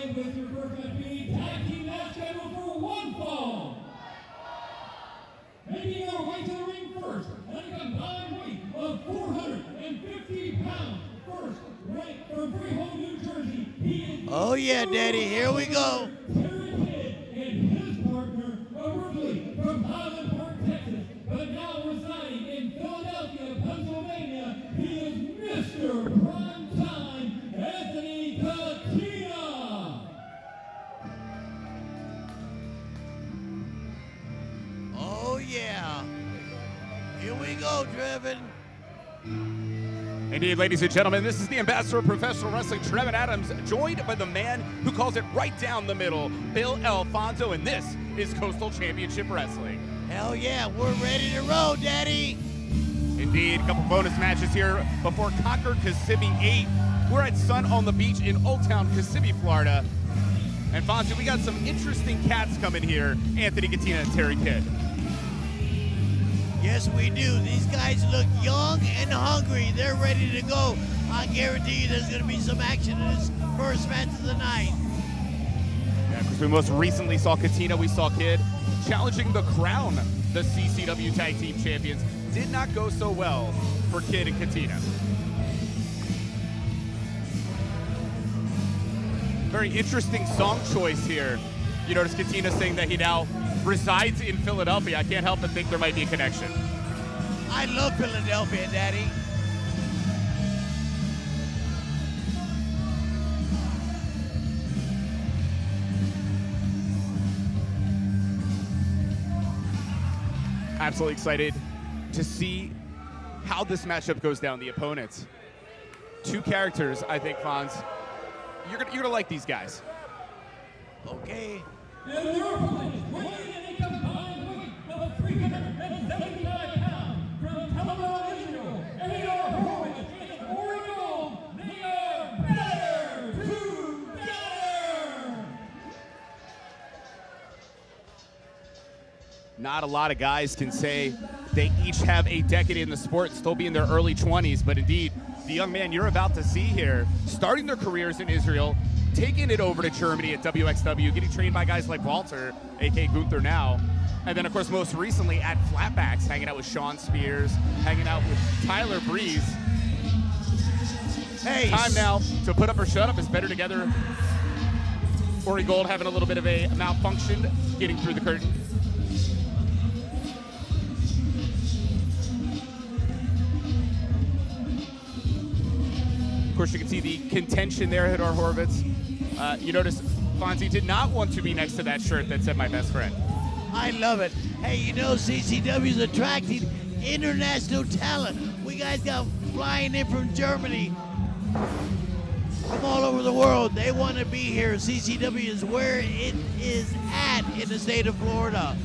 And with your first match, tag team match scheduled for one fall. Making their way to the ring first, at a combined weight of 450 pounds. First, ranked from Freehold, New Jersey, he is oh yeah, Daddy, here we go. Terry Kidd and his partner, originally from Highland Park, Texas, but now residing in Philadelphia, Pennsylvania. He is Mr. Primetime Anthony Catena. Oh yeah. Here we go, Trevin. Indeed, ladies and gentlemen, this is the ambassador of professional wrestling, Trevin Adams, joined by the man who calls it right down the middle, Bill Alfonso, and this is Coastal Championship Wrestling. Hell yeah, we're ready to roll, Daddy. Indeed, a couple bonus matches here before Concord Kissimmee 8. We're at Sun on the Beach in Old Town, Kissimmee, Florida. And Fonzie, we got some interesting cats coming here, Anthony Catena and Terry Kidd. Yes, we do. These guys look young and hungry. They're ready to go. I guarantee you there's going to be some action in this first match of the night. Yeah, because we most recently saw Catena, we saw Kidd challenging the Qrown, the CCW Tag Team Champions. Did not go so well for Kidd and Catena. Very interesting song choice here. You notice Catena saying that he now resides in Philadelphia. I can't help but think there might be a connection. I love Philadelphia, Daddy. Absolutely excited to see how this matchup goes down. The opponents, two characters, I think, Fonz. You're gonna like these guys. Okay. And your opponent, weighing in a combined weight of 375 pounds, from Kamille, Israel, and they are Harley and Ariel. They are better together. Not a lot of guys can say they each have a decade in the sport, still be in their early 20s, but indeed, the young man you're about to see here, starting their careers in Israel, taking it over to Germany at WXW, getting trained by guys like Walter, a.k.a. Gunther now, and then, of course, most recently at Flatbacks, hanging out with Sean Spears, hanging out with Tyler Breeze. Hey. Time now to put up or shut up is better together. Ori Gold having a little bit of a malfunction, getting through the curtain. Of course, you can see the contention there, Hidar Horvitz. You notice Fonzie did not want to be next to that shirt that said "my best friend." I love it. Hey, you know CCW's attracting international talent. We guys got flying in from Germany, from all over the world. They want to be here. CCW is where it is at in the state of Florida.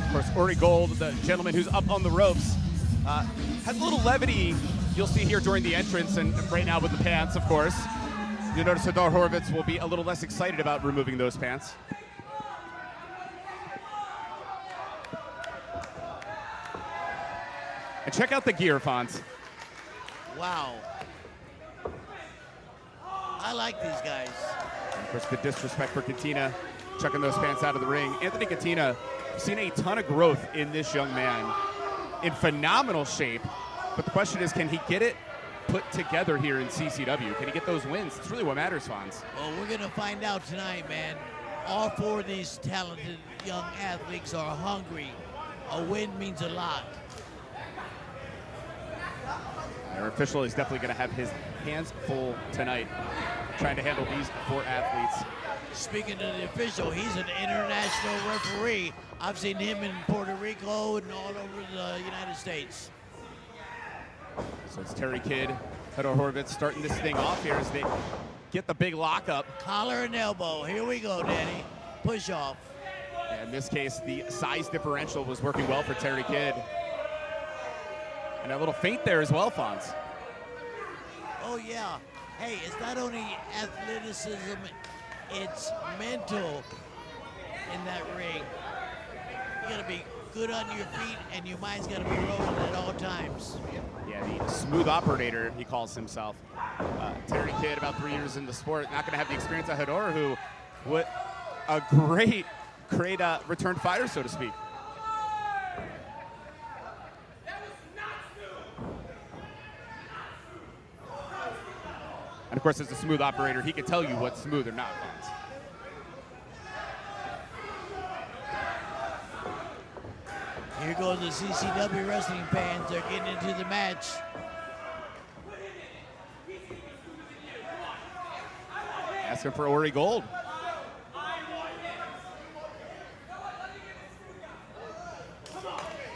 Of course, Ori Gold, the gentleman who's up on the ropes, has a little levity you'll see here during the entrance, and right now with the pants, of course. You'll notice Hidar Horvitz will be a little less excited about removing those pants. And check out the gear, Fonz. Wow. I like these guys. And of course, the disrespect for Catena, chucking those pants out of the ring. Anthony Catena, seen a ton of growth in this young man, in phenomenal shape. But the question is, can he get it put together here in CCW? Can he get those wins? It's really what matters, Fonz. Well, we're going to find out tonight, man. All four of these talented young athletes are hungry. A win means a lot. Our official is definitely going to have his hands full tonight, trying to handle these four athletes. Speaking of the official, he's an international referee. I've seen him in Puerto Rico and all over the United States. So it's Terry Kidd, Hidar Horvitz starting this thing off here as they get the big lockup. Collar and elbow. Here we go, Danny. Push off. In this case, the size differential was working well for Terry Kidd. And a little feint there as well, Fonz. Oh, yeah. Hey, it's not only athleticism, it's mental in that ring. You gotta be good on your feet, and your mind's got to be rolling at all times. Yeah, the smooth operator, he calls himself. Terry Kidd, about 3 years in the sport, not going to have the experience of Hedora, who, what a great return fighter, so to speak. And of course, as a smooth operator, he can tell you what's smooth or not. Here goes the CCW wrestling fans. They're getting into the match. Asking for Ori Gold.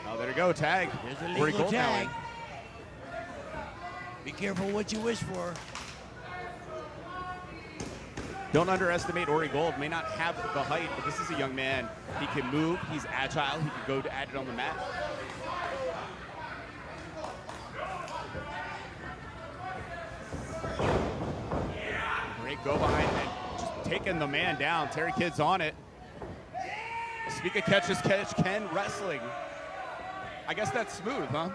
Oh, there you go, tag. There's a Ori legal Gold now tag. in. Be careful what you wish for. Don't underestimate Ori Gold. May not have the height, but this is a young man. He can move. He's agile. He can go to add it on the mat. Great go behind and just taking the man down. Terry Kidd's on it. Speak of catches, catch Ken wrestling. I guess that's smooth, huh?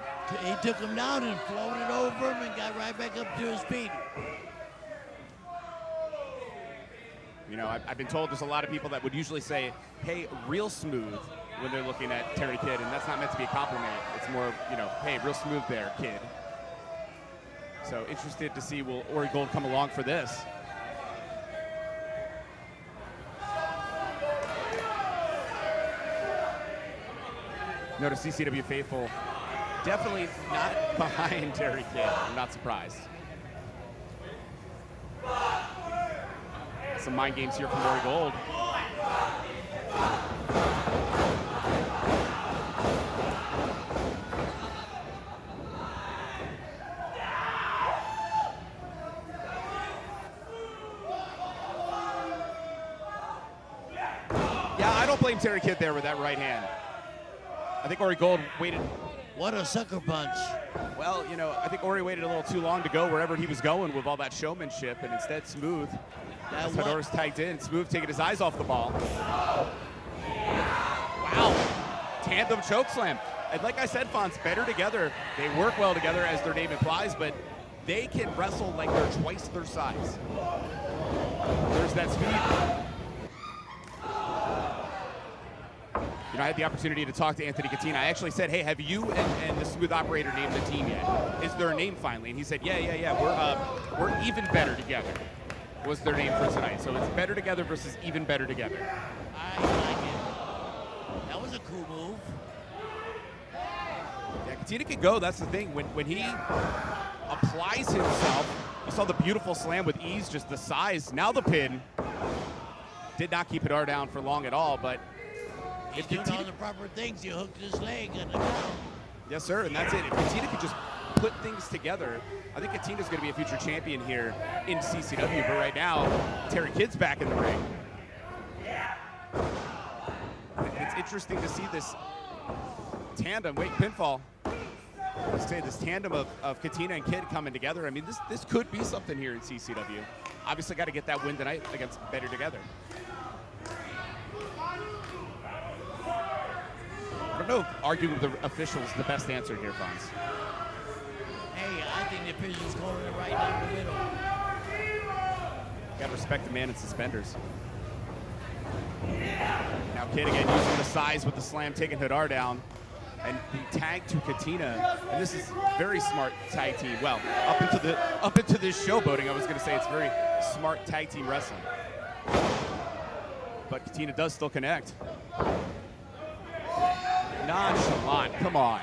He took him down and floated over him and got right back up to his feet. You know, I've been told there's a lot of people that would usually say, hey, real smooth when they're looking at Terry Kidd, and that's not meant to be a compliment. It's more, you know, hey, real smooth there, kid. So interested to see, will Ori Gold come along for this? Notice CCW faithful definitely not behind Terry Kidd. I'm not surprised. Some mind games here from Ori Gold. Yeah, I don't blame Terry Kidd there with that right hand. I think Ori Gold waited. What a sucker punch. Well, you know, I think Ori waited a little too long to go wherever he was going with all that showmanship, and instead Smooth, as Fedora's tagged in, Smooth taking his eyes off the ball. Wow, tandem chokeslam. And like I said, Fonz, better together. They work well together, as their name implies, but they can wrestle like they're twice their size. There's that speed. You know, I had the opportunity to talk to Anthony Catena. I actually said, hey, have you and the smooth operator named the team yet? Is there a name finally? And he said, yeah. We're even better together was their name for tonight. So it's better together versus even better together. I like it. That was a cool move. Yeah, Catena can go. That's the thing. When he applies himself, you saw the beautiful slam with ease, just the size. Now the pin. Did not keep Hadar down for long at all, but He's doing all the proper things. You hooked his leg on the ground. Yes, sir, and that's it. If Catena could just put things together, I think Catena's going to be a future champion here in CCW, but right now, Terry Kidd's back in the ring. And it's interesting to see this tandem, pinfall. Let's say this tandem of Catena and Kidd coming together. I mean, this could be something here in CCW. Obviously got to get that win tonight against Better Together. I don't know if arguing with the officials is the best answer here, Fonz. Hey, I think the official's calling it right down the middle. Gotta respect the man in suspenders. Now Kidd again using the size with the slam, taking Hadar down. And the tag to Catena, and this is very smart tag team. Well, up into this showboating, I was gonna say it's very smart tag team wrestling. But Catena does still connect. Nonchalant, come on.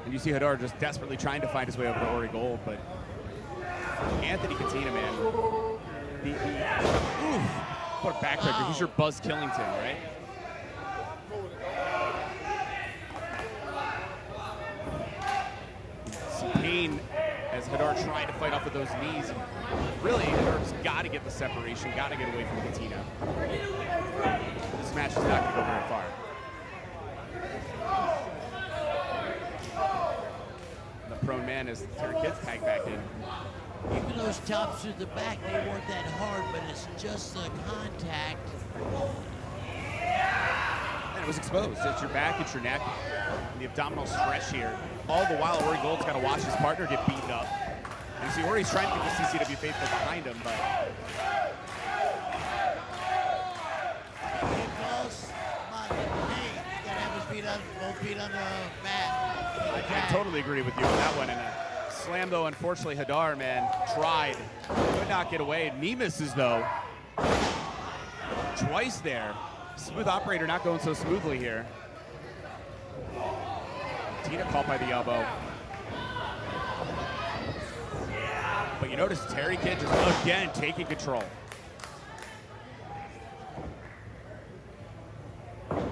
And you see Hadar just desperately trying to find his way over to Ori Gold, but Anthony Catena, man. What a backbreaker. He's your Buzz Killington, right? Some pain as Hadar tried to fight off of those knees. Really, Hadar's got to get the separation, got to get away from Catena. This match is not going to go very far. The prone man as Terry Kidd's tagged back in. Even those chops through the back, they weren't that hard, but it's just the contact. And it was exposed. It's your back, it's your neck, and the abdominal stretch here. All the while, Ori Gold's got to watch his partner get beaten up. And you see Ori's trying to get the CCW faithful behind him, but... Hey, you gotta have his feet on, both feet on the mat. I totally agree with you on that one. And a slam, though, unfortunately, Hadar, man, tried. Could not get away. Knee misses, though. Twice there. Smooth operator not going so smoothly here. Tina caught by the elbow. But you notice Terry Kidd just again taking control. And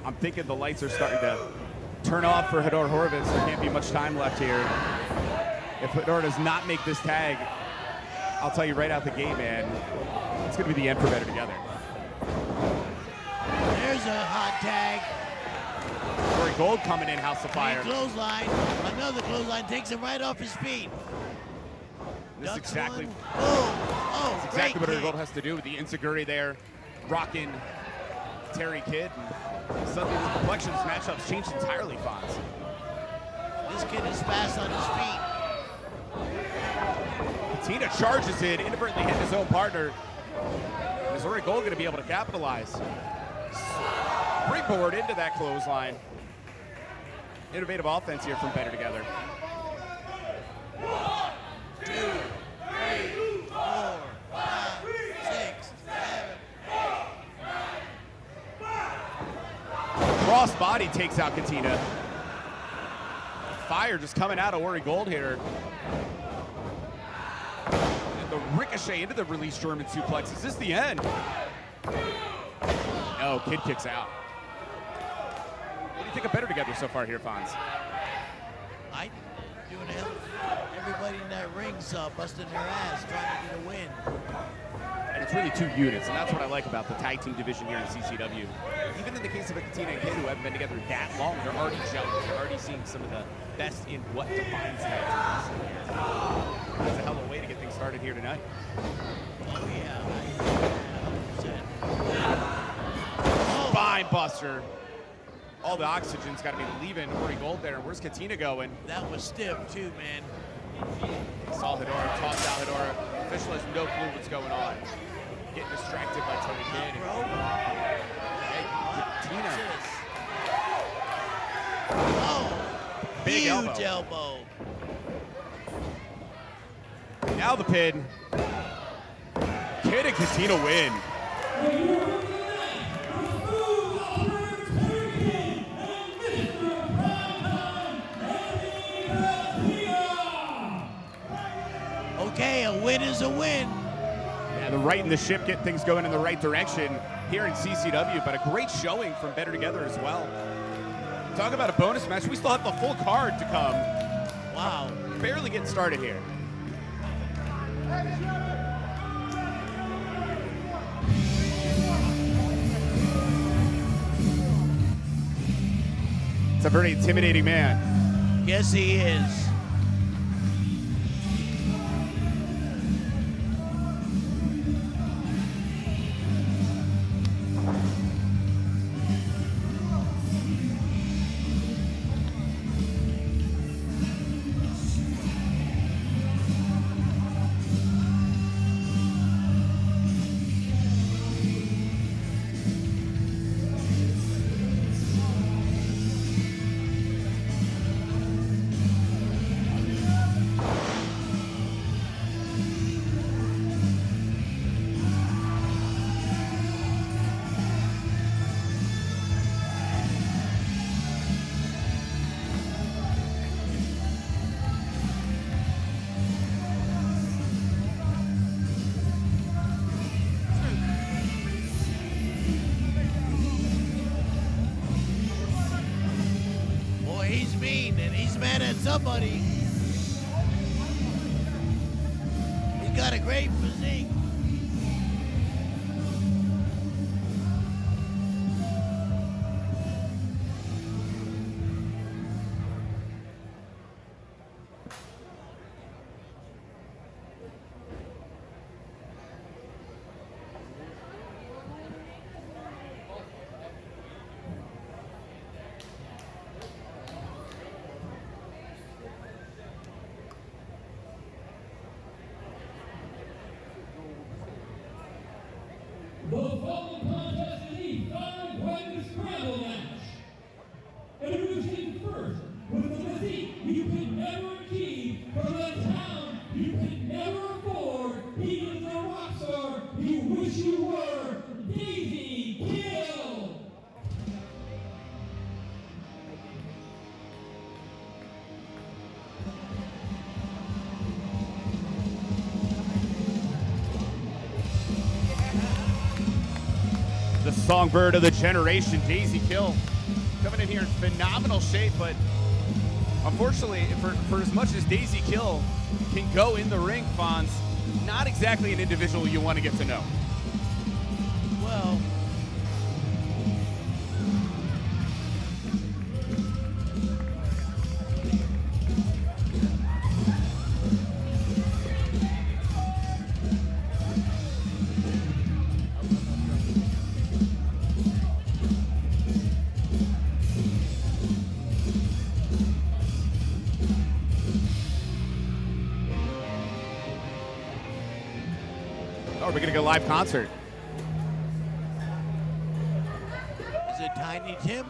I'm thinking the lights are starting to turn off for Hadar Horvitz. There can't be much time left here. If Hadar does not make this tag, I'll tell you right out the gate, man, it's going to be the end for Better Together. There's a hot tag. Ori Gold coming in, House of Fire. Clothesline, another clothesline takes him right off his feet. This is exactly, that's exactly what Ori Gold has to do with the insecurity there, rocking Terry Kidd. And suddenly the complexion of this matchup's changed entirely, Fonz. This kid is fast on his feet. Catena charges in, inadvertently hitting his own partner. Is Ori Gold going to be able to capitalize? Springboard into that clothesline. Innovative offense here from Better Together. 1, 2, 3, 4, 5, 6, 7. Cross body takes out Catena. Fire just coming out of Ori Gold here. And the ricochet into the release German suplex. Is this the end? No, Kidd kicks out. What do you think of Better Together so far here, Fonz? I doing hell. Everybody in that ring's busting their ass trying to get a win. And it's really two units, and that's what I like about the tag team division here in CCW. Even in the case of Catena and Kidd, who haven't been together that long, they're already gelling. They're already seeing some of the best in what defines tag teams. That's a hell of a way to get things started here tonight. Oh, yeah. Spine buster. All the oxygen's got to be leaving Ori Gold there. Where's Catena going? That was stiff, too, man. Saw Hadar, tossed out Hadar. Official has no clue what's going on. Getting distracted by Terry Kidd. Hey, Catena. Oh, big huge elbow. Now the pin. Kidd and Catena win. Okay, a win is a win. Yeah, the right in the ship, get things going in the right direction here in CCW, but a great showing from Better Together as well. Talk about a bonus match. We still have the full card to come. Wow. Barely getting started here. It's a very intimidating man. Yes, he is. He's mean, and he's mad at somebody. He's got a great physique. following contest is the five-way scramble match. Introducing first, with the physique you could never achieve, from a town you could never afford, he is the rock star you wish you were, Daisy Kill. The songbird of the generation, Daisy Kill, coming in here in phenomenal shape, but unfortunately, for as much as Daisy Kill can go in the ring, Fonz, not exactly an individual you want to get to know. Well, Oh, we're gonna go live concert. is it Tiny Tim?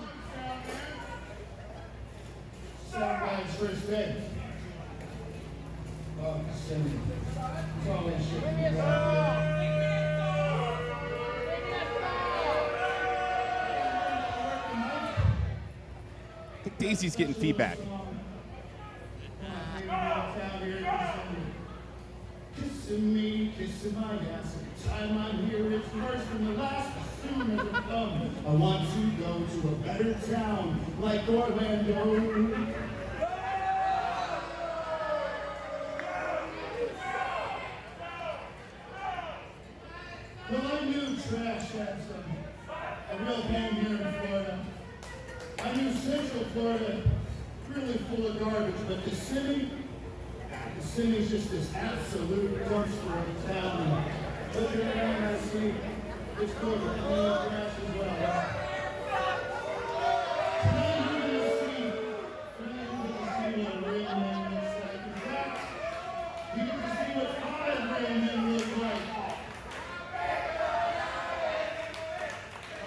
Sometimes first day. Oh, Kissimmee. It's always shit. I think Daisy's getting feedback. Kissimmee, kissing my ass. Every time I'm here, it's worse than the last. As soon as it comes, I want to go to a better town like Orlando. Well, I knew trash had a real game here in Florida. I knew Central Florida really full of garbage, but Kissimmee's just this absolute dumpster of a town. Looking around, I see it's full of clean trash as well. Tonight you're gonna see what a real man looks like. In fact, you get to see what 5 real men look like.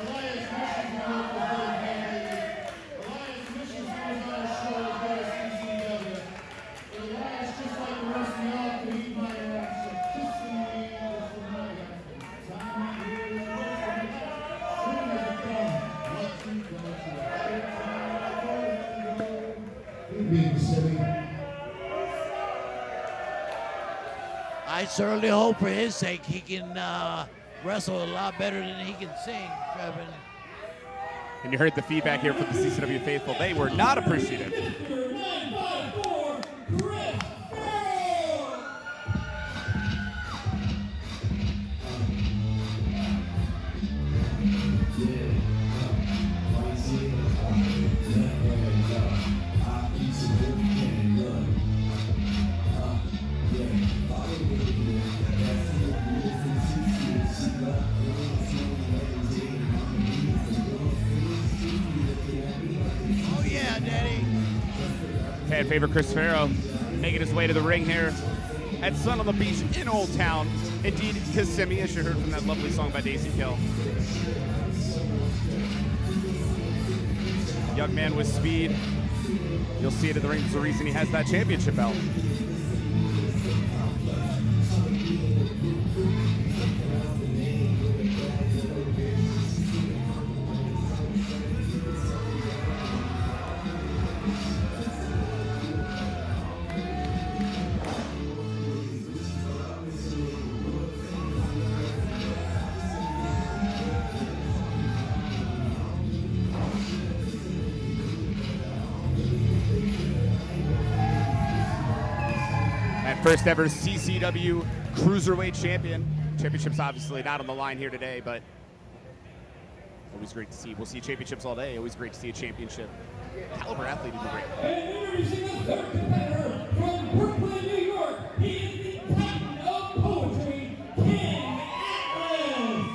Elias Mission's one of the good men. Elias Mission's goes on a show as well as CCW. But Elias, just like the rest of y'all, can eat my ass. So Kissimmee is for my ass. Time I hear is worse than the last. Soon as it comes, let's go to a better time like Orlando. We beat Kissimmee. I certainly hope for his sake he can wrestle a lot better than he can sing, Trevin. And you heard the feedback here from the CCW faithful. They were not appreciative. Mr. 954, Chris Farrow. Oh yeah, Daddy. Fan favorite Chris Farrow making his way to the ring here at Sun on the Beach in Old Town. Indeed, Kissimmee, as you heard from that lovely song by Daisy Kill. Young man with speed. You'll see it in the ring. There's a reason he has that championship belt. First ever CCW Cruiserweight Champion. Championship's obviously not on the line here today, but always great to see. We'll see championships all day. Always great to see a championship caliber athlete in the ring. And introducing the third competitor from Brooklyn, New York, he is the Titan of Poetry, King Atlas.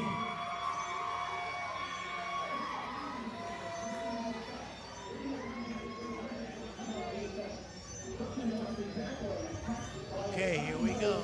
Okay, here we go.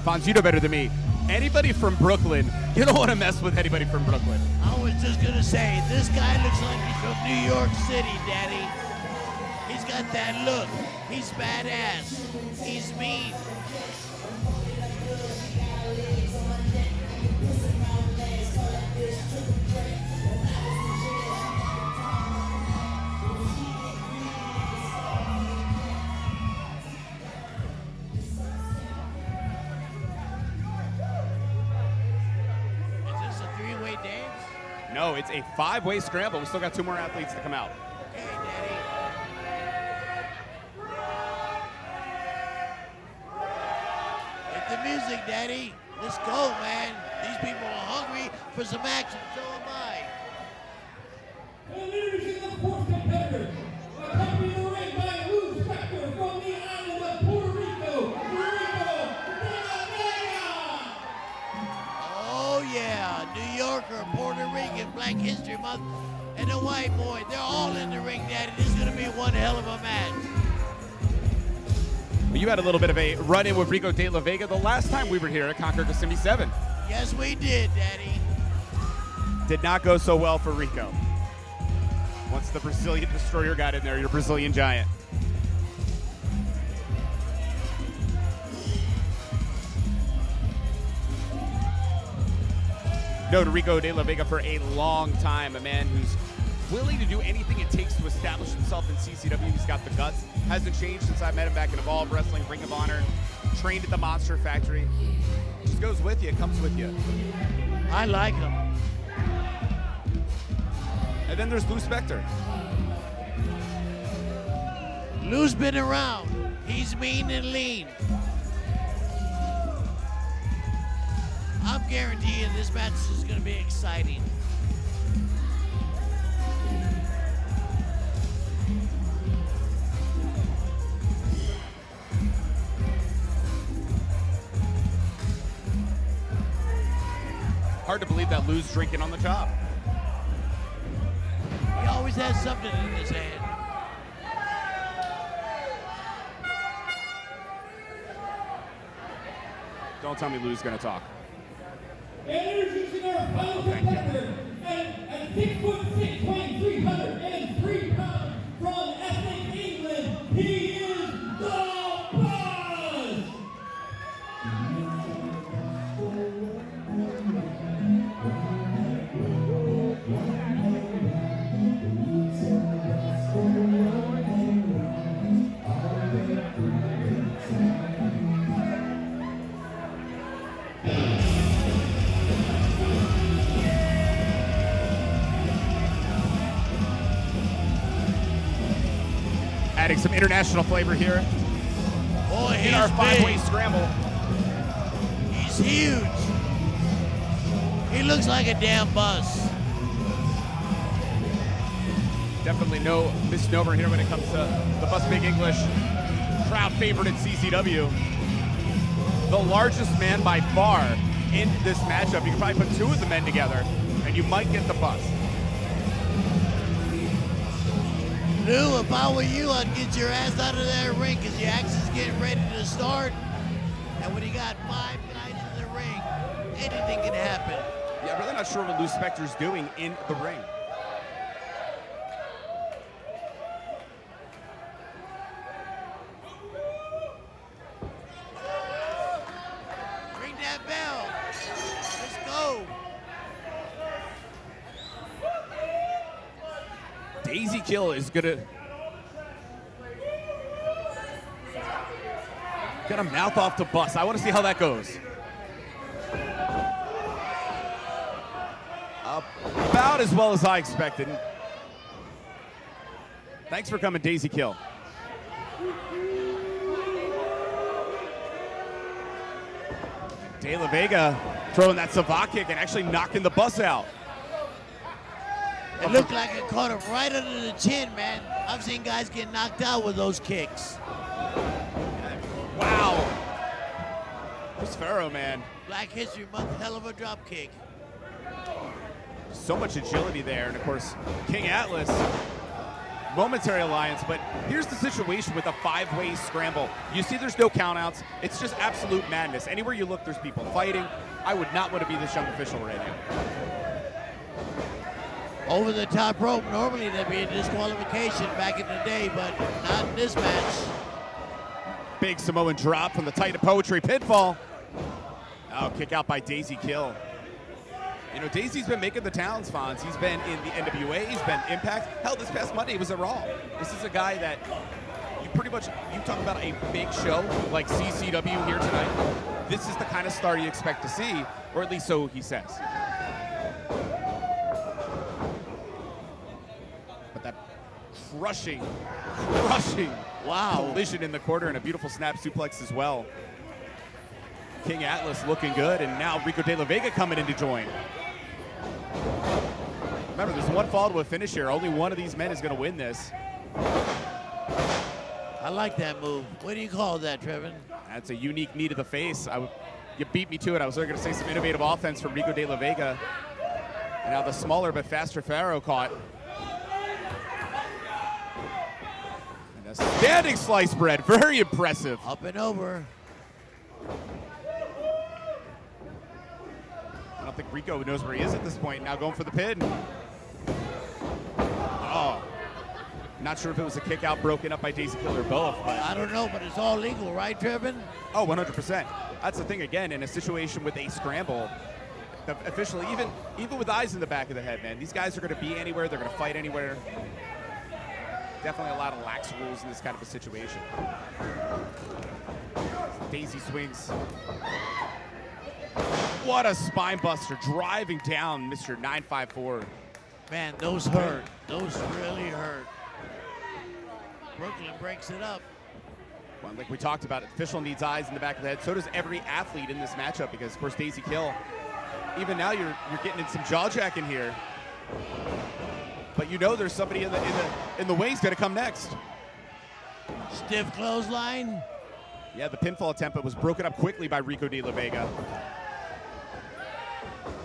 Fonz, you know better than me. Anybody from Brooklyn, you don't want to mess with anybody from Brooklyn. I was just going to say, this guy looks like he's from New York City, Daddy. He's got that look. He's badass. He's mean. No, it's a 5-way scramble. We still got 2 more athletes to come out. Okay, Daddy. Hit the music, Daddy. Let's go, man. These people are hungry for some action. So am I. Introducing the fourth competitor, accompanied the ring by Lou Spector from the island of Puerto Rico, Rico Vega. Oh, yeah. New Yorker, Puerto Rican, Black History Month, and a white boy. They're all in the ring, Daddy. This is going to be one hell of a match. You had a little bit of a run-in with Rico de la Vega the last time we were here at Conquer Kissimmee 7. Yes, we did, Daddy. Did not go so well for Rico. Once the Brazilian Destroyer got in there, your Brazilian Giant. Known Rico de la Vega for a long time, a man who's willing to do anything it takes to establish himself in CCW. He's got the guts. Hasn't changed since I met him back in Evolve Wrestling, Ring of Honor, trained at the Monster Factory. Just goes with you, comes with you. I like him. And then there's Lou Spector. Lou's been around. He's mean and lean. I'm guaranteeing this match is going to be exciting. Hard to believe that Lou's drinking on the job. He always has something in his hand. Don't tell me Lou's going to talk. Introducing our final competitor, at 6'6", weighing 303 pounds, from Essex, England, he is the Boss! Adding some international flavor here Boy, in he's our 5-way big. scramble. He's huge. He looks like a damn bus. Definitely no misnomer here when it comes to the Bus Big English. Crowd favorite in CCW. The largest man by far in this matchup. You can probably put 2 of the men together and you might get the Bus. Lou, if I were you, I'd get your ass out of that ring because your axe is getting ready to start. And when you got 5 guys in the ring, anything can happen. Yeah, I'm really not sure what Lou Spector's doing in the ring. Ring that bell. Let's go. Daisy Kill is gonna mouth off to Bus. I want to see how that goes. About as well as I expected. Thanks for coming, Daisy Kill. De La Vega throwing that Savate kick and actually knocking the Bus out. It looked like it caught him right under the chin, man. I've seen guys get knocked out with those kicks. Wow. This Farrow, man. Black History Month, hell of a drop kick. So much agility there. And of course, King Atlas momentary alliance, but here's the situation with a 5-way scramble. You see there's no countouts. It's just absolute madness. Anywhere you look, there's people fighting. I would not want to be this young official right now. Over the top rope, normally there'd be a disqualification back in the day, but not in this match. Big Samoan drop from the Titan of Poetry pinfall. Oh, kick out by Daisy Kill. You know, Daisy's been making the towns, Fonz. He's been in the NWA, he's been Impact. Hell, this past Monday he was at Raw. This is a guy that you talk about a big show like CCW here tonight. This is the kind of star you expect to see, or at least so he says. But that crushing collision in the corner and a beautiful snap suplex as well. King Atlas looking good, and now Rico de la Vega coming in to join. Remember, there's one fall to a finish here. Only one of these men is going to win this. I like that move. What do you call that, Trevin? That's a unique knee to the face. You beat me to it. I was going to say some innovative offense from Rico de la Vega. And now the smaller but faster Farrow caught. And a standing slice bread. Very impressive. Up and over. I don't think Rico knows where he is at this point. Now going for the pin. Oh. Not sure if it was a kick out broken up by Daisy Kill or both. But I don't know, but it's all legal, right, Trevin? Oh, 100%. That's the thing, again, in a situation with a scramble, officially, even with eyes in the back of the head, man, these guys are going to be anywhere. They're going to fight anywhere. Definitely a lot of lax rules in this kind of a situation. Daisy swings. What a spine buster, driving down Mr. 954. Man, those hurt. Those really hurt. Brooklyn breaks it up. Well, like we talked about, official needs eyes in the back of the head. So does every athlete in this matchup because, of course, Daisy Kill, even now you're getting in some jaw jacking here. But you know there's somebody in the wings going to come next. Stiff clothesline. Yeah, the pinfall attempt was broken up quickly by Rico de la Vega.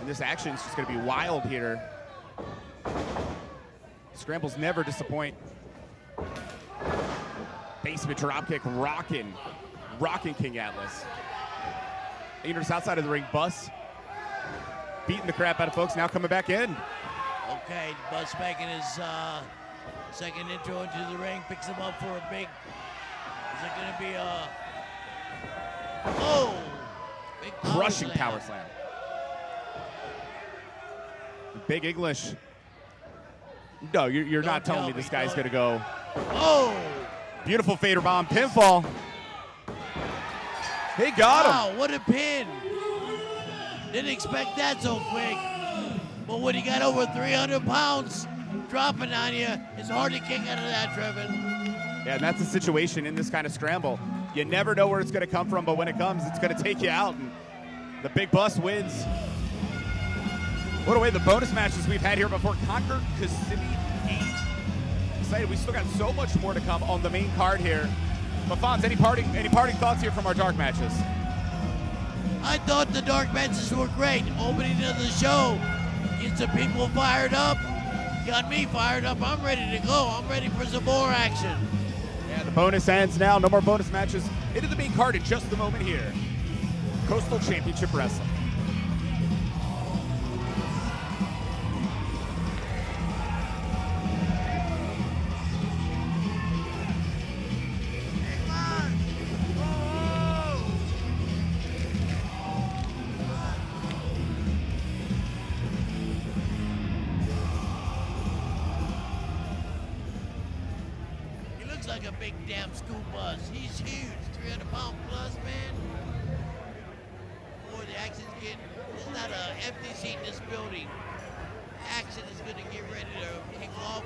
And this action is just going to be wild here. Scrambles never disappoint. Basement dropkick rocking King Atlas. Ainers outside of the ring, Bus beating the crap out of folks, now coming back in. Okay, Bus making his second intro into the ring, picks him up for a big, is it going to be a, big crushing power slam. Big English. No, you're not telling me this guy's going to go. Oh! Beautiful fader bomb, pinfall. He got him. Wow, what a pin. Didn't expect that so quick. But when he got over 300 pounds dropping on you, it's hard to kick out of that, Trevin. Yeah, and that's the situation in this kind of scramble. You never know where it's going to come from, but when it comes, it's going to take you out. And the Big Bus wins. What a way the bonus matches we've had here before. Conquer Kissimmee 8. Excited. We still got so much more to come on the main card here. But Fonz, any parting thoughts here from our dark matches? I thought the dark matches were great. Opening of the show. Get some people fired up. Got me fired up. I'm ready to go. I'm ready for some more action. Yeah, the bonus ends now. No more bonus matches. Into the main card in just a moment here. Coastal Championship Wrestling. Like a big damn school bus. He's huge, 300-pound plus, man. Boy, the action's getting, there's not an empty seat in this building. Action is going to get ready to kick off.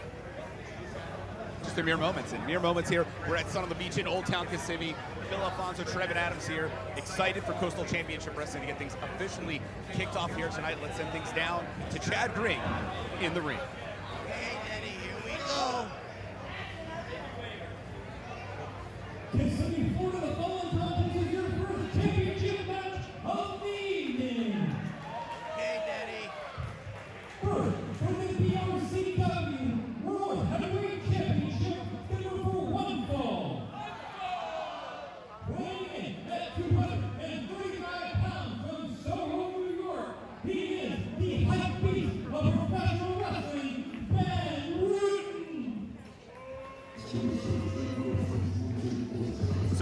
Just a mere moments. In mere moments here, we're at Sun on the Beach in Old Town Kissimmee. Phil Alfonso, Trevin Adams here. Excited for Coastal Championship Wrestling to get things officially kicked off here tonight. Let's send things down to Chad Green in the ring. Okay, Daddy, here we go. Kissimmee, Florida, the following contest is your first championship match of the evening. Okay, Daddy. First, for the PRCW World Heavyweight Championship. So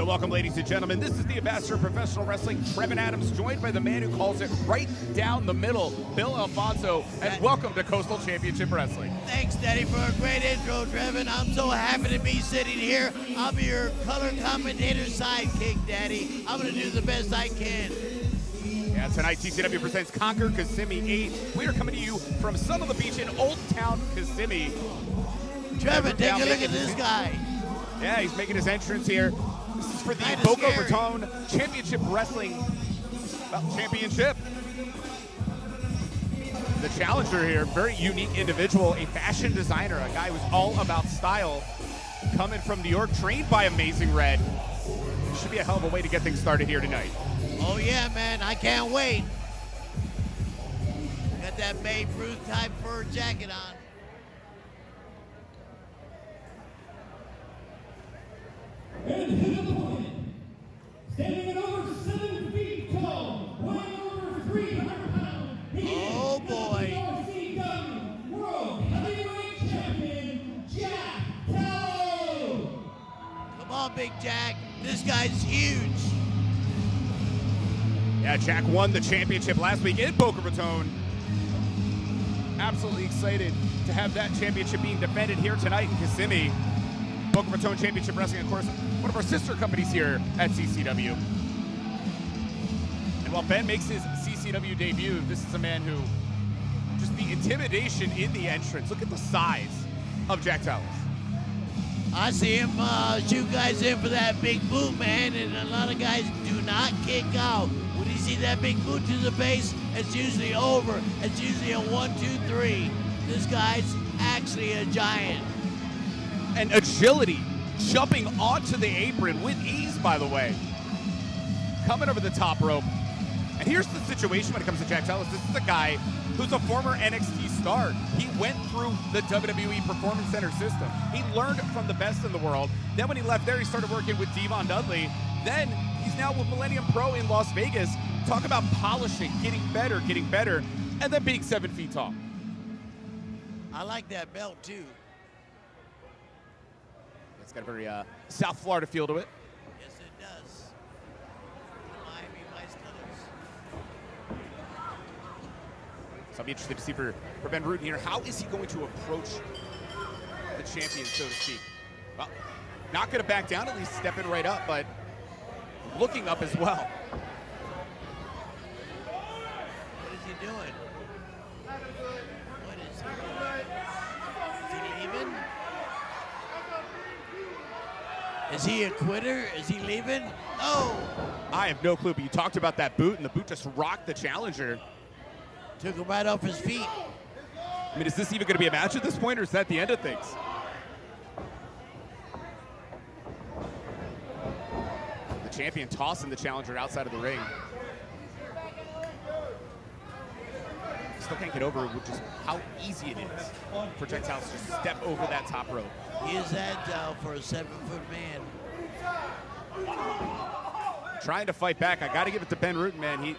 welcome, ladies and gentlemen. This is the Ambassador of Professional Wrestling, Trevin Adams, joined by the man who calls it right down the middle, Bill Alfonso, and welcome to Coastal Championship Wrestling. Thanks, Daddy, for a great intro, Trevin. I'm so happy to be sitting here. I'll be your color commentator sidekick, Daddy. I'm going to do the best I can. Yeah, tonight CCW presents Conquer Kissimmee 8. We are coming to you from Sun on the Beach in Old Town Kissimmee. Trevin, take a look at this guy. Yeah, he's making his entrance here. This is for the Kinda Boca scary. Raton Championship Wrestling Championship. The challenger here, very unique individual, a fashion designer, a guy who's all about style, coming from New York, trained by Amazing Red. Should be a hell of a way to get things started here tonight. Oh, yeah, man. I can't wait. Got that Babe Ruth type fur jacket on. And his opponent, standing at over 7 feet tall, weighing over 300 pounds, he Oh, is boy. the CCW World Heavyweight Champion, Jack Tallow. Come on, Big Jack. This guy's huge. Yeah, Jack won the championship last week in Boca Raton. Absolutely excited to have that championship being defended here tonight in Kissimmee. Boca Raton Championship Wrestling, of course, one of our sister companies here at CCW. And while Ben makes his CCW debut, this is a man who, just the intimidation in the entrance. Look at the size of Jack Tallow. I see him shoot guys in for that big boot, man, and a lot of guys do not kick out. When you see that big boot to the face, it's usually over. It's usually a 1, 2, 3. This guy's actually a giant. And agility, jumping onto the apron with ease, by the way. Coming over the top rope. And here's the situation when it comes to Jack Tallow. This is a guy who's a former NXT star. He went through the WWE Performance Center system. He learned from the best in the world. Then when he left there, he started working with Devon Dudley. Then he's now with Millennium Pro in Las Vegas. Talk about polishing, getting better, and then being 7 feet tall. I like that belt, too. It's got a very South Florida feel to it. Yes, it does. Miami Vice colors. So I'll be interested to see for Ben Rutten here, how is he going to approach the champion, so to speak? Well, not going to back down, at least stepping right up, but looking up as well. What is he doing? What is he doing? Is he leaving? Is he a quitter? Is he leaving? Oh! I have no clue, but you talked about that boot, and the boot just rocked the challenger. Took him right off his feet. I mean, is this even going to be a match at this point, or is that the end of things? The champion tossing the challenger outside of the ring. Still can't get over just how easy it is for Jack Tallow to just step over that top rope. He is agile for a 7-foot man. Trying to fight back. I got to give it to Ben Rutten, man. He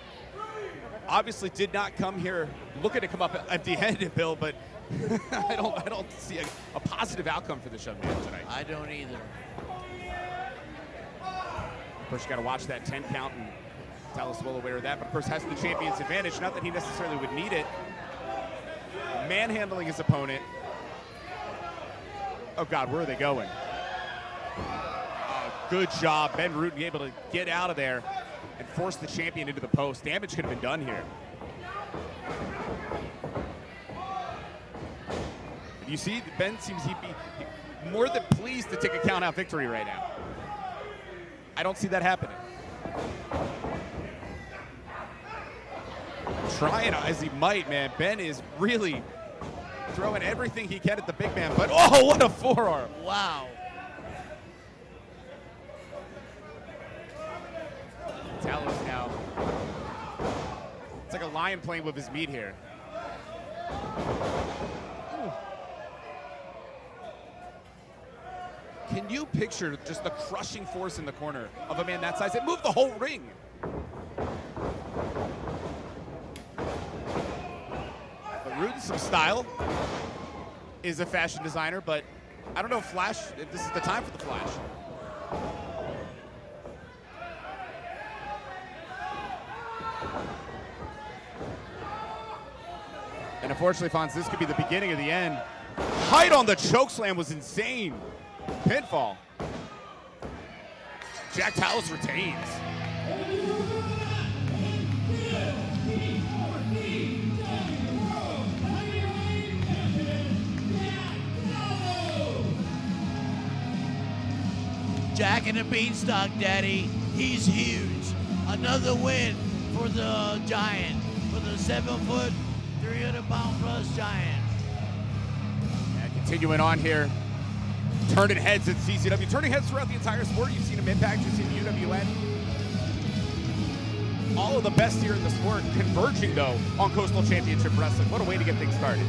obviously did not come here looking to come up empty-handed, Bill, but I don't see a positive outcome for this young man tonight. I don't either. Of course, you got to watch that 10 count, and Tallow's well aware of that, but of course has the champion's advantage. Not that he necessarily would need it. Manhandling his opponent. Oh God, where are they going? Oh, good job, Ben Rutten able to get out of there and force the champion into the post. Damage could have been done here. You see, Ben seems he'd be more than pleased to take a count-out victory right now. I don't see that happening. Trying as he might, man. Ben is really throwing everything he can at the big man, but oh, what a forearm. Wow. Tallow now. It's like a lion playing with his meat here. Ooh. Can you picture just the crushing force in the corner of a man that size? It moved the whole ring. But Rutten, some style, is a fashion designer, but I don't know if this is the time for the Flash. And unfortunately, Fonz, this could be the beginning of the end. Height on the chokeslam was insane. Pinfall. Jack Talos retains. Jack and the Beanstalk, Daddy. He's huge. Another win for the Giant, for the 7-foot, 300-pound plus Giant. Yeah, continuing on here. Turning heads at CCW, turning heads throughout the entire sport. You've seen him Impact, you've seen UWN. All of the best here in the sport converging, though, on Coastal Championship Wrestling. What a way to get things started.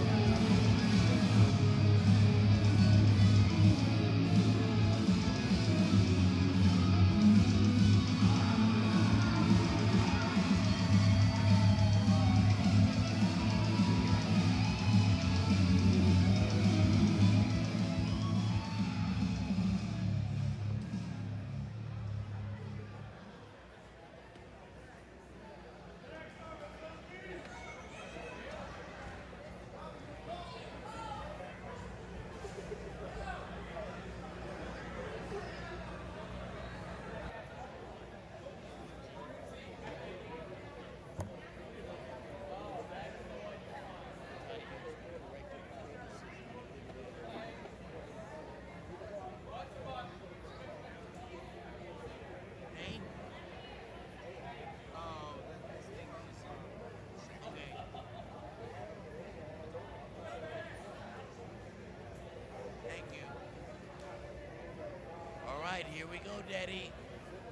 Here we go, Daddy.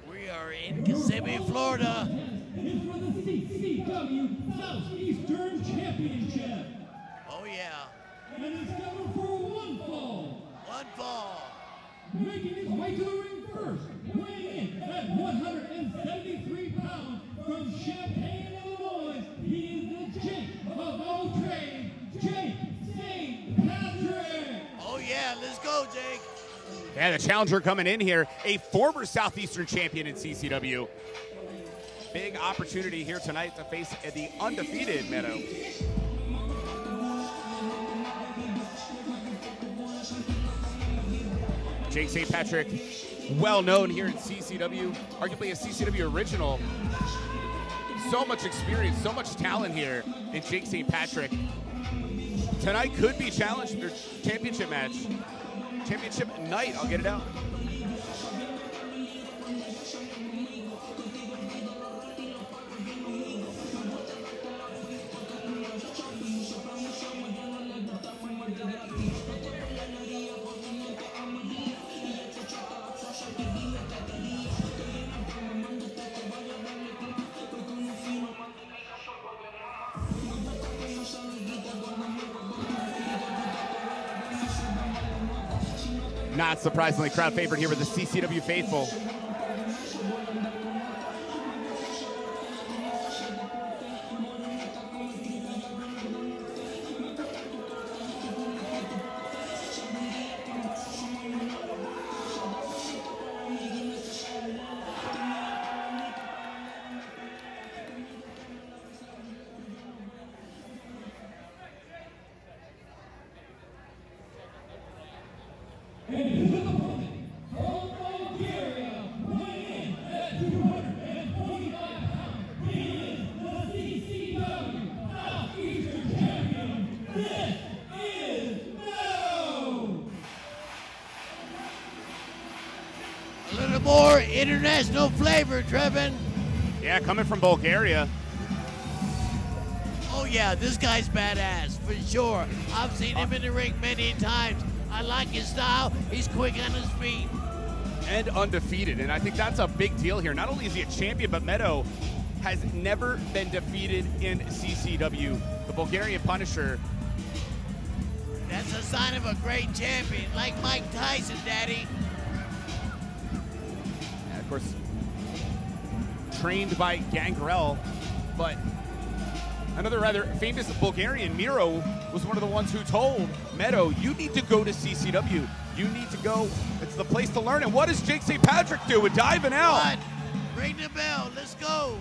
We are in Kissimmee, Florida. It's for the CCW Southeastern Championship. Oh, yeah. And it's scheduled for one fall. One fall. Making his way to the ring first, weighing in at 173 pounds from Champaign, Illinois. He is the Jake of all trades, Jake St. Patrick. Oh, yeah. Let's go, Jake. Yeah, the challenger coming in here, a former Southeastern champion in CCW. Big opportunity here tonight to face the undefeated Meadow. Jake St. Patrick, well known here in CCW, arguably a CCW original. So much experience, so much talent here in Jake St. Patrick. Tonight could be challenged for championship match. Championship night, I'll get it out. Not surprisingly, crowd favorite here with the CCW faithful. And his opponent, from Bulgaria, weighing in at 245 pounds, he is the CCW Southeastern Champion. This is Meadow. A little more international flavor, Trevin. Yeah, coming from Bulgaria. Oh, yeah, this guy's badass, for sure. I've seen him in the ring many times. I like his style. He's quick on his feet. And undefeated, and I think that's a big deal here. Not only is he a champion, but Meadow has never been defeated in CCW. The Bulgarian Punisher. That's a sign of a great champion, like Mike Tyson, Daddy. And of course, trained by Gangrel, but another rather famous Bulgarian, Miro, was one of the ones who told Meadow, you need to go to CCW. You need to go. It's the place to learn. And what does Jake St. Patrick do with diving out? What? Ring the bell. Let's go.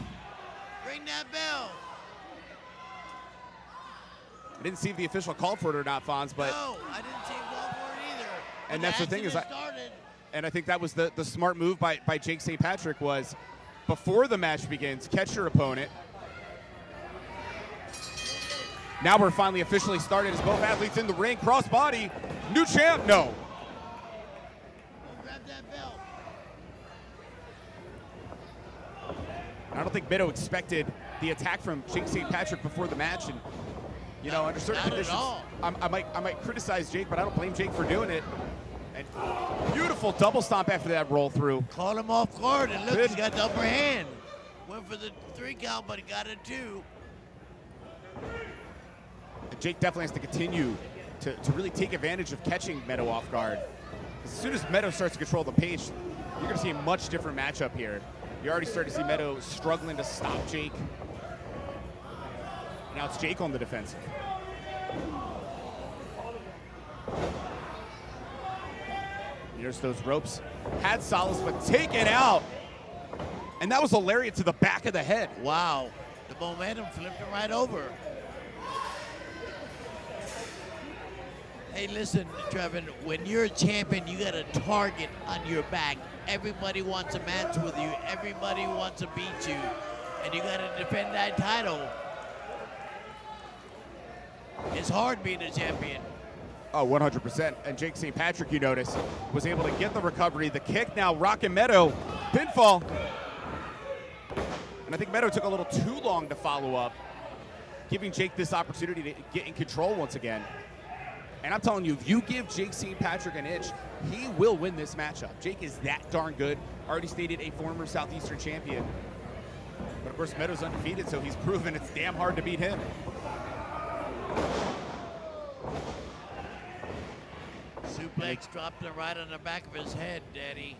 Ring that bell. I didn't see if the official called for it or not, Fonz, but No, I didn't see him go for it either. And that's the thing is, started. and I think that was the smart move by Jake St. Patrick was before the match begins, catch your opponent. Now we're finally officially started as both athletes in the ring, crossbody, new champ, no. Grab that belt. I don't think Meadow expected the attack from Jake St. Patrick before the match, and you know, under certain Not at conditions, all. I might criticize Jake, but I don't blame Jake for doing it. And beautiful double stomp after that roll through. Caught him off guard, and look, Good. he's got the upper hand. Went for the 3 count, but he got a 2. And Jake definitely has to continue to really take advantage of catching Meadow off guard. As soon as Meadow starts to control the pace, you're going to see a much different matchup here. You already start to see Meadow struggling to stop Jake. Now it's Jake on the defensive. Here's those ropes. Had Solace, but taken out. And that was a lariat to the back of the head. Wow, the momentum flipped him right over. Hey, listen, Trevin, when you're a champion, you got a target on your back. Everybody wants a match with you. Everybody wants to beat you. And you got to defend that title. It's hard being a champion. Oh, 100%. And Jake St. Patrick, you notice, was able to get the recovery. The kick now, rocking Meadow. Pinfall. And I think Meadow took a little too long to follow up, giving Jake this opportunity to get in control once again. And I'm telling you, if you give Jake St. Patrick an inch, he will win this matchup. Jake is that darn good. Already stated a former Southeastern champion. But of course, Meadow's undefeated, so he's proven it's damn hard to beat him. Suplex dropped him right on the back of his head, Daddy.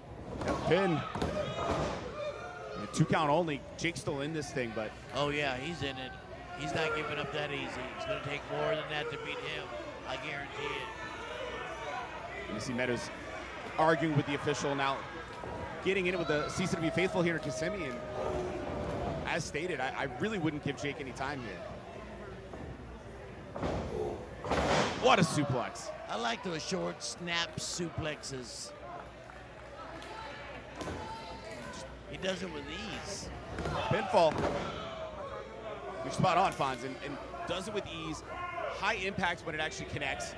Pin. Yeah, 2 count only. Jake's still in this thing, but Oh, yeah, he's in it. He's not giving up that easy. It's going to take more than that to beat him. I guarantee it. you see Meadows arguing with the official now, getting in it with the CCW faithful here in Kissimmee. And as stated, I really wouldn't give Jake any time here. What a suplex. I like those short snap suplexes. He does it with ease. Pinfall. You're spot on, Fonz, and does it with ease. High impact when it actually connects.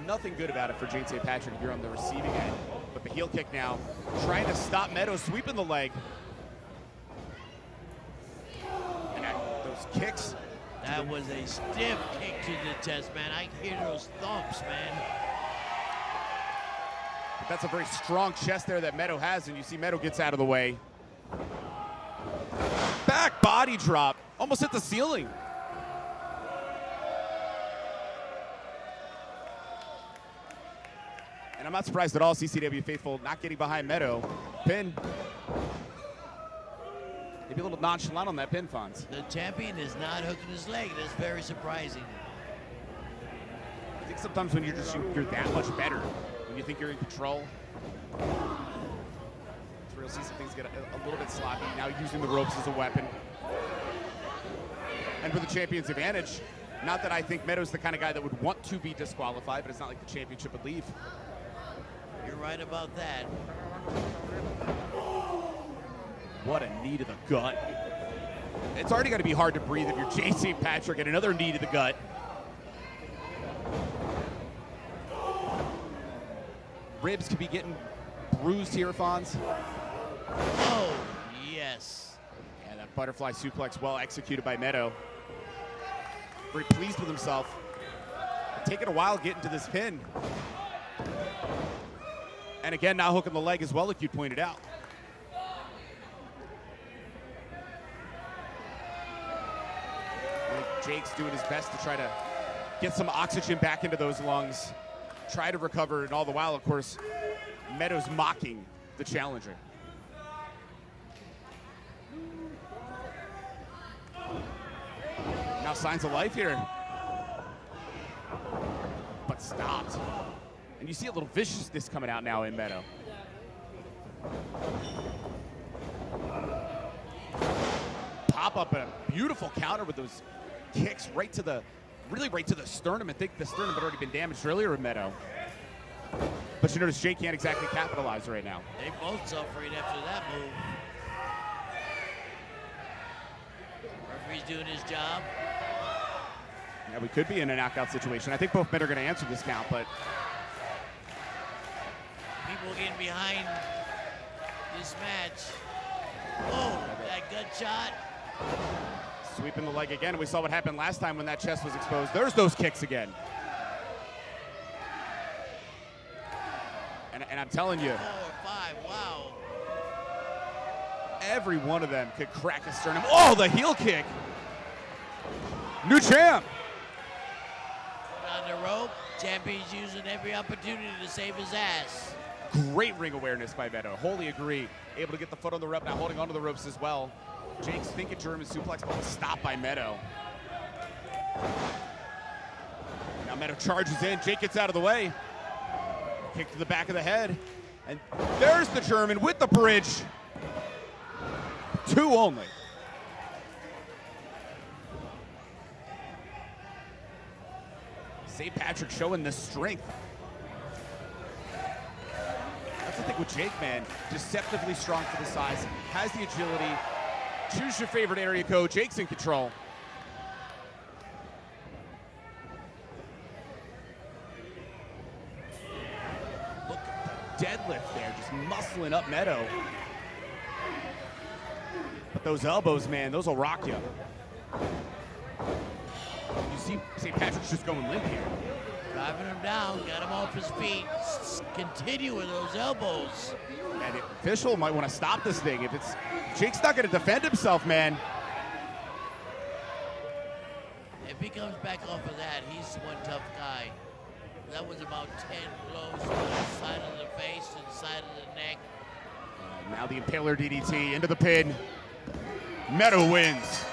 Nothing good about it for Jake St. Patrick if you're on the receiving end. But the heel kick now, trying to stop Meadow, sweeping the leg. And those kicks. That was a stiff kick to the chest, man. I hear those thumps, man. But that's a very strong chest there that Meadow has, and you see Meadow gets out of the way. Back body drop, almost hit the ceiling. And I'm not surprised at all, CCW faithful not getting behind Meadow. Pin. Maybe a little nonchalant on that pin, Fonz. The champion is not hooking his leg. That's very surprising. I think sometimes when you're that much better, when you think you're in control, it's real see some things get a little bit sloppy. Now using the ropes as a weapon. And for the champion's advantage, not that I think Meadow's the kind of guy that would want to be disqualified, but it's not like the championship would leave. You're right about that. What a knee to the gut. It's already got to be hard to breathe if you're Jake St. Patrick, and another knee to the gut. Ribs could be getting bruised here, Fonz. Oh, yes. Yeah, that butterfly suplex well executed by Meadow. Very pleased with himself. Taking a while getting to this pin. And again, now hooking the leg as well, like you pointed out. Jake's doing his best to try to get some oxygen back into those lungs, try to recover, and all the while, of course, Meadow's mocking the challenger. Now signs of life here. But stopped. And you see a little viciousness coming out now in Meadow. Pop up and a beautiful counter with those kicks right to the sternum. I think the sternum had already been damaged earlier in Meadow. But you notice Jake can't exactly capitalize right now. They both suffering after that move. Referee's doing his job. Yeah, we could be in a knockout situation. I think both men are going to answer this count, but People getting behind this match. Oh, that gut shot. sweeping the leg again. We saw what happened last time when that chest was exposed. There's those kicks again. And I'm telling you, 4 or 5, wow. every one of them could crack a sternum. Oh, the heel kick. New champ. On the rope, champion's using every opportunity to save his ass. Great ring awareness by Meadow. Wholly agree. Able to get the foot on the rope, now holding onto the ropes as well. Jake's thinking German suplex, but was stopped by Meadow. Now Meadow charges in. Jake gets out of the way. Kick to the back of the head. And there's the German with the bridge. 2 only. St. Patrick showing the strength. That's the thing with Jake, man. Deceptively strong for the size. Has the agility. Choose your favorite area code. Jake's in control. Look, deadlift there, just muscling up Meadow. But those elbows, man, those will rock you. You see St. Patrick's just going limp here. Driving him down, got him off his feet. Continue with those elbows. And the official might want to stop this thing. If it's Jake's not going to defend himself, man. If he comes back off of that, he's one tough guy. That was about 10 blows to the side of the face and the side of the neck. Now the Impaler DDT into the pin. Meadow wins.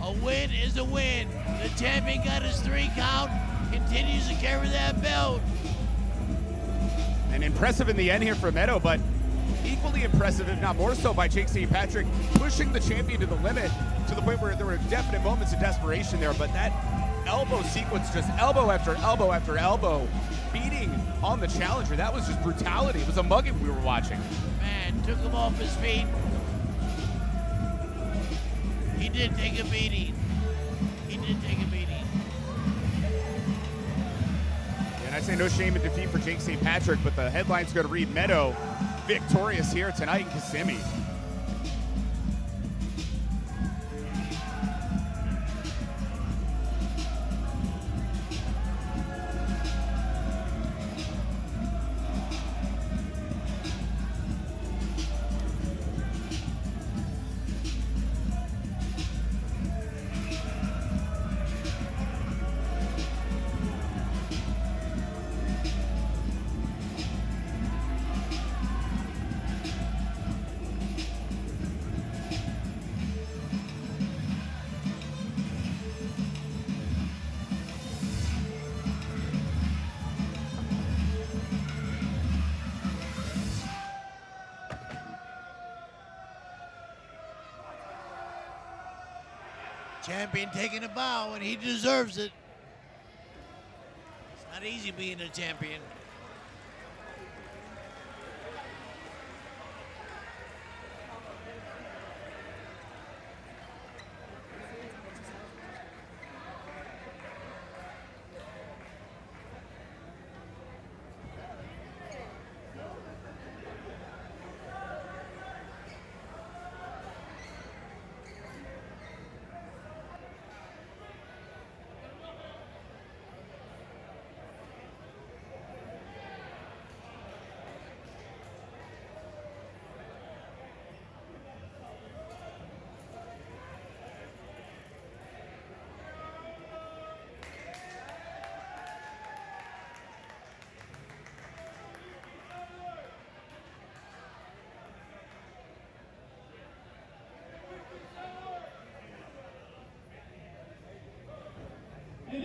A win is a win. The champion got his 3 count, continues to carry that belt. And impressive in the end here for Meadow, but equally impressive, if not more so, by Jake St. Patrick, pushing the champion to the limit, to the point where there were definite moments of desperation there, but that elbow sequence, just elbow after elbow after elbow, beating on the challenger, that was just brutality. It was a mugging we were watching. Man, took him off his feet. He did take a beating. He did take a beating. And I say no shame in defeat for Jake St. Patrick, but the headline's going to read Meadow victorious here tonight in Kissimmee. Champion taking a bow, and he deserves it. It's not easy being a champion.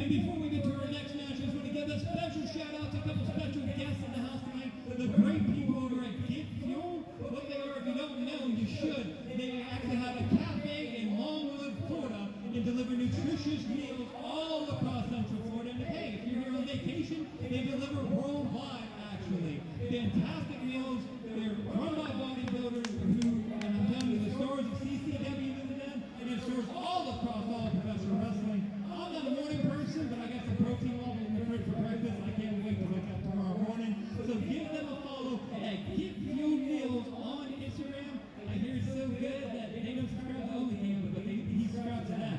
And before we get to our next match, I just want to give a special shout out to a couple special guests in the house tonight. The great people over at Get Fuel. What they are, if you don't know, you should. They actually have a cafe in Longwood, Florida, and deliver nutritious meals all across Central Florida. And hey, if you're here on vacation, they deliver worldwide, actually. Fantastic meals. They're run by bodybuilders who, and I'm telling you, the stores of CCW visit them, and it stores all across all professional wrestling. I'm not a morning person, but I got some protein level in the fridge for breakfast. I can't wait to wake up tomorrow morning. So give them a follow at Get Fuel Meals on Instagram. I hear it's so good that they don't subscribe to OnlyFans, but he subscribes to that.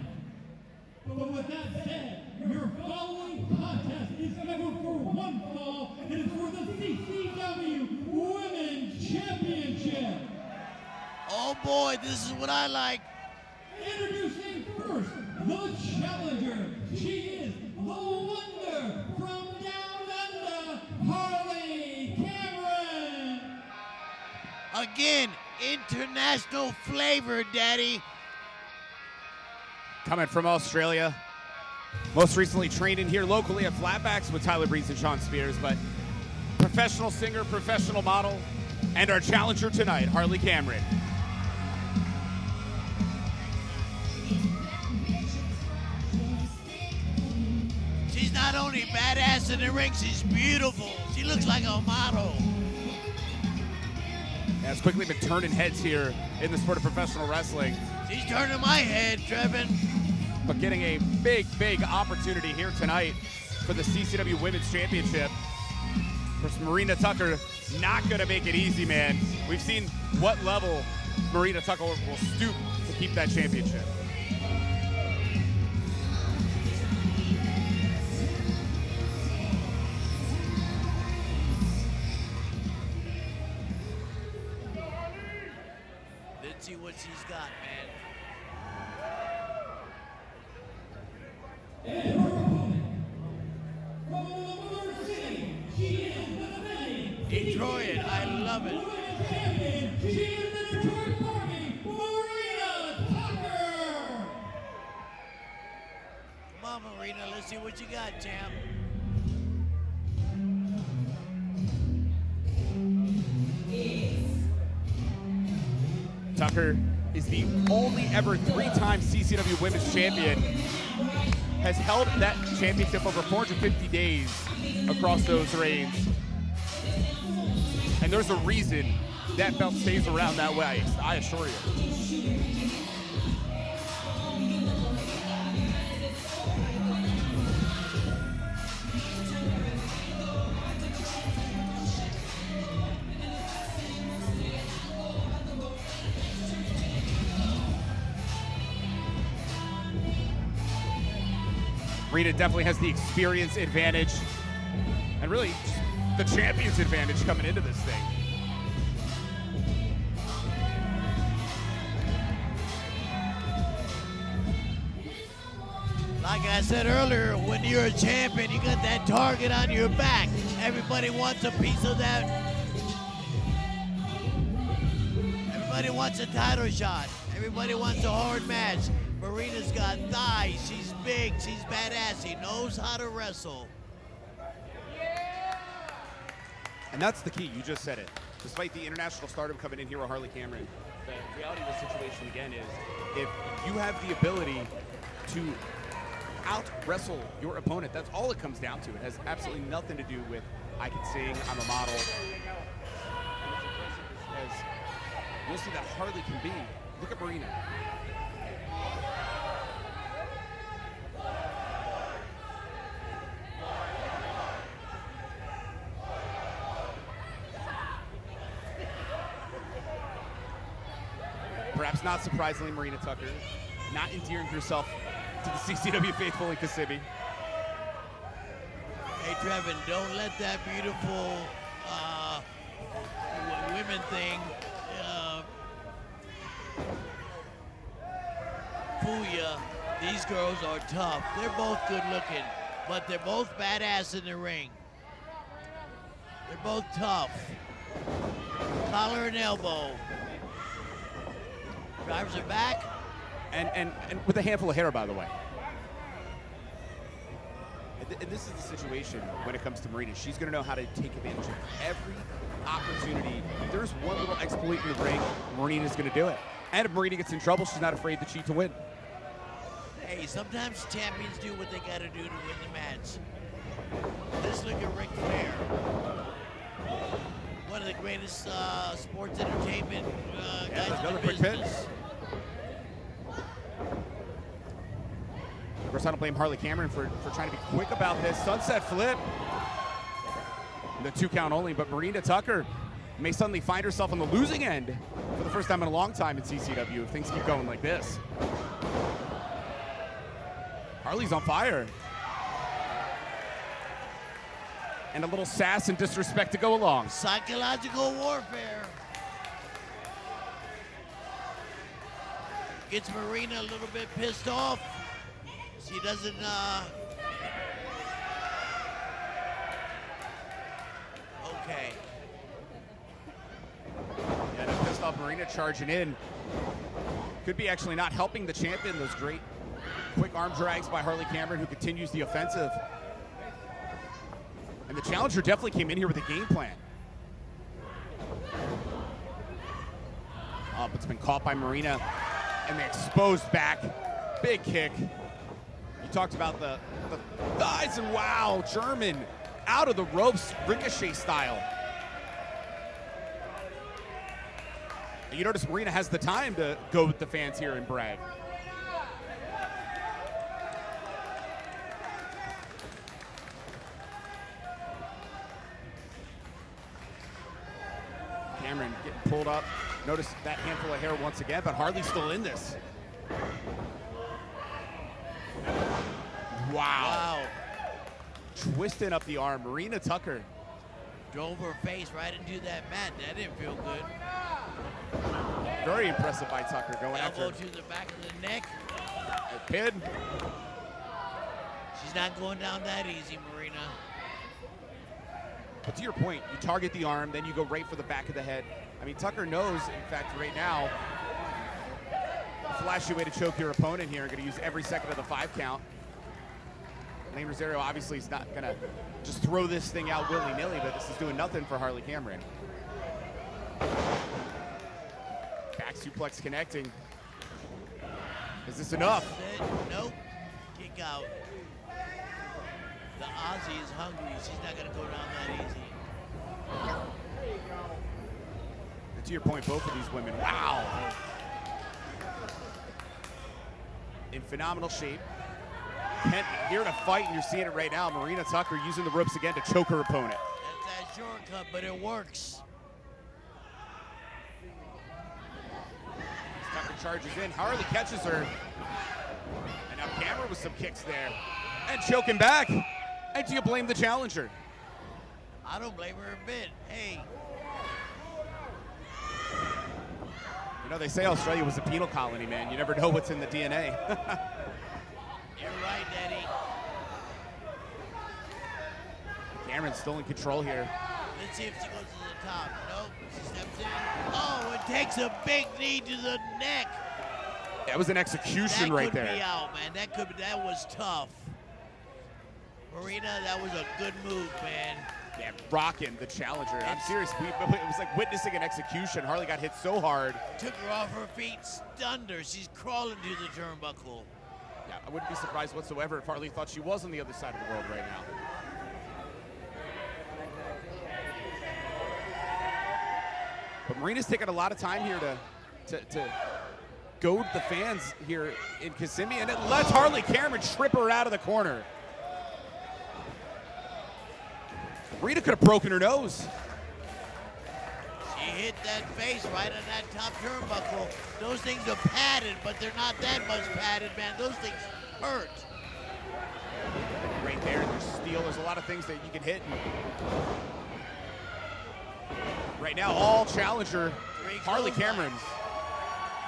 But with that said, your following contest is scheduled for one fall, and it's for the CCW Women's Championship. Oh boy, this is what I like. Introducing first, the challenger. She is the wonder from down under, Harley Cameron. Again, international flavor, Daddy. Coming from Australia. Most recently trained in here locally at Flatbacks with Tyler Breeze and Sean Spears, but professional singer, professional model, and our challenger tonight, Harley Cameron. She's not only badass in the ring, she's beautiful. She looks like a model. Has quickly been turning heads here in the sport of professional wrestling. She's turning my head, Trevin. But getting a big, big opportunity here tonight for the CCW Women's Championship. Of course, Marina Tucker not going to make it easy, man. We've seen what level Marina Tucker will stoop to keep that championship. Let's see what she's got, man. And her opponent, from Longwood City, she is the defending Detroit, I love it. Women's Champion. She is the Detroit Army, Marina Tucker. Come on, Marina, let's see what you got, champ. Tucker is the only ever three-time CCW Women's Champion. Has held that championship over 450 days across those reigns. And there's a reason that belt stays around that way, I assure you. Marina definitely has the experience advantage and really the champion's advantage coming into this thing. Like I said earlier, when you're a champion, you got that target on your back. Everybody wants a piece of that. Everybody wants a title shot. Everybody wants a hard match. Marina's got thighs. She's big. She's badass. She knows how to wrestle. And that's the key. You just said it. Despite the international stardom coming in here with Harley Cameron, the reality of the situation again is if you have the ability to out-wrestle your opponent, that's all it comes down to. It has absolutely nothing to do with I can sing, I'm a model. As you'll see that Harley can be. Look at Marina. Perhaps not surprisingly, Marina Tucker not endearing herself to the CCW faithful in Kissimmee. Hey, Trevin, don't let that beautiful women thing fool ya. These girls are tough. They're both good looking, but they're both badass in the ring. They're both tough. Collar and elbow. Drives her back. And with a handful of hair, by the way. And this is the situation when it comes to Marina. She's going to know how to take advantage of every opportunity. If there's one little exploit in the ring, Marina's going to do it. And if Marina gets in trouble, she's not afraid to cheat to win. Hey, sometimes champions do what they got to do to win the match. Let's look at Ric Flair. One of the greatest sports entertainment guys in another the quick pin. business. Of course, I don't blame Harley Cameron for trying to be quick about this. Sunset flip. The 2 count only, but Marina Tucker may suddenly find herself on the losing end for the first time in a long time in CCW if things keep going like this. Harley's on fire. And a little sass and disrespect to go along. Psychological warfare. Gets Marina a little bit pissed off. She doesn't, okay. Yeah, that pissed off Marina charging in. Could be actually not helping the champion. Those great quick arm drags by Harley Cameron, who continues the offensive. And the challenger definitely came in here with a game plan. Up, it's been caught by Marina. And the exposed back. Big kick. You talked about the thighs, and wow, German out of the ropes, ricochet style. And you notice Marina has the time to go with the fans here and brag. Cameron getting pulled up. Notice that handful of hair once again, but Harley's still in this. Wow. Twisting up the arm. Marina Tucker Drove her face right into that mat. That didn't feel good. very impressive by Tucker going after Elbow to the back of the neck. a pin. She's not going down that easy, Marina. But to your point, you target the arm, then you go right for the back of the head. I mean, Tucker knows, in fact, right now, a flashy way to choke your opponent here. Going to use every second of the 5 count. Lane Rosario obviously is not going to just throw this thing out willy-nilly, but this is doing nothing for Harley Cameron. Back suplex connecting. Is this enough? Nope. Kick out. The Aussie is hungry. She's not going to go down that easy. And to your point, both of these women, wow. In phenomenal shape. Here to fight, and you're seeing it right now. Marina Tucker using the ropes again to choke her opponent. That's that shortcut, but it works. Tucker charges in. Harley catches her. And now Cameron with some kicks there. And choking back. And do you blame the challenger? I don't blame her a bit. Hey. You know, they say Australia was a penal colony, man. You never know what's in the DNA. You're right, Daddy. Cameron's still in control here. Let's see if she goes to the top. Nope. She steps in. Oh, it takes a big knee to the neck. That was an execution right there. That could be out, man. That was tough. Marina, that was a good move, man. Yeah, rocking the challenger. I'm serious. It was like witnessing an execution. Harley got hit so hard. Took her off her feet, stunned her. She's crawling to the turnbuckle. Yeah, I wouldn't be surprised whatsoever if Harley thought she was on the other side of the world right now. But Marina's taking a lot of time here to goad the fans here in Kissimmee, and it lets Harley Cameron trip her out of the corner. Marina could have broken her nose. She hit that face right on that top turnbuckle. Those things are padded, but they're not that much padded, man. Those things hurt. Right there, there's steel. There's a lot of things that you can hit. Right now, all challenger Harley Cameron.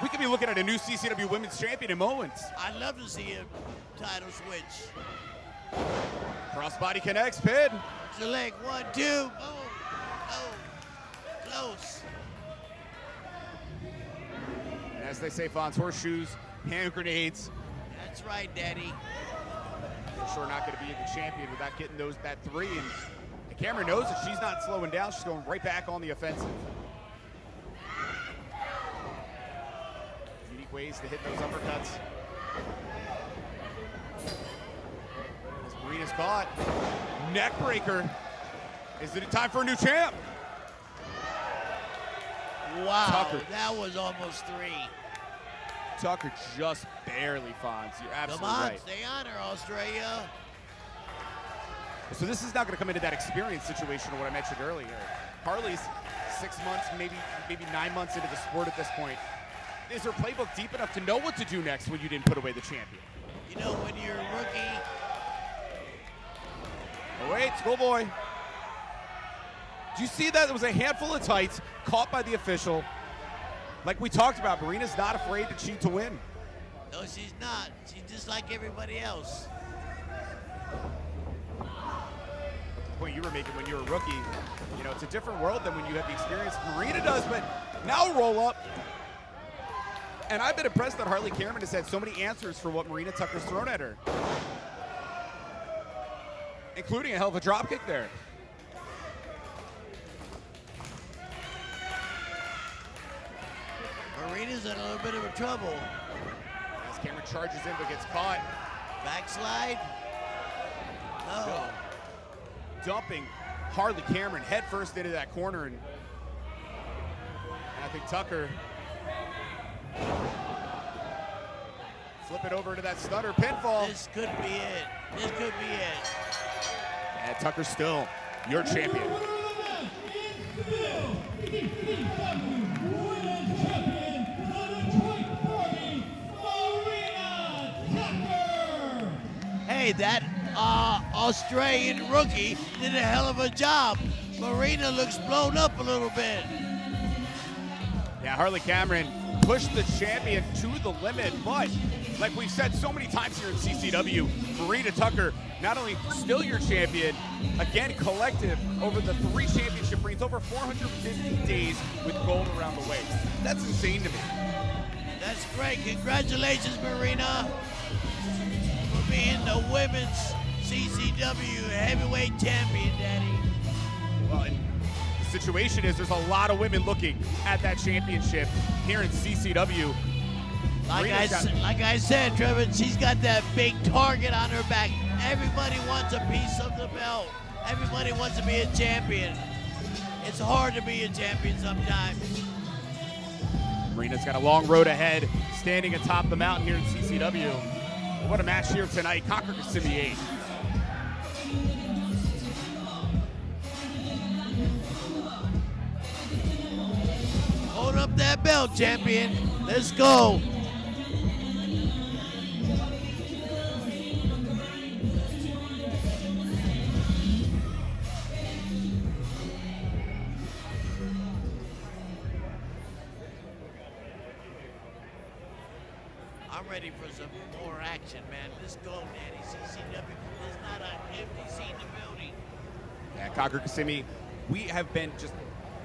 We could be looking at a new CCW Women's Champion in moments. I'd love to see a title switch. Crossbody connects, pin. Select 1, 2, boom. Oh, close. And as they say, Vaughn's horseshoes, hand grenades. That's right, Daddy. for sure not going to be the champion without getting that 3. And Cameron knows that she's not slowing down. She's going right back on the offensive. Unique ways to hit those uppercuts. As Marina's caught. Neck breaker. Is it time for a new champ? Wow, Tucker. that was almost 3. Tucker just barely finds. You're absolutely Come on, right. stay on her, Australia. So this is not going to come into that experience situation of what I mentioned earlier. Harley's 6 months, maybe 9 months into the sport at this point. Is her playbook deep enough to know what to do next when you didn't put away the champion? You know, when you're a rookie. Oh wait, schoolboy. Did you see that? There was a handful of tights caught by the official. Like we talked about, Marina's not afraid to cheat to win. No, she's not. She's just like everybody else. The point you were making when you were a rookie, you know, it's a different world than when you have the experience Marina does, but now roll up. And I've been impressed that Harley Cameron has had so many answers for what Marina Tucker's thrown at her, including a hell of a drop kick there. Marina's in a little bit of a trouble. As Cameron charges in but gets caught. Backslide? No. Dumping Harley Cameron head first into that corner, and I think Tucker flip it over to that stutter pinfall. This could be it. This could be it. And Tucker's still your champion. Hey, that Australian rookie did a hell of a job. Marina looks blown up a little bit. Yeah, Harley Cameron pushed the champion to the limit, but like we've said so many times here in CCW, Marina Tucker, not only still your champion, again collective over the 3 championship reigns, over 450 days with gold around the waist. That's insane to me. That's great. Congratulations, Marina, for being the women's CCW heavyweight champion, Daddy. Well, and the situation is there's a lot of women looking at that championship here in CCW. Like I said, Trevor, she's got that big target on her back. Everybody wants a piece of the belt. Everybody wants to be a champion. It's hard to be a champion sometimes. Marina's got a long road ahead, standing atop the mountain here in CCW. What a match here tonight. Conquer Kissimmee 8. Hold up that belt, champion. Let's go. I'm ready for some more action, man. Let's go, Daddy. CCW. There's not an empty seat in the building. Yeah, Conquer Kissimmee, we have been just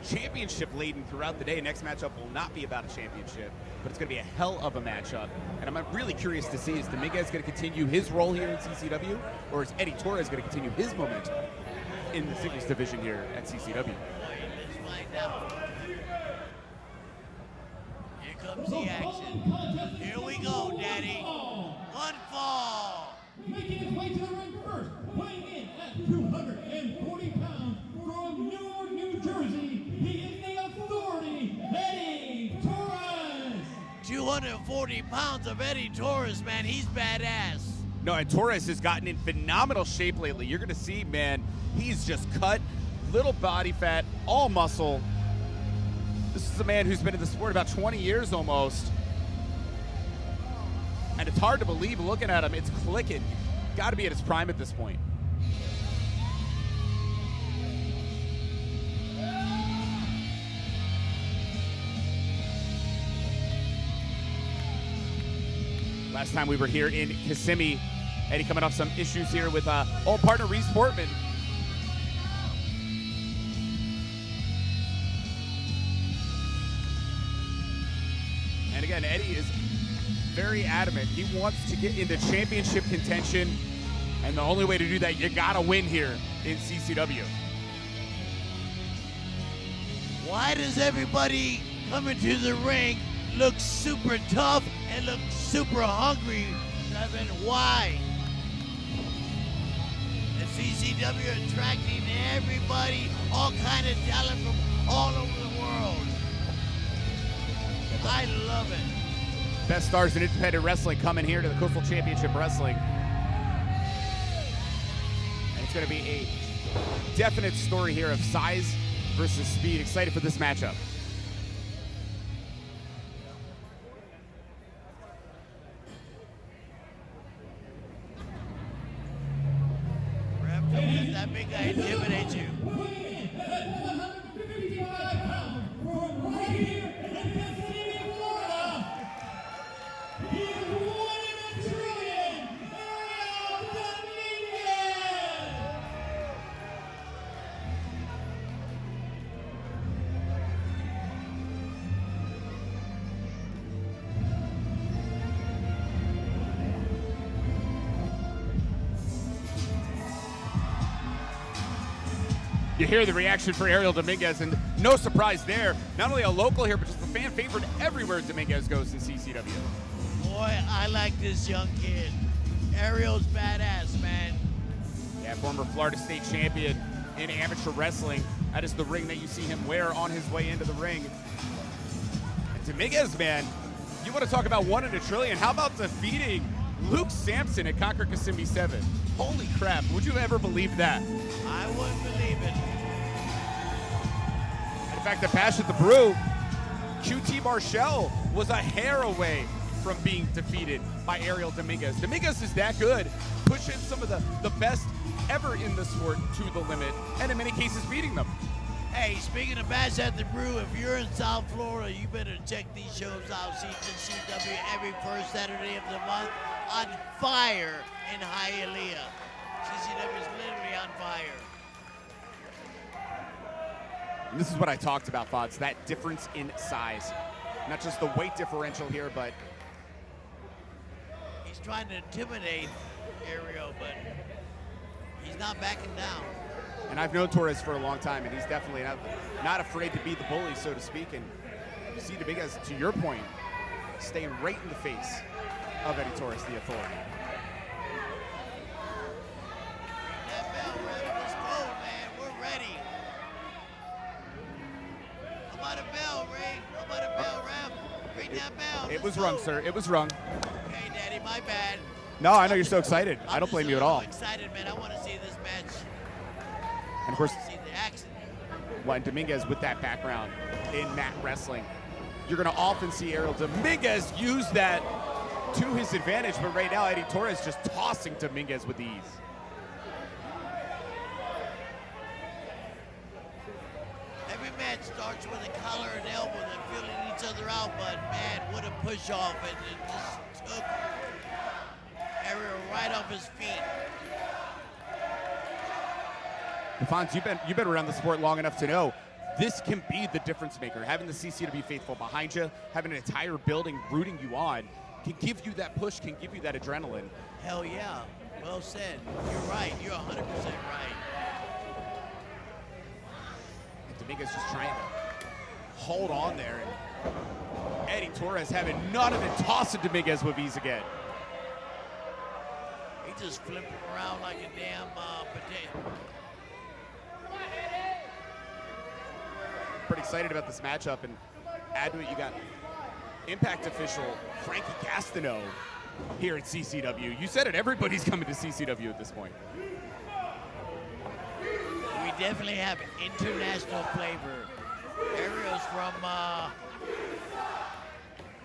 championship laden throughout the day. Next matchup will not be about a championship, but it's going to be a hell of a matchup. And I'm really curious to see, is Dominguez going to continue his role here in CCW, or is Eddie Torres going to continue his momentum in the singles division here at CCW? Let's find out. Here comes the action. Here we go, Daddy. One fall. Making his way to the ring first, weighing in at 240 pounds from Newark, New Jersey, he is the authority, Eddie Torres. 240 pounds of Eddie Torres, man. He's badass. No, and Torres has gotten in phenomenal shape lately. You're going to see, man, he's just cut, little body fat, all muscle. This is a man who's been in the sport about 20 years almost. And it's hard to believe looking at him. It's clicking. Got to be at his prime at this point. Last time we were here in Kissimmee, Eddie coming off some issues here with old partner Reese Portman. And again, Eddie is very adamant. He wants to get into championship contention. And the only way to do that, you gotta win here in CCW. Why does everybody coming to the ring look super tough and look super hungry? Trevin, why? The CCW attracting everybody, all kind of talent from all over the world. I love it. Best stars in independent wrestling coming here to the Coastal Championship Wrestling. And it's gonna be a definite story here of size versus speed. Excited for this matchup. Ref, don't let that big guy intimidate you. From right here in Kissimmee, Florida, he is 1 in a trillion, Ariel Dominguez. You hear the reaction for Ariel Dominguez, and no surprise there. Not only a local here, but just a fan favorite everywhere Dominguez goes in CCW. Boy, I like this young kid. Ariel's badass, man. Yeah, former Florida State champion in amateur wrestling. That is the ring that you see him wear on his way into the ring. And Dominguez, man, you want to talk about 1 in a trillion? How about defeating Luke Sampson at Conquer Kissimmee 7? Holy crap, would you ever believe that? I wouldn't believe it. In fact, the Bash at the Brew, QT Marshall was a hair away from being defeated by Ariel Dominguez. Dominguez is that good, pushing some of the best ever in the sport to the limit, and in many cases beating them. Hey, speaking of Bash at the Brew, if you're in South Florida, you better check these shows out. CCW every first Saturday of the month on fire in Hialeah. CCW is literally on fire. And this is what I talked about, Fods, that difference in size. Not just the weight differential here, but He's trying to intimidate Ariel, but he's not backing down. and I've known Torres for a long time, and he's definitely not afraid to be the bully, so to speak. And you see Dominguez, to your point, staying right in the face of Eddie Torres, the authority. That bell, Rev, let's go, man. We're ready. How about a bell, Ray? How about a bell, Rev? Ring that bell. It Let's was go. rung, sir. It was rung. Okay, Daddy, my bad. No, I know you're so excited. I I'm don't blame just you a at all. little excited, man. I want to see this match. And of course, I want to see the action. well, and Dominguez with that background in mat wrestling, you're going to often see Ariel Dominguez use that to his advantage, but right now Eddie Torres just tossing Dominguez with ease. Every match starts with a collar and elbow, then feeling each other out, but man, what a push off, and it just took Ariel right off his feet. Fonz, you've been around the sport long enough to know this can be the difference maker. Having the CCW faithful behind you, having an entire building rooting you on, can give you that push, can give you that adrenaline. Hell yeah. Well said. You're right. You're 100% right. And Dominguez just trying to hold on there. And Eddie Torres having none of it, tossing Dominguez with ease again. He just flipping around like a damn potato. Pretty excited about this matchup, and add to it, you got Impact official Frankie Castano here at CCW. You said it, everybody's coming to CCW at this point. We definitely have international flavor. Ariel's from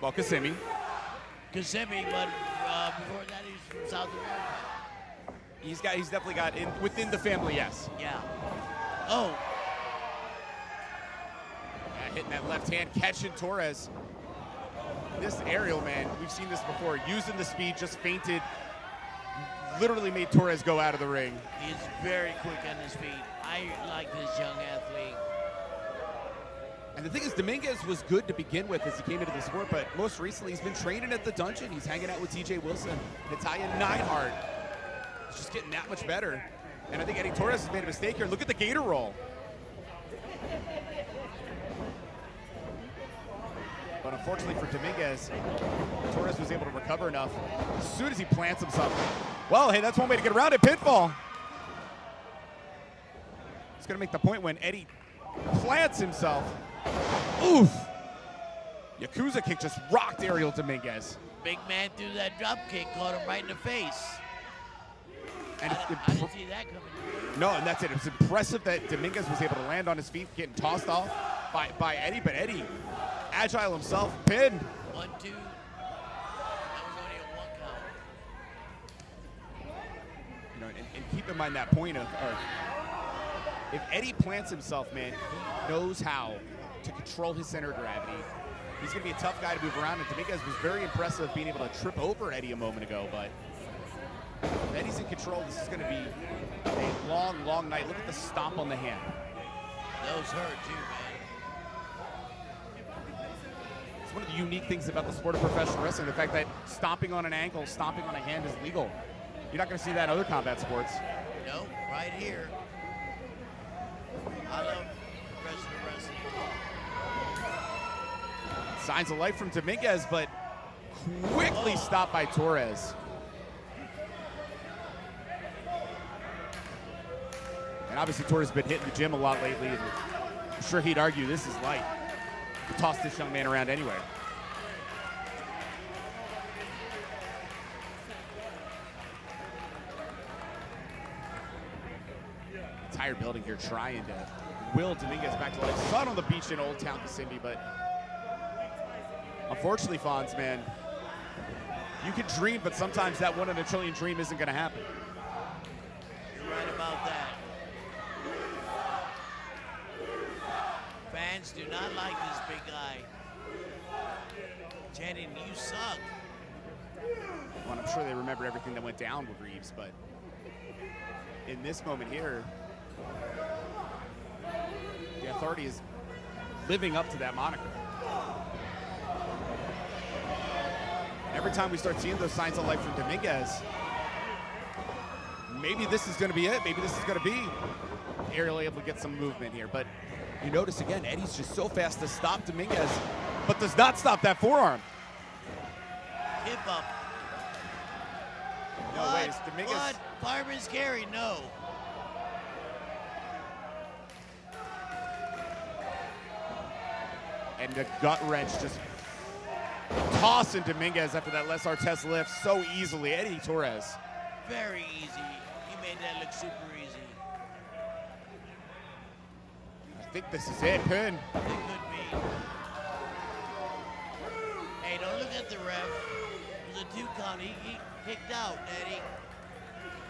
Well, Kissimmee. Kissimmee, but before that he's from South America. He's definitely got within the family, yes. Yeah. Oh, Hitting that left hand, catching Torres. This Ariel, man, we've seen this before. Using the speed, just feinted, literally made Torres go out of the ring. he's very quick on his feet. I like this young athlete. And the thing is, Dominguez was good to begin with as he came into the sport, but most recently he's been training at the Dungeon. He's hanging out with TJ Wilson, Natalia Neidhart. It's just getting that much better. And I think Eddie Torres has made a mistake here. Look at the gator roll. But unfortunately for Dominguez, Torres was able to recover enough. As soon as he plants himself. Well, hey, that's one way to get around it. Pinfall. It's going to make the point when Eddie plants himself. Oof. Yakuza kick just rocked Ariel Dominguez. Big man threw that drop kick, caught him right in the face. And I didn't see that coming. No, and that's it. It was impressive that Dominguez was able to land on his feet, getting tossed off by Eddie, but Eddie, agile himself, pin. 1-2. That was only a 1 count. You know, and keep in mind that point of if Eddie plants himself, man, he knows how to control his center of gravity. He's going to be a tough guy to move around, and Dominguez was very impressive being able to trip over Eddie a moment ago, but if Eddie's in control, this is going to be a long, long night. Look at the stomp on the hand. Those hurt too, man. It's one of the unique things about the sport of professional wrestling, the fact that stomping on an ankle, stomping on a hand is legal. You're not going to see that in other combat sports. No, right here. I love professional wrestling. Signs of life from Dominguez, but quickly stopped by Torres. And obviously Torres has been hitting the gym a lot lately. And I'm sure he'd argue this is light. To toss this young man around anywhere. Entire building here trying to will Dominguez back to life. Saw it on the beach in Old Town Kissimmee, but unfortunately, Fonz, man, you can dream, but sometimes that 1 in a trillion dream isn't going to happen. You're right about that. Fans do not like this big guy. Chanting, you suck. Well, I'm sure they remember everything that went down with Reeves, but in this moment here, the Authority is living up to that moniker. Every time we start seeing those signs of life from Dominguez, maybe this is going to be it. Maybe this is going to be Ariel able to get some movement here. But you notice again, Eddie's just so fast to stop Dominguez, but does not stop that forearm. Hip up. No what? ways. Dominguez. What? Fireman's carry? No. And the gut wrench just tossing Dominguez after that Les Artes lift so easily. Eddie Torres. Very easy. He made that look super easy. I think this is it, pin. It could be. Hey, don't look at the ref. It was a 2 count. He kicked out, Eddie.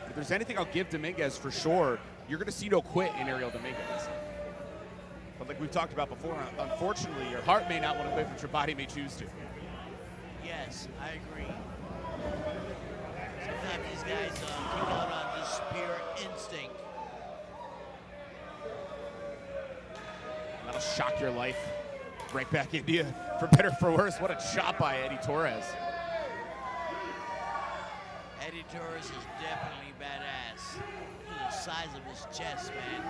If there's anything I'll give Dominguez for sure, you're going to see no quit in Ariel Dominguez. But like we've talked about before, unfortunately, your heart may not want to quit, but your body may choose to. Yes, I agree. Sometimes these guys kick out on this pure instinct. That'll shock your life right back into you, for better or for worse. What a chop by Eddie Torres. Eddie Torres is definitely badass. Look at the size of his chest, man.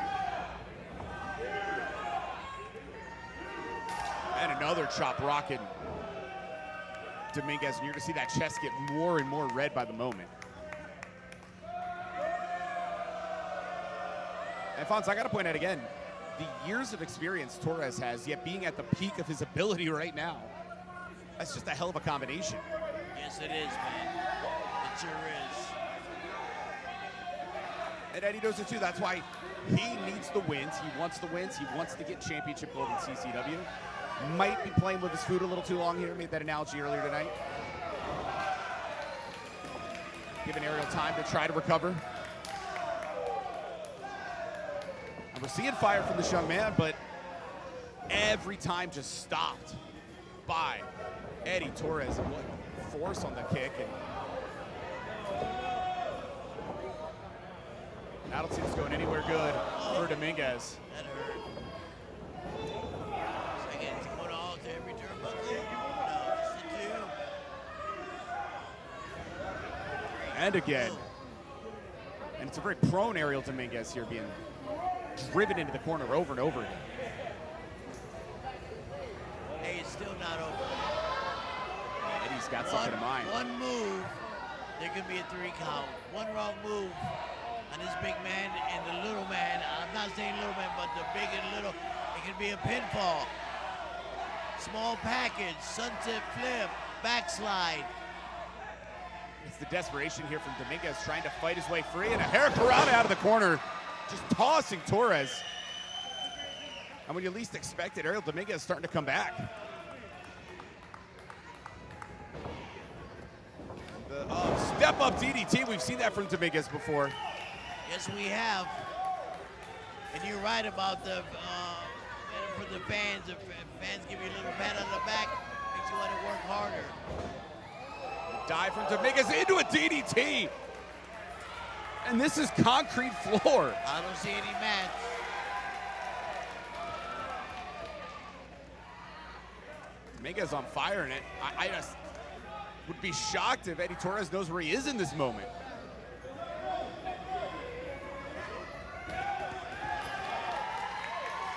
And another chop rocking Dominguez, and you're going to see that chest get more and more red by the moment. And Fonz, I got to point out again, the years of experience Torres has, yet being at the peak of his ability right now, that's just a hell of a combination. Yes, it is, man. It sure is. And Eddie knows it too. That's why he needs the wins. He wants the wins. He wants to get championship gold in CCW. Might be playing with his food a little too long here. Made that analogy earlier tonight. Giving Ariel time to try to recover. And we're seeing fire from this young man, but every time just stopped by Eddie Torres. And what force on the kick. And I don't see this going anywhere good for Dominguez. That hurt. Second, he's going all to every turnbuckle. No, just the 2. And again. And it's a very prone Ariel Dominguez here, being driven into the corner over and over again. Hey, it's still not over. Eddie's got something in mind. One move, there could be a 3 count. One wrong move on this big man and the little man. I'm not saying little man, but the big and little. It could be a pinfall. Small package, sunset flip, backslide. It's the desperation here from Dominguez trying to fight his way free, and a Qrown out of the corner, just tossing Torres. And when you least expect it, Ariel Dominguez starting to come back. The step-up DDT, we've seen that from Dominguez before. Yes, we have. And you're right about the for the fans. If fans give you a little pat on the back, makes you want to work harder. Dive from Dominguez into a DDT. And this is concrete floor. I don't see any mats. Dominguez on fire in it. I just would be shocked if Eddie Torres knows where he is in this moment.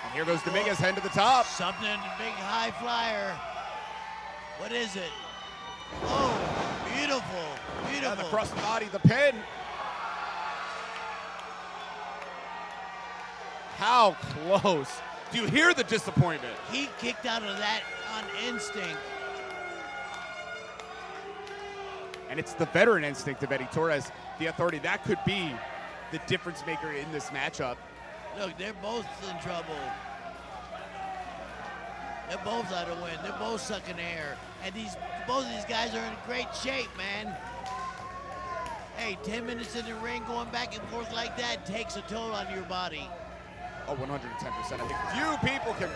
And here goes Dominguez heading to the top. Something big high flyer. What is it? Oh, beautiful, beautiful. Yeah, across the body, the pin. How close. Do you hear the disappointment? He kicked out of that on instinct. And it's the veteran instinct of Eddie Torres, the authority. That could be the difference maker in this matchup. Look, they're both in trouble. They're both out of win. They're both sucking air. And both of these guys are in great shape, man. Hey, 10 minutes in the ring going back and forth like that takes a toll on your body. Oh, 110%. I think few people can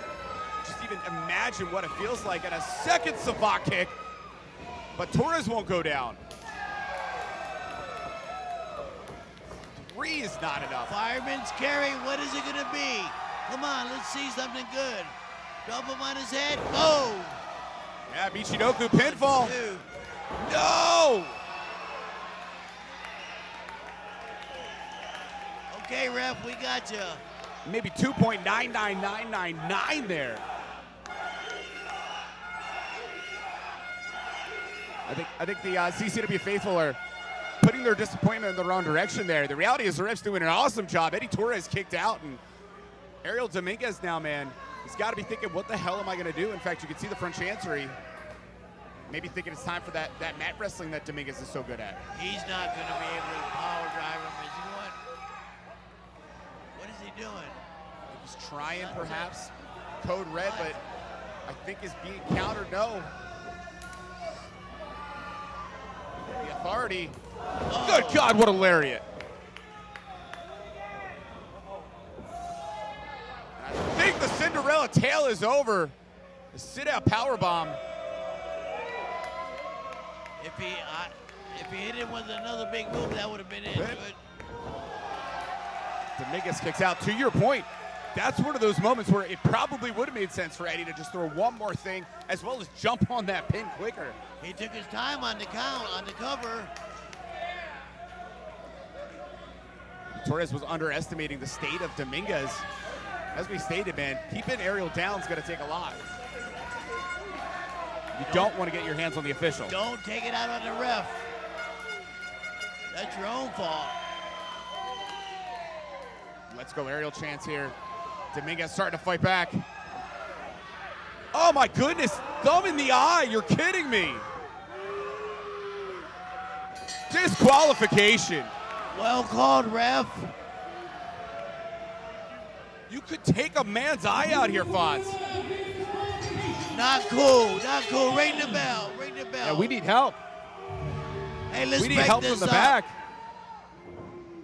just even imagine what it feels like. And a second savate kick, but Torres won't go down. 3 is not enough. Fireman's carry, what is it gonna be? Come on, let's see something good. Drop him on his head, oh! Yeah, Michinoku pinfall. 2. No! Okay, ref, we got you. Maybe 2.99999 there. I think the CCW faithful are putting their disappointment in the wrong direction there. The reality is the ref's doing an awesome job. Eddie Torres kicked out, and Ariel Dominguez now, man, he's got to be thinking, what the hell am I going to do? In fact, you can see the front chancery. Maybe thinking it's time for that mat wrestling that Dominguez is so good at. He's not going to be able to power drive him. Is he what? What is he doing? He's trying, perhaps. Code red, but I think is being countered. No. The authority. Oh. Good God, what a lariat. I think the Cinderella tale is over. The sit-out powerbomb. If he hit it with another big move, that would have been it. Dominguez kicks out. To your point, that's one of those moments where it probably would have made sense for Eddie to just throw one more thing, as well as jump on that pin quicker. He took his time on the count, on the cover. Torres was underestimating the state of Dominguez. As we stated, man, keeping Ariel down is going to take a lot. You don't want to get your hands on the official. Don't take it out on the ref. That's your own fault. Let's go, Ariel chance here. Dominguez starting to fight back. Oh my goodness, thumb in the eye, you're kidding me. Disqualification. Well called, ref. You could take a man's eye out here, Fonz. Not cool, not cool. Ring the bell, ring the bell. Yeah, we need help. Hey, let's we need break help this from the up. back.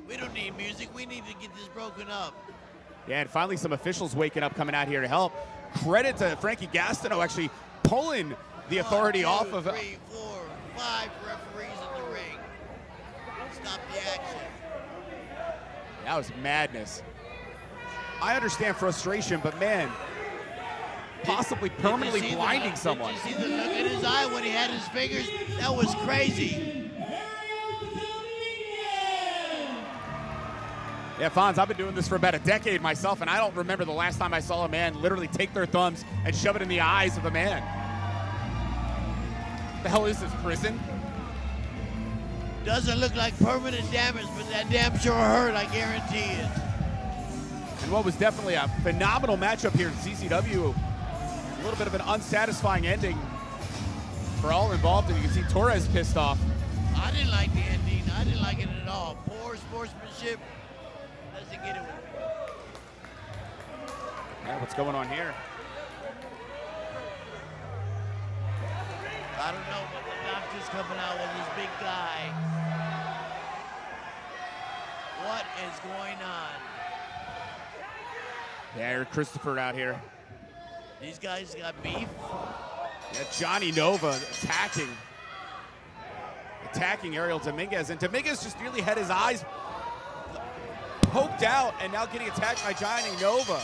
We don't need music, we need to get this broken up. Yeah, and finally some officials waking up, coming out here to help. Credit to Frankie Gastineau actually pulling the authority 1, 2, off of 3, 4, 5 referees in the ring. Stop the action. That was madness. I understand frustration, but man, possibly permanently blinding someone. Did you see the look in his eye when he had his fingers? That was crazy. Yeah, Fonz, I've been doing this for about a decade myself, and I don't remember the last time I saw a man literally take their thumbs and shove it in the eyes of a man. The hell is this, prison? Doesn't look like permanent damage, but that damn sure hurt, I guarantee it. And what was definitely a phenomenal matchup here in CCW. A little bit of an unsatisfying ending for all involved, and you can see Torres pissed off. I didn't like the ending. I didn't like it at all. Poor sportsmanship. Doesn't get it with it. Yeah, what's going on here? I don't know, but the doctor's coming out with this big guy. What is going on? Yeah, Christopher out here. These guys got beef. Yeah, Johnny Nova attacking Ariel Dominguez, and Dominguez just nearly had his eyes poked out and now getting attacked by Johnny Nova.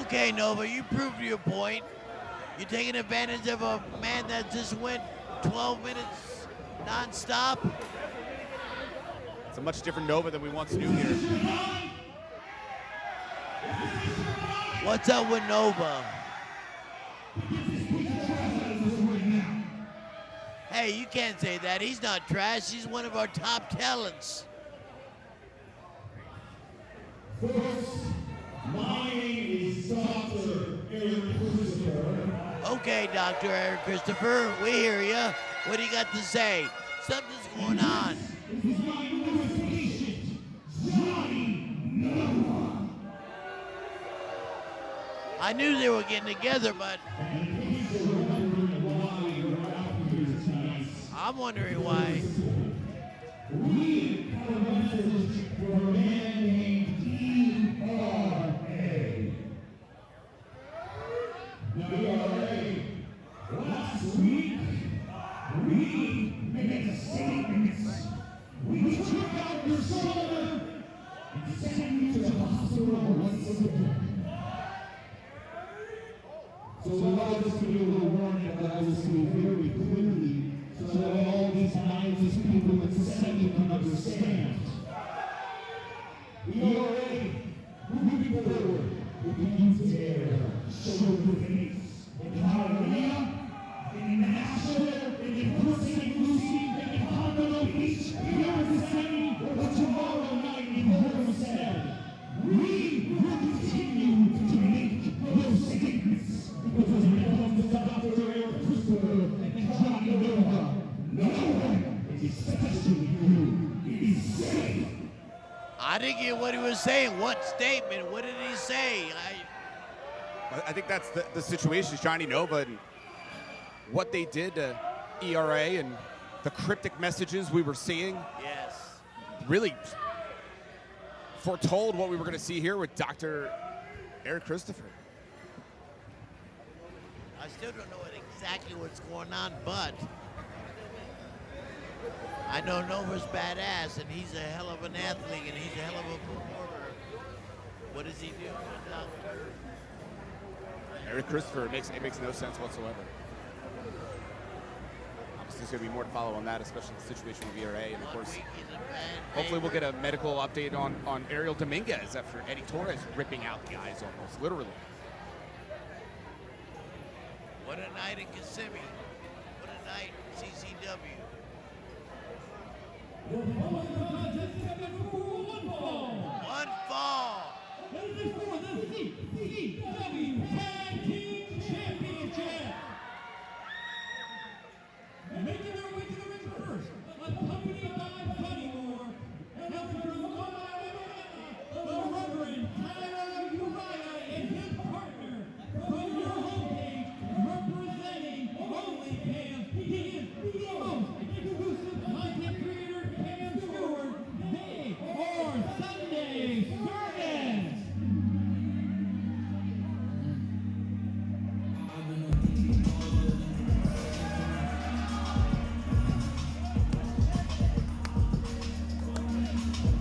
Okay, Nova, you proved your point. You're taking advantage of a man that just went 12 minutes non-stop. It's a much different Nova than we once knew here. What's up with Nova? Hey, you can't say that. He's not trash. He's one of our top talents. My name is Dr. Eric Christopher. Okay, Dr. Eric Christopher, we hear you. What do you got to say? Something's going on. This is my newest patient, Johnny Nova. I knew they were getting together, but I'm wondering why. We have a message for a man named ERA. Now, ERA, last week, we made a statement. We took out your shoulder and sent you to the hospital once again. So allow us to be a little warning about this to be very clearly, so that all these mindless people in society can understand. ERA, moving forward, if you dare show your face in Harley, in Nashville, in Port Lucie, in Kamille Beach, here in Kissimmee, or tomorrow night in Homestead, we will continue to make those statements. Because when it comes to Dr. Eric Christopher and Johnny Nova, no one, especially you, is safe. I didn't get what he was saying. What statement? What did he say? I think that's the situation, Johnny Nova, and what they did to ERA and the cryptic messages we were seeing. Yes. Really foretold what we were going to see here with Dr. Eric Christopher. I still don't know exactly what's going on, but I know Nova's badass, and he's a hell of an athlete, and he's a hell of a performer. What does he do? Eric Christopher, it makes no sense whatsoever. Obviously, there's going to be more to follow on that, especially the situation with ERA, and of course, hopefully we'll get a medical update on Ariel Dominguez after Eddie Torres ripping out the eyes almost, literally. What a night in Kissimmee. What a night in CCW. One fall. This is for the CCW Tag Team Championship. And making their way to the ring first, accompanied by Buddy Moore, and helping from the Reverend Tyler Uriah and his partner from your homepage, representing OnlyFans. He is the most exclusive content creator and steward. They are Sunday Servants.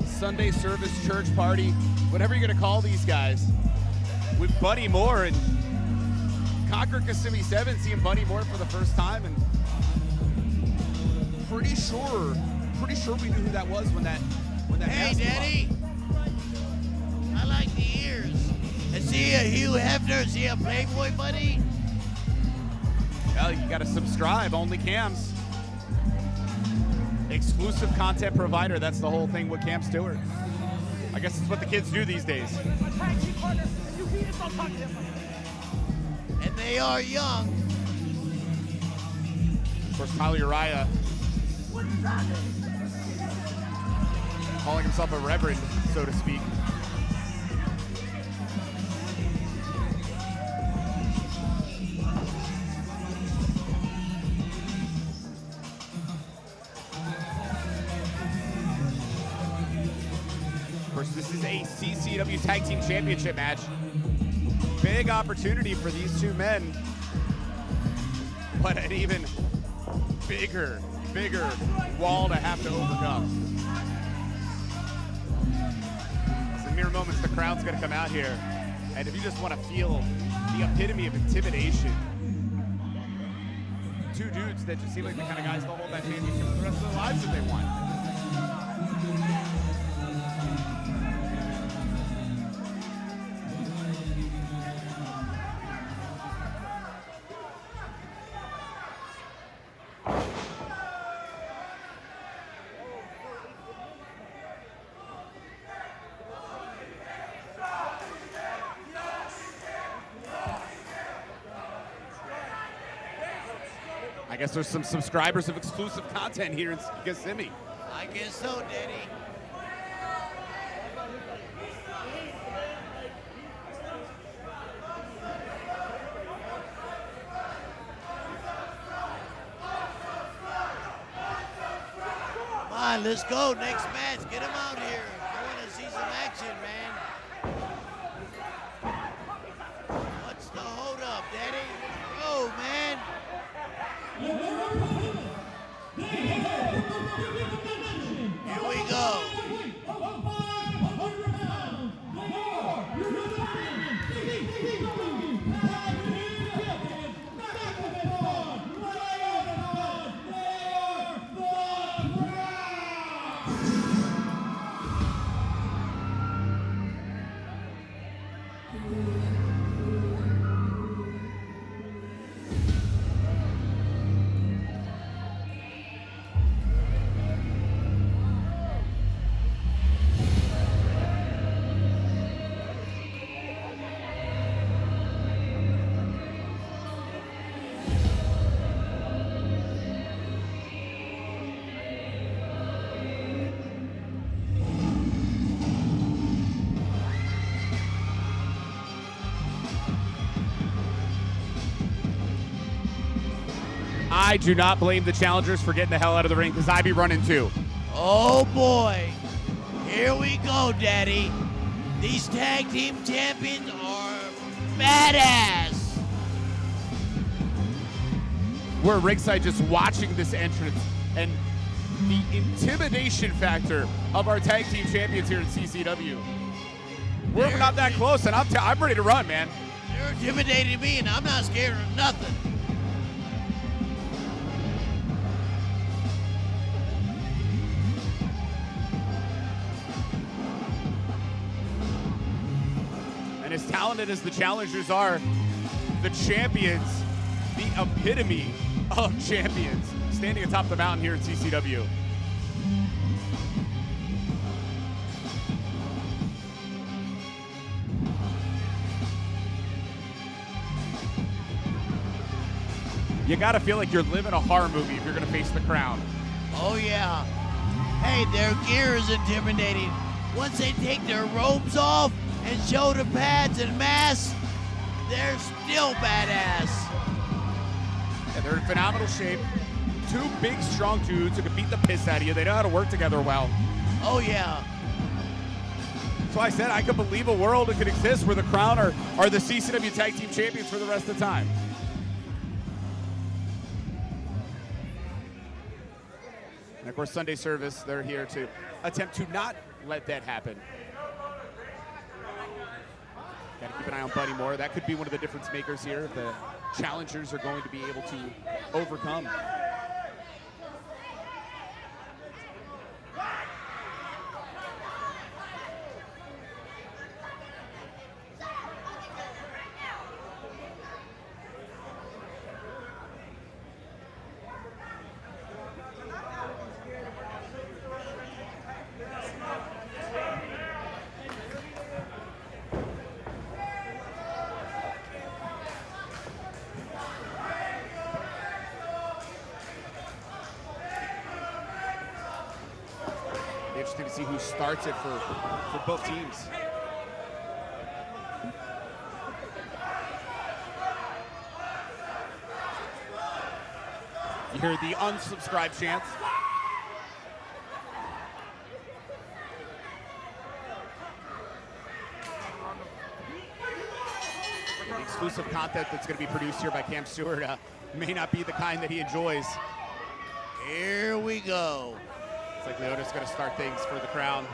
Sunday service, church party, whatever you're going to call these guys, with Buddy Moore and Conquer Kissimmee 7, seeing Buddy Moore for the first time, and pretty sure we knew who that was when that Hey, mask came Daddy. I like the ears. Is he a Hugh Hefner? Is he a Playboy buddy? off. Well, you got to subscribe. Only Cams. Exclusive content provider. That's the whole thing with Cam Stewart. I guess it's what the kids do these days. And they are young. Of course, Kyle Uriah calling himself a reverend, so to speak. Of course, this is a CCW Tag Team Championship match. Big opportunity for these two men, but an even bigger wall to have to overcome. It's in mere moments the crowd's gonna come out here, and if you just want to feel the epitome of intimidation, two dudes that just seem like the kind of guys that'll hold that championship for the rest of their lives if they want. I guess there's some subscribers of exclusive content here in Kissimmee. I guess so, Daddy. Come on, let's go. Next match. Get him out here. I want to see some action, man. What's the hold up, Daddy? Let's go, man. Here we go. I do not blame the challengers for getting the hell out of the ring, because I'd be running too. Oh boy. Here we go, Daddy. These tag team champions are badass. We're ringside just watching this entrance, and the intimidation factor of our tag team champions here at CCW. We're not that close, and I'm ready to run, man. They're intimidating me, and I'm not scared of nothing. And as talented as the challengers are, the champions, the epitome of champions, standing atop the mountain here at CCW. You gotta feel like you're living a horror movie if you're gonna face the Qrown. Oh yeah. Hey, their gear is intimidating. Once they take their robes off and show the pads and masks, they're still badass. Yeah, they're in phenomenal shape. Two big, strong dudes who can beat the piss out of you. They know how to work together well. Oh yeah. So I said I could believe a world that could exist where the Qrown are the CCW Tag Team Champions for the rest of the time. And of course, Sunday service, they're here to attempt to not let that happen. Got to keep an eye on Buddy Moore. That could be one of the difference makers here if the challengers are going to be able to overcome. interesting to see who starts it for both teams. You hear the unsubscribe chants. The exclusive content that's going to be produced here by Cam Stewart may not be the kind that he enjoys. Here we go. It's like Leota's going to start things for the Qrown.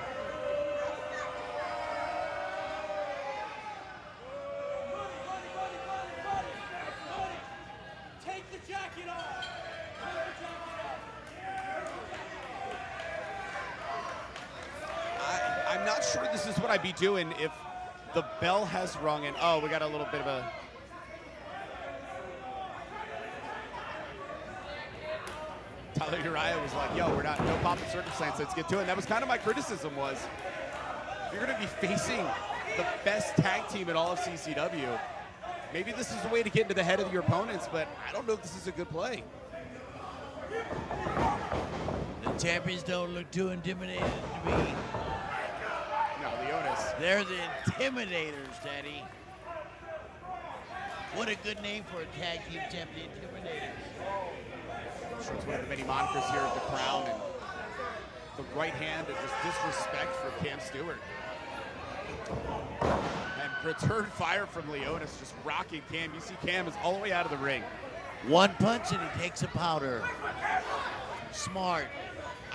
Take the jacket off. I'm not sure this is what I'd be doing if the bell has rung and, oh, we got a little bit of a... Tyler Uriah was like, yo, we're not, no pomp and circumstance, let's get to it. And that was kind of my criticism was, if you're gonna be facing the best tag team in all of CCW, maybe this is a way to get into the head of your opponents, but I don't know if this is a good play. The champions don't look too intimidated to me. No, Leonis. They're the intimidators, Daddy. What a good name for a tag team champion, intimidators. I'm sure it's one of the many monikers here at the Qrown, and the right hand and just disrespect for Cam Stewart. And return fire from Leonis, just rocking Cam. You see Cam is all the way out of the ring. One punch and he takes a powder. Smart.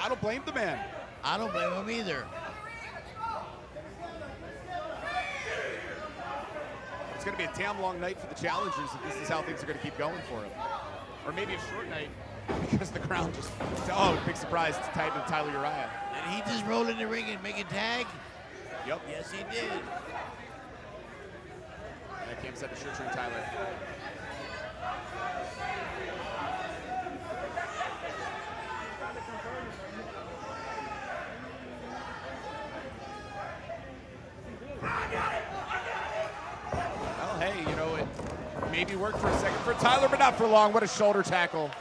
I don't blame the man. I don't blame him either. It's going to be a damn long night for the challengers if this is how things are going to keep going for him. Or maybe a short night because the Qrown just, oh, big surprise to Tyler Uriah. Did he just roll in the ring and make a tag? Yep. Yes, he did. That Cam said to shirt train Tyler. Well, hey, you know, it maybe worked for a second for Tyler, but not for long. What a shoulder tackle.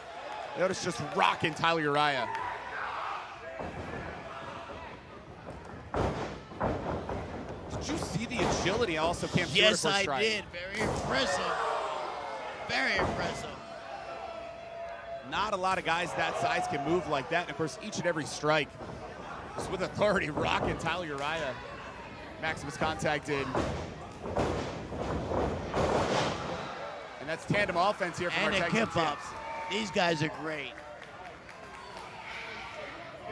Notice just rocking Tyler Uriah. Did you see the agility also Cam Stewart? Yes, I did. Very impressive. Very impressive. Not a lot of guys that size can move like that. And of course, each and every strike is with authority rocking Tyler Uriah. Maximus contacted. And that's tandem offense here from And our a tag team kip up. champs. These guys are great.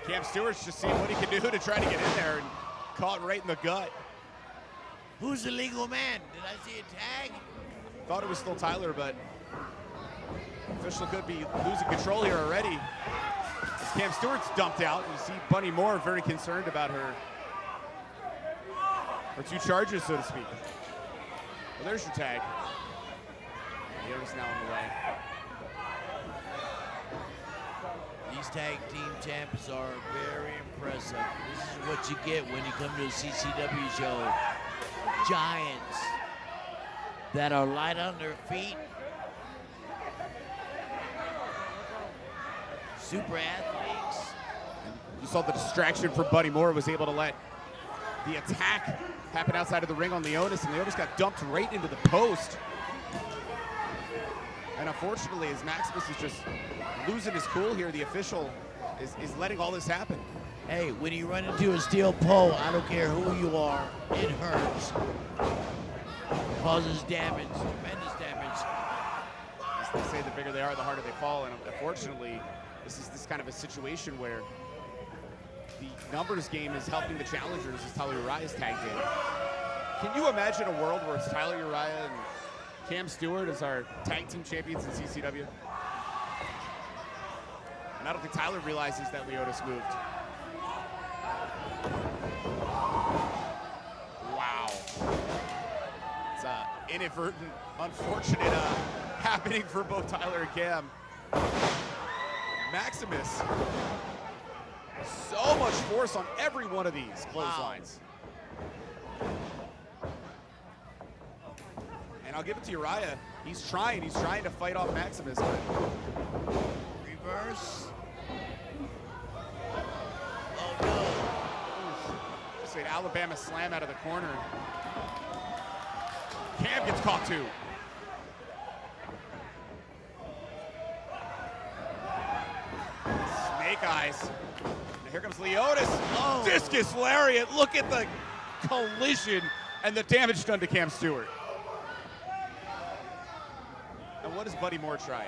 Cam Stewart's just seeing what he can do to try to get in there and caught right in the gut. Who's the legal man? Did I see a tag? Thought it was still Tyler, but official could be losing control here already. As Cam Stewart's dumped out, you see Bunny Moore very concerned about her two charges, so to speak. Well, there's your tag. Leota's now on the way. These tag team champs are very impressive. This is what you get when you come to a CCW show. Giants that are light on their feet. Super athletes. You saw the distraction from Bunny Moore, was able to let the attack happen outside of the ring on Leonis, and Leonis got dumped right into the post. And unfortunately, as Maximus is just losing his cool here, the official is letting all this happen. Hey, when you run into a steel pole, I don't care who you are, it hurts. It causes damage, tremendous damage. As they say, the bigger they are, the harder they fall. And unfortunately, this is this kind of a situation where the numbers game is helping the challengers as Tyler Uriah's tagged in. Can you imagine a world where it's Tyler Uriah and Cam Stewart as our tag team champions in CCW? And I don't think Tyler realizes that Leotis moved. Wow. It's inadvertent, unfortunate happening for both Tyler and Cam. Maximus. So much force on every one of these clotheslines. And I'll give it to Uriah. He's trying to fight off Maximus. Reverse. Oh no. Alabama slam out of the corner. Cam gets caught too. Snake eyes. Now here comes Leotis. Oh. Discus lariat. Look at the collision and the damage done to Cam Stewart. And what does Buddy Moore try?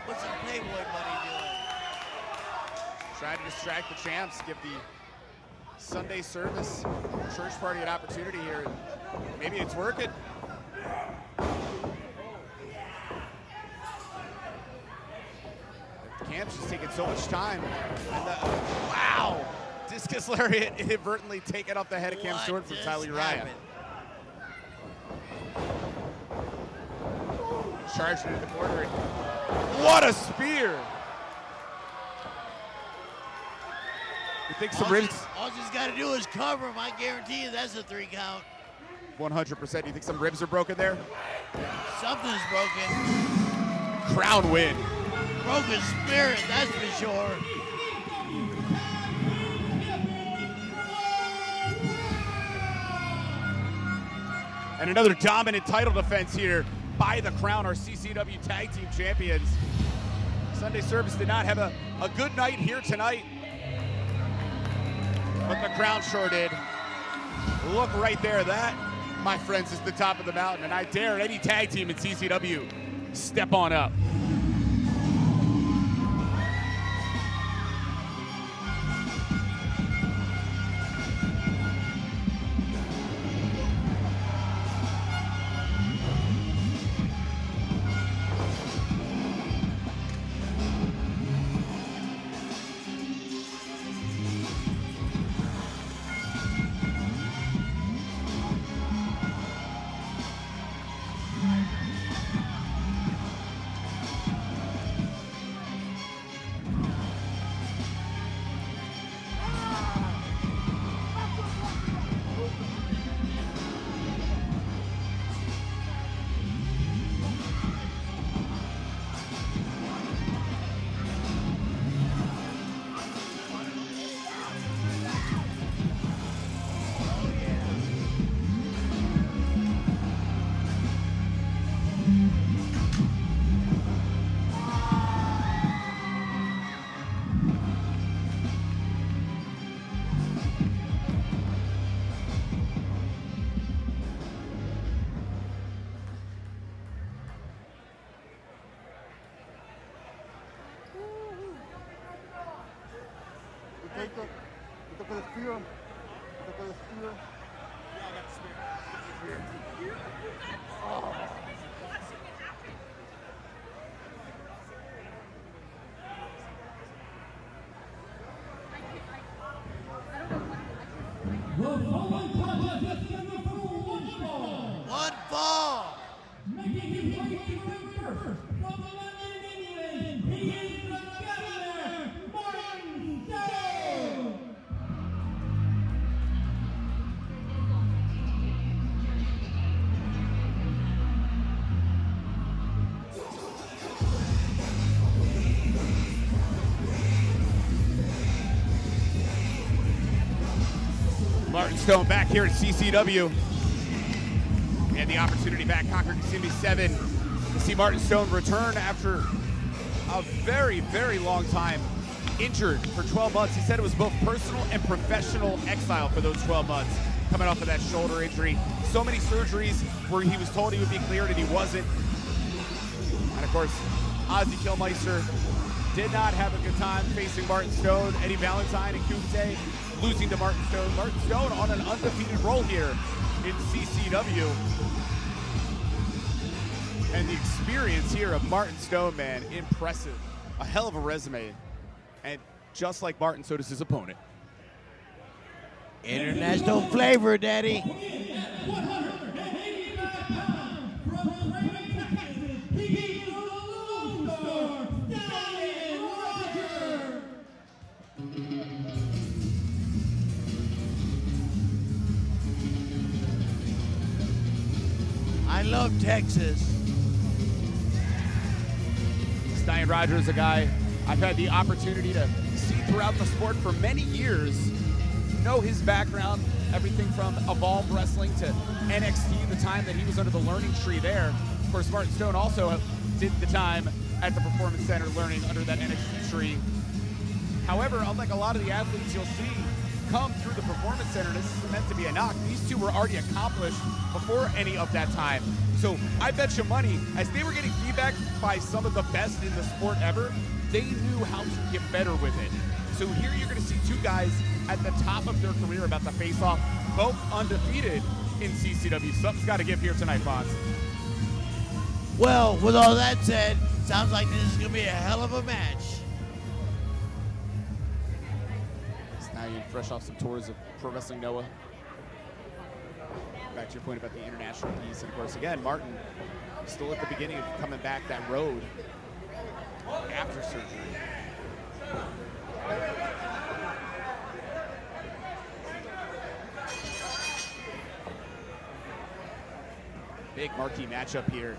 What's the Playboy buddy doing? Trying to distract the champs, give the Sunday service church party an opportunity here. Maybe it's working. Cam's just taking so much time. And wow! Discus lariat inadvertently taken off the head of Cam Stewart from Tyler Uriah. Charged into the corner. What a spear! You think some ribs? All he's got to do is cover him. I guarantee you that's a 3 count. 100%. You think some ribs are broken there? Something's broken. Qrown win. Broken spirit, that's for sure. And another dominant title defense here by the Qrown, our CCW Tag Team Champions. Sunday service did not have a good night here tonight, but the Qrown sure did. Look right there, that, my friends, is the top of the mountain, and I dare any tag team in CCW step on up. The following contest is scheduled for one fall. One fall. Making his way to the ring first from London, England, he is the Governor, Martin Stone. Martin Stone back here at CCW. We had the opportunity back, Conquer Kissimmee 7, to see Martin Stone return after a very, very long time injured for 12 months. He said it was both personal and professional exile for those 12 months, coming off of that shoulder injury. So many surgeries where he was told he would be cleared and he wasn't. And of course, Ozzy Killmeister did not have a good time facing Martin Stone. Eddie Valentine and Kumte losing to Martin Stone. Martin Stone on an undefeated roll here in CCW. And the experience here of Martin Stone, man, impressive. A hell of a resume. And just like Martin, so does his opponent. International flavor, Daddy. 185 pounds from Training Facility, he is the Lone Star, Stallion Roger. I love Texas. Stallion Roger is a guy I've had the opportunity to see throughout the sport for many years. know his background, everything from Evolve Wrestling to NXT, the time that he was under the learning tree there. Of course, Martin Stone also did the time at the Performance Center learning under that NXT tree. However, unlike a lot of the athletes you'll see come through the Performance Center, this isn't meant to be a knock, these two were already accomplished before any of that time. So I bet you money, as they were getting feedback by some of the best in the sport ever, they knew how to get better with it. So here you're gonna see two guys at the top of their career about to face off, both undefeated in CCW. Something's gotta give here tonight, Fonz. Well, with all that said, sounds like this is going to be a hell of a match. Stallion fresh off some tours of Pro Wrestling Noah. Back to your point about the international piece, and of course, again, Martin still at the beginning of coming back that road after surgery. Big marquee matchup here.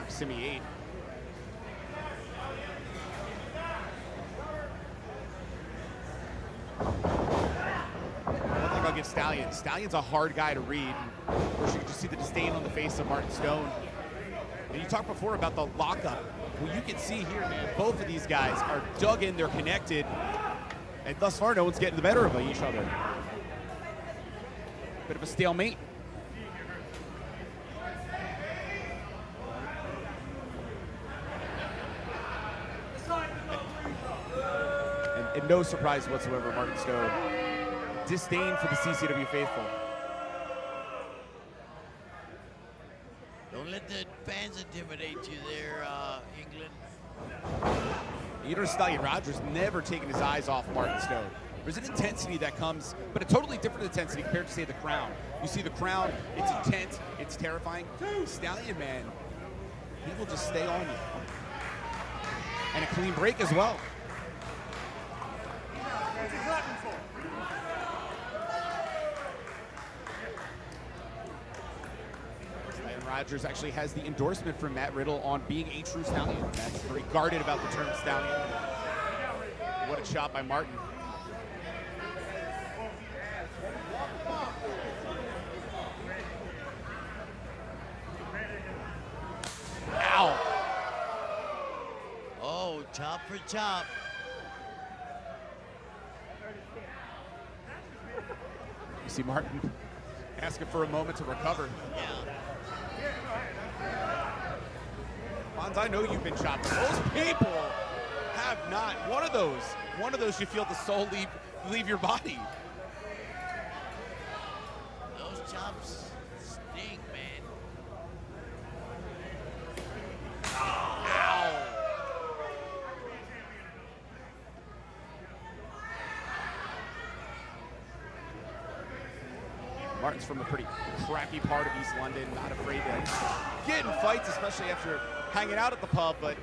Kissimmee 8. One thing I'll give Stallion. Stallion's a hard guy to read. Of course, you can just see the disdain on the face of Martin Stone. And you talked before about the lockup. Well, you can see here, man, both of these guys are dug in, they're connected, and thus far, no one's getting the better of each other. Bit of a stalemate. And no surprise whatsoever, Martin Stone. Disdain for the CCW faithful. Don't let the fans intimidate you there, England. You notice Stallion Rogers never taking his eyes off Martin Stone. There's an intensity that comes, but a totally different intensity compared to, say, the Qrown. You see the Qrown, it's intense, it's terrifying. Stallion, man, he will just stay on you. And a clean break as well. Rogers actually has the endorsement from Matt Riddle on being a true Stallion. That's very guarded about the term Stallion. What a shot by Martin. Ow! Oh, chop for chop. You see Martin asking for a moment to recover. Yeah. Fonz, I know you've been chopped. Most people have not. One of those you feel the soul leave your body. Those chops sting, man. Ow! Martin's from a pretty crappy part of East London, not afraid to get in fights, especially after hanging out at the pub, but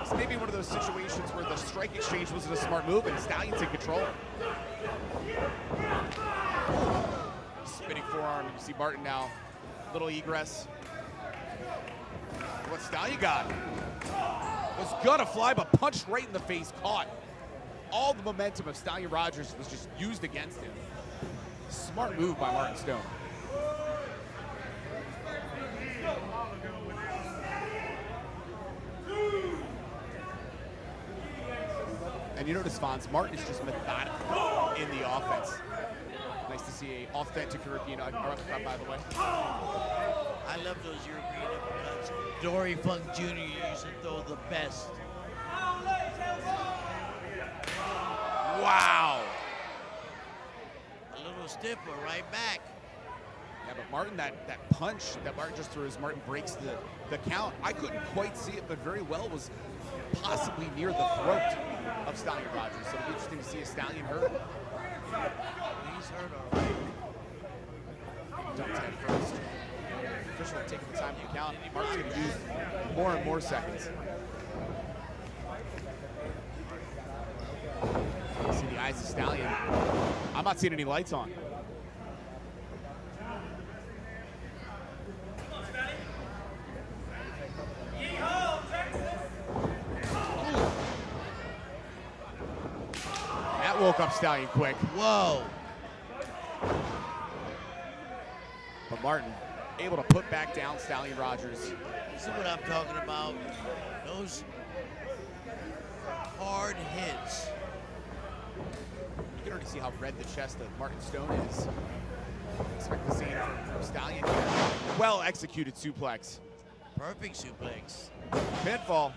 it's maybe one of those situations where the strike exchange wasn't a smart move and Stallion's in control. Spinning forearm, you see Martin now, little egress. What Stallion got? Was gonna fly, but punched right in the face, caught. All the momentum of Stallion Rogers was just used against him. Smart move by Martin Stone. And you notice, Fonz, Martin is just methodical in the offense. Nice to see an authentic European uppercut, by the way. I love those European uppercuts. Dory Funk Jr. used to throw the best. Wow. A little stiff, but right back. Yeah, but Martin, that punch that Martin just threw as Martin breaks the count, I couldn't quite see it, but very well was possibly near the throat of Stallion Rogers. So it'll be interesting to see a Stallion hurt. He's hurt already. Dumped head first. Official taking the time to count. Martin's going to use more and more seconds. You see the eyes of Stallion. I'm not seeing any lights on. That woke up Stallion quick. Whoa. but Martin able to put back down Stallion Rogers. This is what I'm talking about. Those hard hits. You can already see how red the chest of Martin Stone is. Expect the same from Stallion here. Well executed suplex. Perfect suplex. Pinfall.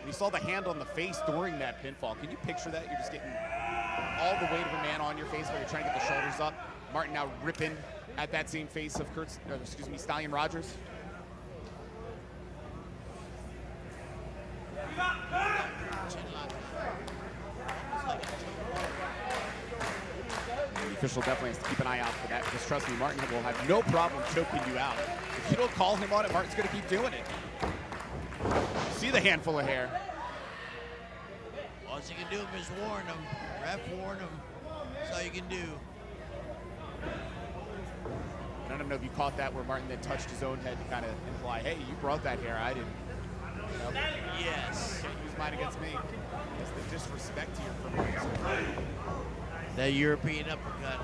You saw the hand on the face during that pinfall. Can you picture that? You're just getting all the weight of a man on your face while you're trying to get the shoulders up. Martin now ripping at that same face of Stallion Rogers. The official definitely has to keep an eye out for that, because trust me, Martin will have no problem choking you out. If you don't call him on it, Martin's going to keep doing it. See the handful of hair. All you can do is warn him. Ref warn him. That's all you can do. And I don't know if you caught that where Martin then touched his own head to kind of imply, hey, you brought that hair, I didn't. You know, Yes. can't use mine against me. It's the disrespect here for Martin. That European uppercut.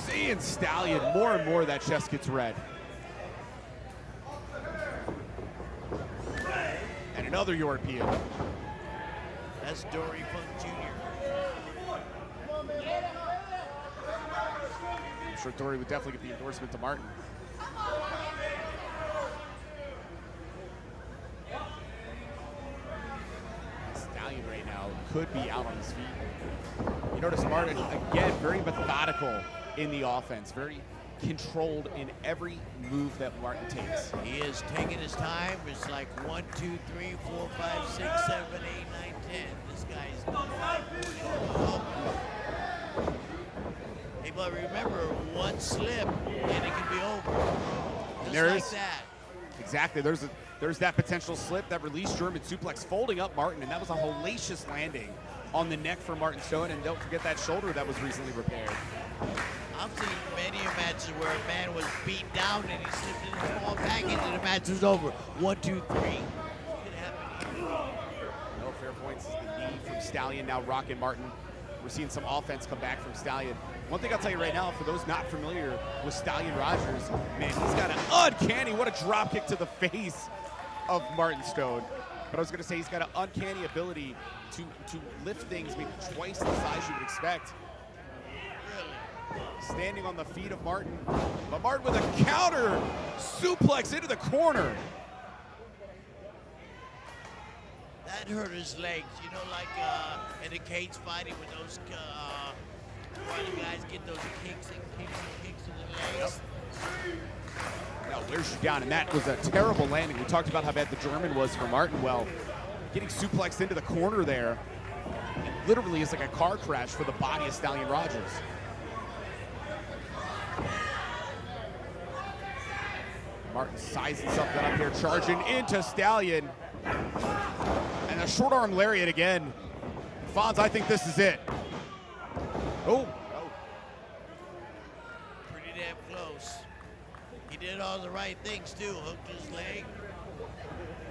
Seeing Stallion, more and more that chest gets red. And another European. That's Dory Funk Jr. I'm sure Dory would definitely give the endorsement to Martin. Stallion right now could be out on his feet. You notice Martin, again, very methodical in the offense, very controlled in every move that Martin takes. He is taking his time. It's like 1, 2, 3, 4, 5, 6, 7, 8, 9, 10. This guy's. Hey, but remember, one slip and it can be over. Just There like is. that. Exactly. There's that potential slip, that release German suplex, folding up Martin, and that was a hellacious landing on the neck for Martin Stone. And don't forget that shoulder that was recently repaired. I've seen many matches where a man was beat down and he slipped in a small package and the match was over. 1, 2, 3. It happened here. No fair points is the knee from Stallion, now rocking Martin. We're seeing some offense come back from Stallion. One thing I'll tell you right now, for those not familiar with Stallion Rogers, man, he's got an uncanny, what a drop kick to the face of Martin Stone. But I was gonna say he's got an uncanny ability to lift things maybe twice the size you would expect. Standing on the feet of Martin, but Martin with a counter suplex into the corner. That hurt his legs, you know, like in the cage fighting with those fighting guys get those kicks and kicks and kicks to the legs. Now wears you down, and that was a terrible landing. We talked about how bad the German was for Martin. Well, getting suplexed into the corner there, it literally is like a car crash for the body of Stallion Rogers. Martin sizing something up here, charging into Stallion. And a short arm lariat again. Fonz, I think this is it. Oh. Pretty damn close. He did all the right things too. Hooked his leg,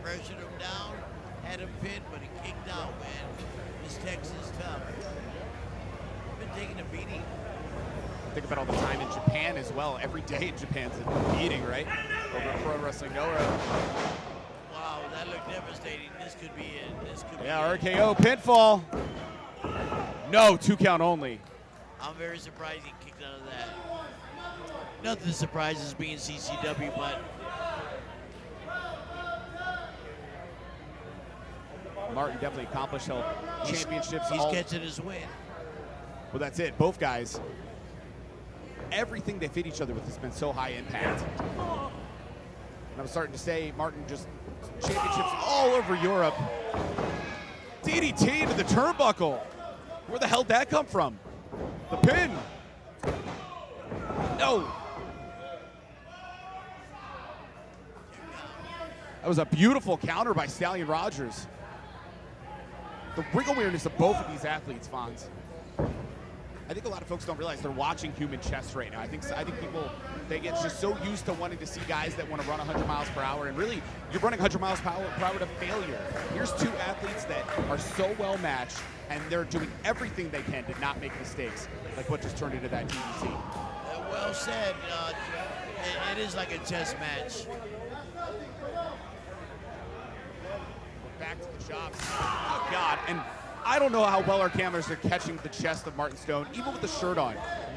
pressured him down, had him pinned, but he kicked out, man. This Texas is tough. Been taking a beating. Think about all the time in Japan as well. Every day in Japan's a beating, right? Over at Pro Wrestling Nora. Wow, that looked devastating. This could be it. This could be Yeah, it. RKO, pinfall. No, 2 count only. I'm very surprised he kicked out of that. Nothing surprises me in CCW, but Martin definitely accomplished championships. he's catching his win. Well, that's it. Both guys, everything they fit each other with has been so high impact. And I'm starting to say, Martin just championships all over Europe. DDT into the turnbuckle. Where the hell did that come from? The pin. No. That was a beautiful counter by Stallion Rogers. The ring awareness of both of these athletes, Fonz. I think a lot of folks don't realize they're watching human chess right now. I think people They get just so used to wanting to see guys that want to run 100 miles per hour, and really, you're running 100 miles per hour to failure. Here's two athletes that are so well matched, and they're doing everything they can to not make mistakes, like what just turned into that DDT. Well said. It is like a chess match. Back to the chops. Oh, God. And I don't know how well our cameras are catching the chest of Martin Stone, even with the shirt on.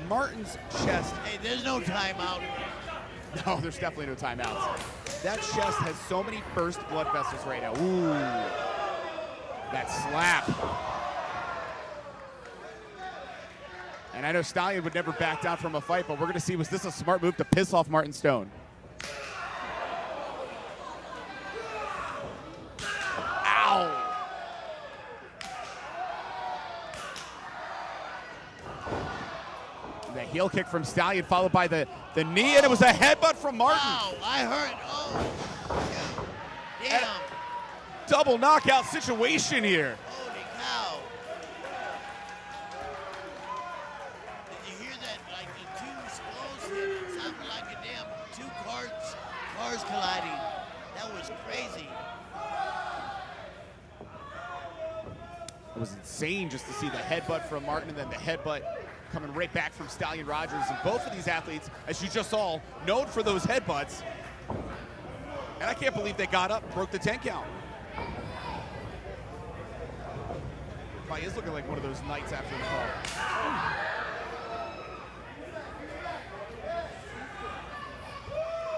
Martin's chest. Hey, there's no timeout. No, there's definitely no timeouts. That chest has so many burst blood vessels right now. Ooh. That slap. And I know Stallion would never back down from a fight, but we're going to see, was this a smart move to piss off Martin Stone? Ow! The heel kick from Stallion followed by the knee, and it was a headbutt from Martin. Wow, I heard. Oh, damn. Double knockout situation here. Holy cow. Did you hear that? Like the two skulls hit, it sounded like a damn two cars colliding. That was crazy. It was insane just to see the headbutt from Martin and then the headbutt coming right back from Stallion Rogers. And both of these athletes, as you just saw, known for those headbutts. And I can't believe they got up, broke the 10 count. Probably is looking like one of those nights after the call.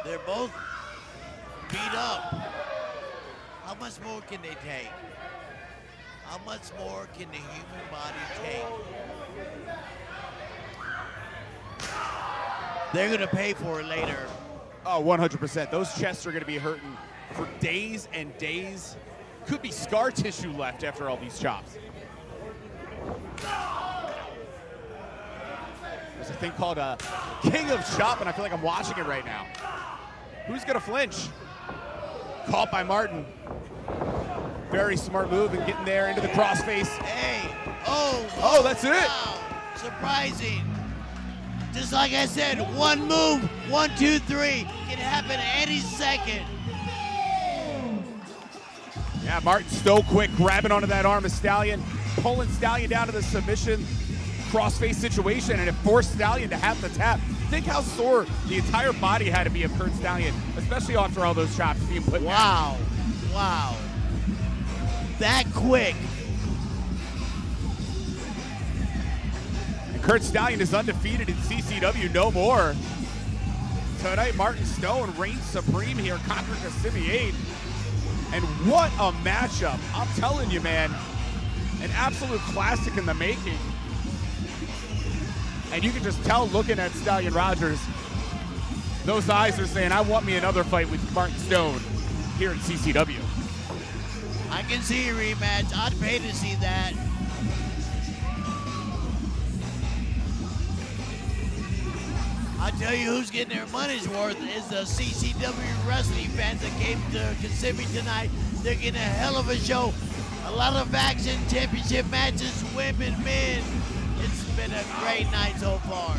They're both beat up. How much more can they take? How much more can the human body take? They're gonna pay for it later. Oh, 100%. Those chests are gonna be hurting for days and days. Could be scar tissue left after all these chops. There's a thing called a King of Chop, and I feel like I'm watching it right now. Who's gonna flinch? Caught by Martin. Very smart move and getting there into the crossface. Hey, oh, Oh, that's it. wow. Surprising. Just like I said, one move, 1, 2, 3, can happen any second. Yeah, Martin so quick, grabbing onto that arm of Stallion, pulling Stallion down to the submission crossface situation, and it forced Stallion to have the tap. Think how sore the entire body had to be of Curt Stallion, especially after all those chops being put down. Wow, wow. That quick. And Curt Stallion is undefeated in CCW no more. Tonight, Martin Stone reigns supreme here, conquering Kissimmee 8. And what a matchup. I'm telling you, man, an absolute classic in the making. And you can just tell looking at Stallion Rogers, those eyes are saying, I want me another fight with Martin Stone here in CCW. I can see a rematch. I'd pay to see that. I tell you who's getting their money's worth is the CCW wrestling fans that came to Kissimmee tonight. They're getting a hell of a show. A lot of action, championship matches, women, men. It's been a great night so far.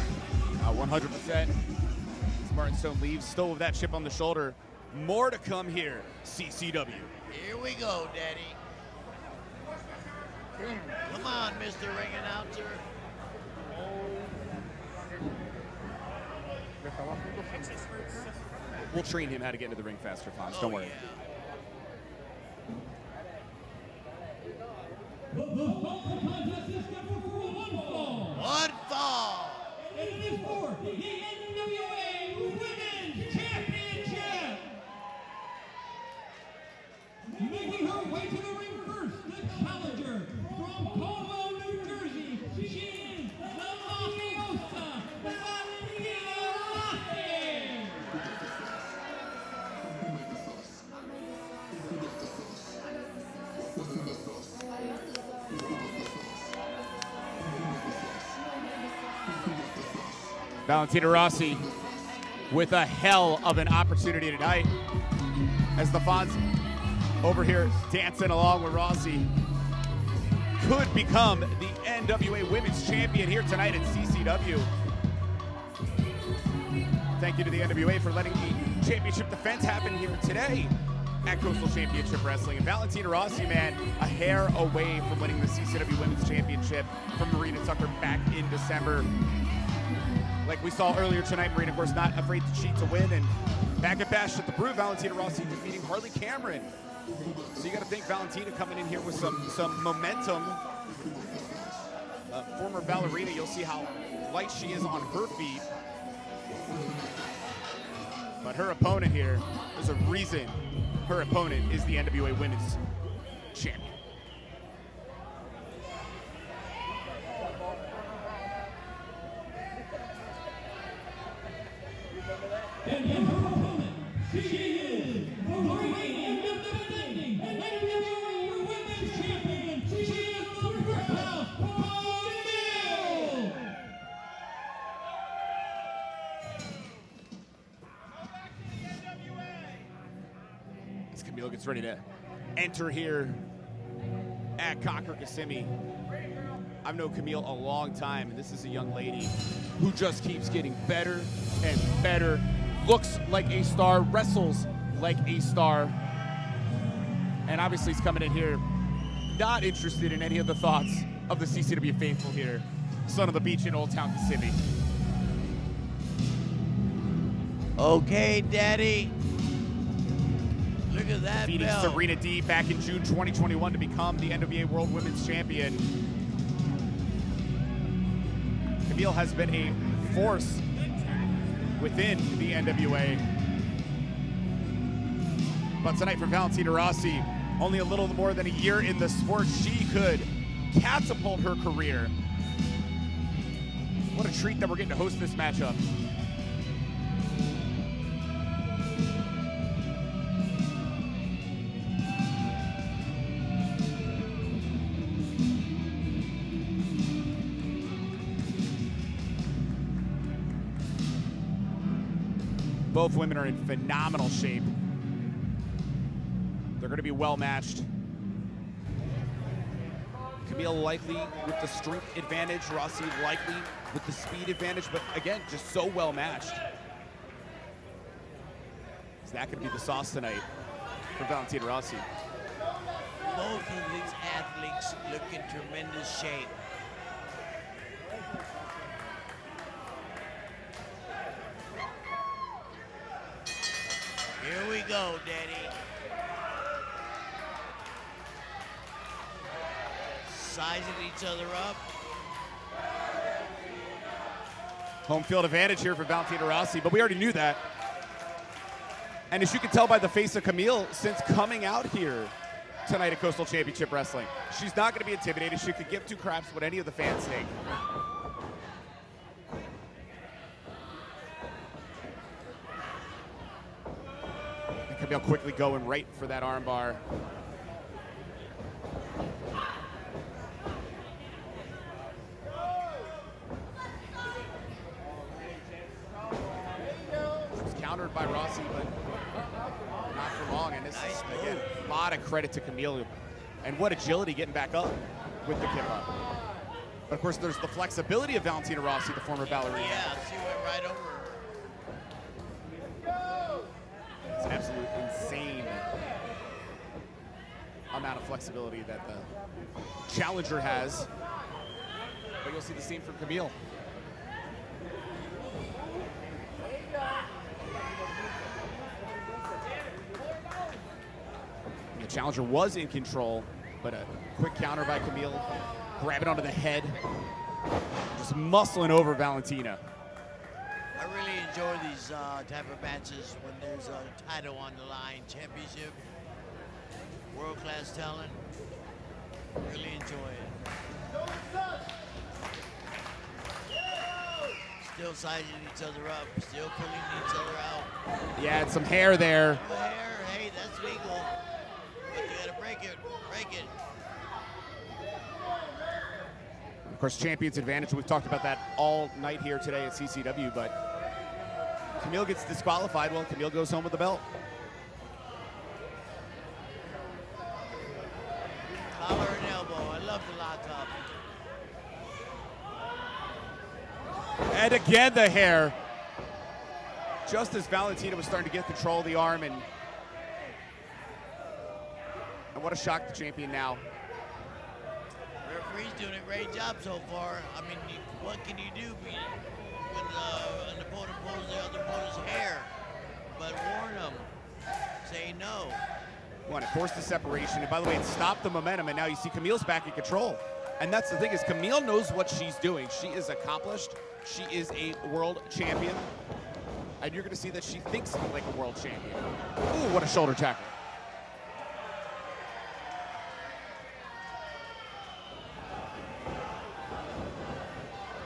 100%. As Martin Stone leaves, still with that chip on the shoulder. More to come here, CCW. Here we go, Daddy. Come on, Mr. Ring Announcer. We'll train him how to get into the ring faster, Fonz. Don't worry. Yeah. The following contest is scheduled for one fall. One fall. And it is for the NWA Women's Championship. Making her way to the ring first, the challenger from Caldwell, New Jersey. She is the mafiosa, Valentina Rossi. Valentina Rossi with a hell of an opportunity tonight as the Fonz over here dancing along with Rossi could become the NWA Women's Champion here tonight at CCW. Thank you to the NWA for letting the championship defense happen here today at Coastal Championship Wrestling. And Valentina Rossi, man, a hair away from winning the CCW Women's Championship from Marina Tucker back in December. Like we saw earlier tonight, Marina, of course, not afraid to cheat to win. And back at Bash at the Brew, Valentina Rossi defeating Harley Cameron. So you got to think Valentina coming in here with some momentum. Former ballerina, you'll see how light she is on her feet. But her opponent here, there's a reason her opponent is the NWA Women's Champion. And her opponent, she is the reigning and defending NWA Women's Champion. She is the powerhouse, Kamille. As Kamille gets ready to enter here at Kissimmee. I've known Kamille a long time, and this is a young lady who just keeps getting better and better. Looks like a star, wrestles like a star. And obviously he's coming in here not interested in any of the thoughts of the CCW faithful here. Son of the beach in Old Town Kissimmee. Okay, Daddy. Look at that Defeating belt. Serena D back in June 2021 to become the NWA World Women's Champion. Kamille has been a force within the NWA. But tonight for Valentina Rossi, only a little more than a year in the sport, she could catapult her career. What a treat that we're getting to host this matchup. Both women are in phenomenal shape. They're going to be well matched. Kamille likely with the strength advantage, Rossi likely with the speed advantage, but again, just so well matched. Is that going to be the sauce tonight for Valentina Rossi? Both of these athletes look in tremendous shape. Here we go, Daddy. Sizing each other up. Home field advantage here for Valentina Rossi, but we already knew that. And as you can tell by the face of Kamille, since coming out here tonight at Coastal Championship Wrestling, she's not going to be intimidated. She could give two craps what any of the fans think. Kamille quickly going right for that armbar. Was countered by Rossi, but not for long. And this is, again, a lot of credit to Kamille. And what agility getting back up with the kip up. But of course, there's the flexibility of Valentina Rossi, the former ballerina. Yeah, she went right over her. It's an absolute insane amount of flexibility that the challenger has. But you'll see the same from Kamille. And the challenger was in control, but a quick counter by Kamille, grabbing onto the head, just muscling over Valentina. I really enjoy these type of matches when there's a title on the line, championship, world-class talent. Really enjoy it. Still sizing each other up, still pulling each other out. Yeah, and some hair there. Hair, hey, that's legal. But you gotta break it, break it. Of course, champion's advantage. We've talked about that all night here today at CCW, but Kamille gets disqualified. Well, Kamille goes home with the belt. Collar and elbow, I love the lockup. And again, the hair. just as Valentina was starting to get control of the arm, and what a shock the champion now. Referee's doing a great job so far. I mean, what can you do when an opponent pulls the other opponent's hair? But warn them. Say no. Well, it forced the separation, and by the way, it stopped the momentum, and now you see Kamille's back in control. And that's the thing, is Kamille knows what she's doing. She is accomplished. She is a world champion. And you're gonna see that she thinks like a world champion. Ooh, what a shoulder tackle.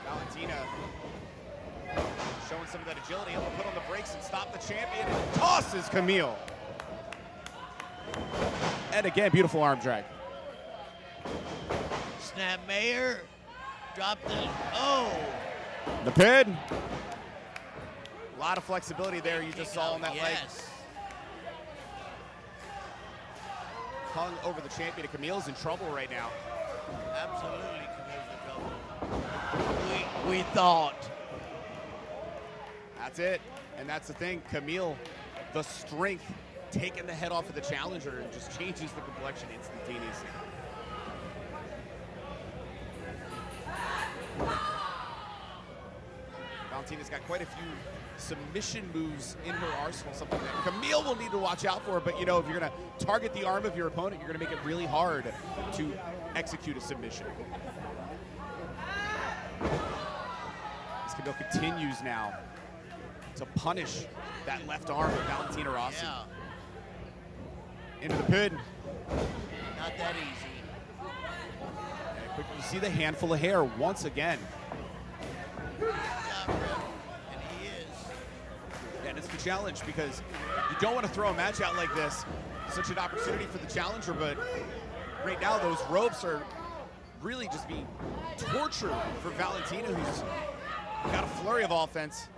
Valentina showing some of that agility, able to put on the brakes and stop the champion, and tosses Kamille. And again, beautiful arm drag. Snap Mayer, drop the, oh. The pin. A lot of flexibility there you just saw on that leg. Yes. Hung over the champion. Camille's in trouble right now. Absolutely, Camille's in trouble. We thought. That's it. And that's the thing. Kamille, the strength, taking the head off of the challenger and just changes the complexion instantaneously. Valentina's got quite a few submission moves in her arsenal, something that Kamille will need to watch out for, but you know, if you're gonna target the arm of your opponent, you're gonna make it really hard to execute a submission. As Kamille continues now to punish that left arm of Valentina Rossi. Yeah. Into the pin. Not that easy. But you see the handful of hair once again. Good job, Ref. And he is. And it's the challenge, because you don't want to throw a match out like this. Such an opportunity for the challenger, but right now those ropes are really just being tortured for Valentina, who's got a flurry of offense.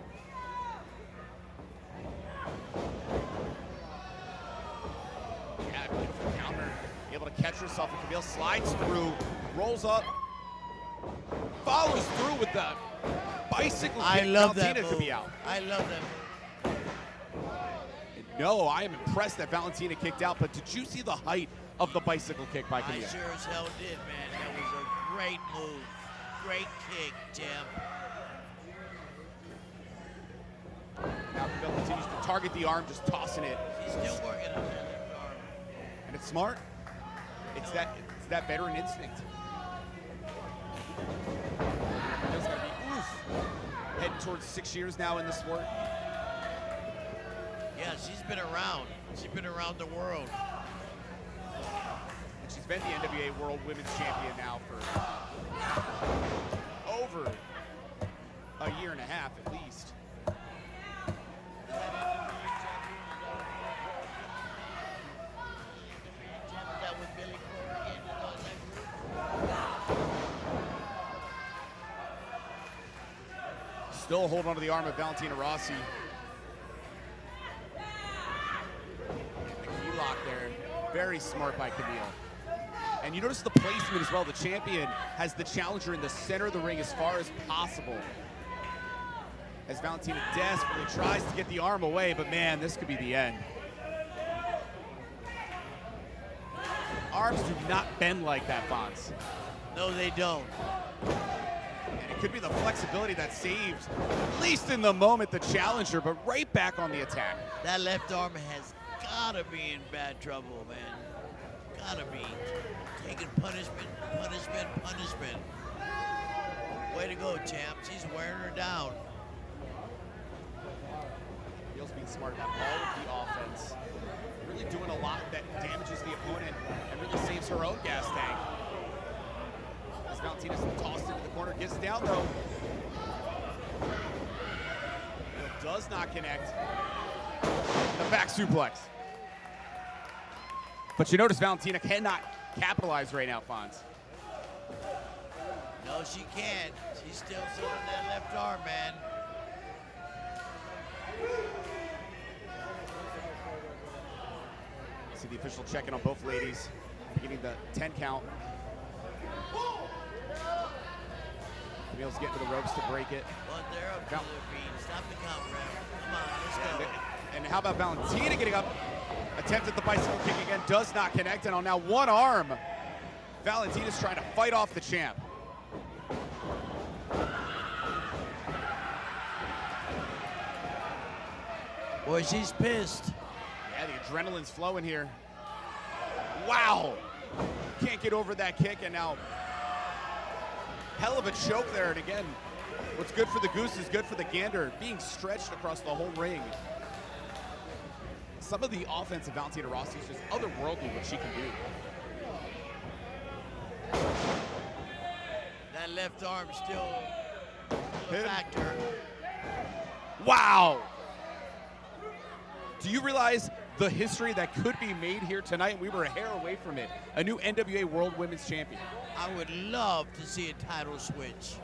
Yeah, beautiful counter. Able to catch herself, and Kamille slides through, rolls up, follows through with the bicycle kick. I love that Valentina move. could be out. I love that move. No, I am impressed that Valentina kicked out, but did you see the height of the bicycle kick by I Kamille? sure as hell did, man. That was a great move. Great kick, Tim. Now Kamille continues to target the arm, just tossing it. He's still working on that left arm. And it's smart. It's that veteran instinct. Kamille's gonna be heading towards 6 years now in the sport. Yeah, she's been around. She's been around the world. And she's been the NWA World Women's Champion now for over a year and a half at least. Still hold on to the arm of Valentina Rossi. The key lock there, very smart by Kamille. And you notice the placement as well. The champion has the challenger in the center of the ring as far as possible. As Valentina desperately tries to get the arm away, but man, this could be the end. Arms do not bend like that, Fonz. No, they don't. And it could be the flexibility that saved, at least in the moment, the challenger, but right back on the attack. That left arm has gotta be in bad trouble, man. Gotta be. Taking punishment, punishment, punishment. Way to go, champ. She's wearing her down. Kamille's being smart about all of the offense. Really doing a lot that damages the opponent and really saves her own gas tank. As Valentina's tossed into the corner, gets down though. Kamille does not connect. The back suplex. But you notice Valentina cannot capitalize right now, Fonz. No, she can't. She's still selling that left arm, man. See the official checking on both ladies, beginning the 10 count. Camille's getting to the ropes to break it. Well, they're up to their feet. Stop the count, ref. Come on, let's go. And how about Valentina getting up? Attempted the bicycle kick again, does not connect, and on now one arm. Valentina's trying to fight off the champ. Boy, she's pissed. Yeah, the adrenaline's flowing here. Wow. Can't get over that kick, and now hell of a choke there. And again, what's good for the goose is good for the gander. Being stretched across the whole ring. Some of the offense of Valentina Rossi is just otherworldly what she can do. That left arm still a factor. Wow. Do you realize the history that could be made here tonight? We were a hair away from it. A new NWA World Women's Champion. I would love to see a title switch.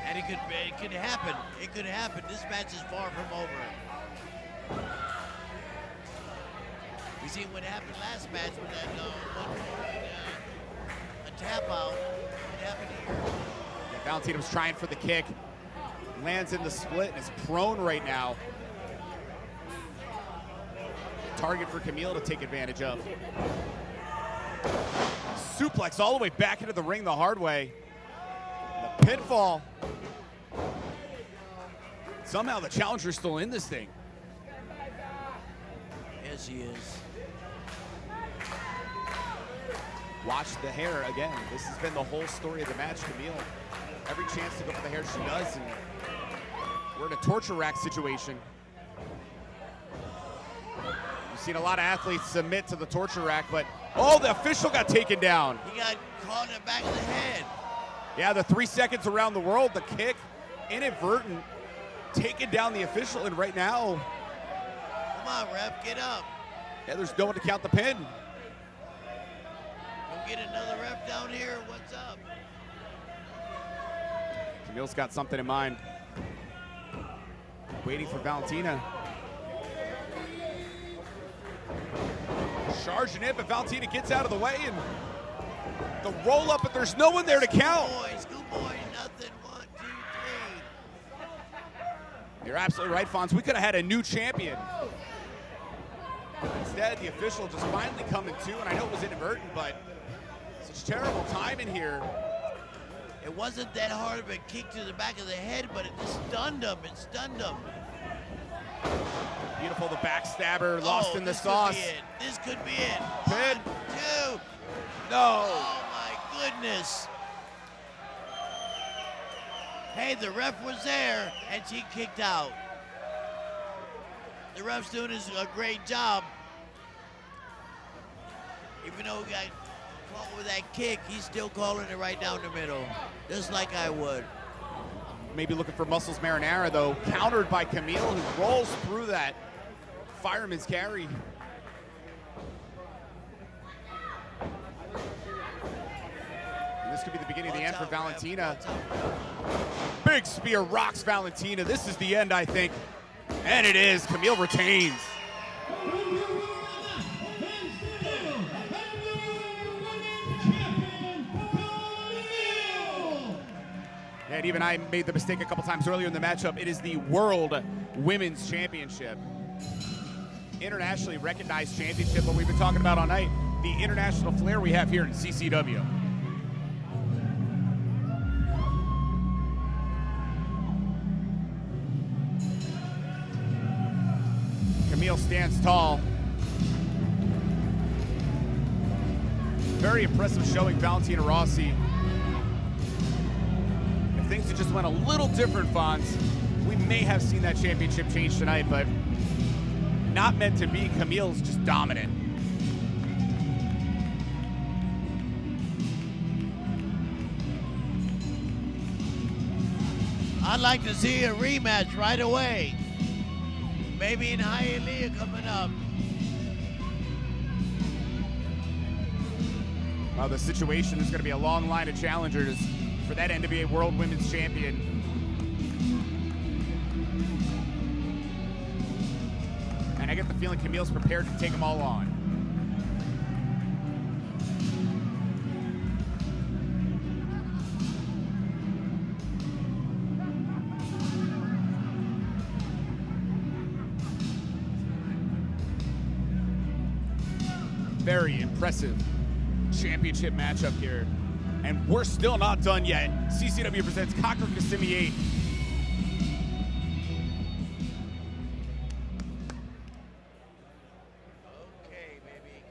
And it could happen. It could happen. This match is far from over. We seen what happened last match with that a tap out. What happened here? Yeah, Valentina was trying for the kick. Lands in the split and is prone right now. Target for Kamille to take advantage of. Suplex all the way back into the ring the hard way. The pinfall. Somehow the challenger's still in this thing. Yes, he is. Watch the hair again. This has been the whole story of the match. Kamille, every chance to go for the hair she does, and we're in a torture rack situation. You've seen a lot of athletes submit to the torture rack, but oh, the official got taken down. He got caught in the back of the head. Yeah, the 3 seconds around the world, the kick, inadvertent, taking down the official, and right now, come on, ref, get up. yeah, there's no one to count the pin. Don't get another ref down here. What's up? Camille's got something in mind. Waiting for Valentina. Charging in, but Valentina gets out of the way, and the roll up, but there's no one there to count. Schoolboy, nothing. 1, 2, 3. You're absolutely right, Fonz. We could have had a new champion. Instead, the official just finally coming to, and I know it was inadvertent, but such terrible timing here. It wasn't that hard of a kick to the back of the head, but it just stunned him. It stunned him. Beautiful, the backstabber, lost in the sauce. This could be it. Pin. 1, 2. No. Oh my goodness. Hey, the ref was there, and she kicked out. The ref's doing a great job. Even though he got caught with that kick, he's still calling it right down the middle, just like I would. Maybe looking for Muscles Marinara, though, countered by Kamille, who rolls through that fireman's carry. And this could be the beginning of the end for Valentina. Big spear rocks Valentina. This is the end, I think. And it is. Kamille retains. And even I made the mistake a couple times earlier in the matchup. It is the World Women's Championship. Internationally recognized championship, what we've been talking about all night. The international flair we have here in CCW. Kamille stands tall. Very impressive showing, Valentina Rossi. If things had just went a little different, Fonz, we may have seen that championship change tonight, but not meant to be. Camille's just dominant. I'd like to see a rematch right away. Maybe in Hialeah coming up. Well, the situation is going to be a long line of challengers for that NWA World Women's Champion. And I get the feeling Camille's prepared to take them all on. Very impressive championship matchup here. And we're still not done yet. CCW presents Kissimmee 8. Okay, baby.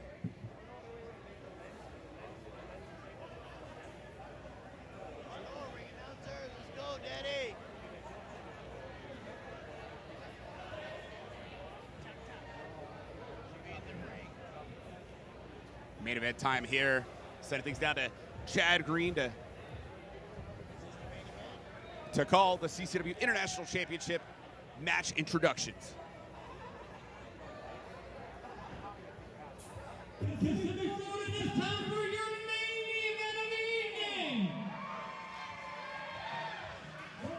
Let's go, ring announcers. Let's go, Daddy. Main event time here. Setting things down to Chad Green to call the CCW International Championship match introductions. Kissimmee, Florida, it is time for your main event of the evening.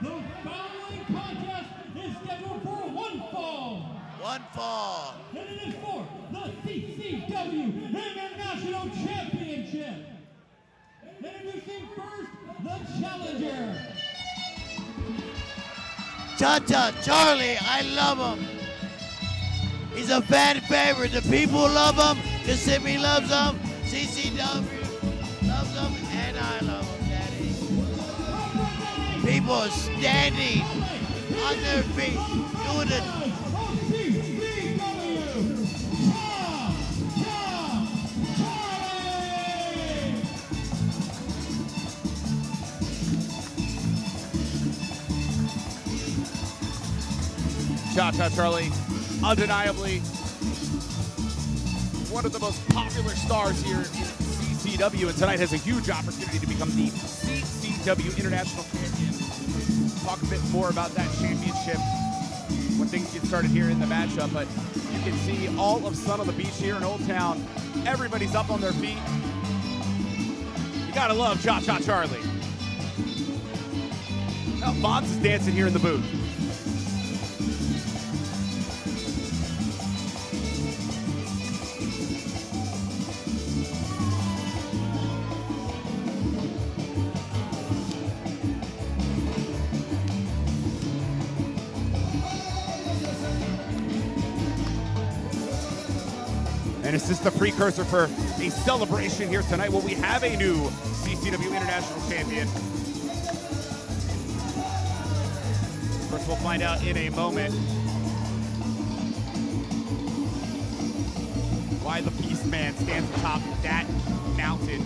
The following contest is scheduled for one fall. One fall. And it is for the CCW International Championship. Introducing first, the challenger. Cha-Cha Charlie, I love him. He's a fan favorite. The people love him. Kissimmee loves him. CCW loves him. And I love him, Daddy. People are standing on their feet, doing it. Cha-Cha Charlie, undeniably one of the most popular stars here in CCW, and tonight has a huge opportunity to become the CCW International Champion. Talk a bit more about that championship when things get started here in the matchup, but you can see all of Sun on the Beach here in Old Town. Everybody's up on their feet. You gotta love Cha-Cha Charlie. Now Vaughn is dancing here in the booth. And is this the precursor for a celebration here tonight? Well, we have a new CCW International Champion. First, we'll find out in a moment why the Beastman stands atop that mountain.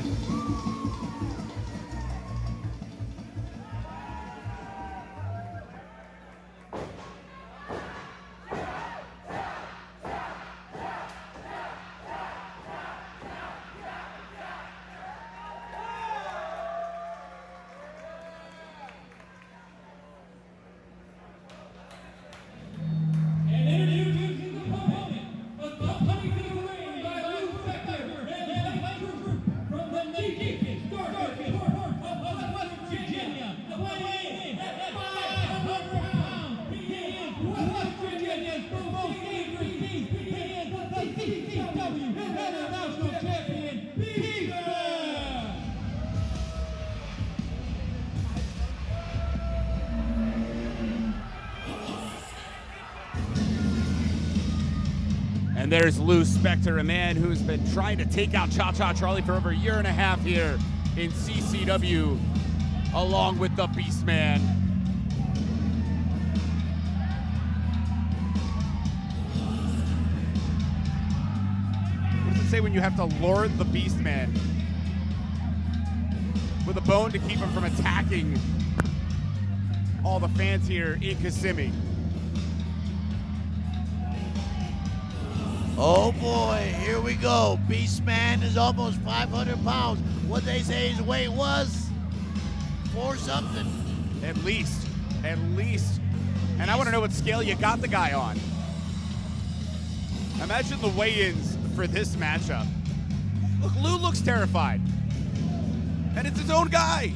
And there's Lou Spector, a man who's been trying to take out Cha-Cha Charlie for over a year and a half here in CCW, along with the Beastman. What does it say when you have to lure the Beastman with a bone to keep him from attacking all the fans here in Kissimmee? Oh boy, here we go. Beastman is almost 500 pounds. What they say his weight was? 4 something. At least. And I want to know what scale you got the guy on. Imagine the weigh-ins for this matchup. Look, Lou looks terrified. And it's his own guy.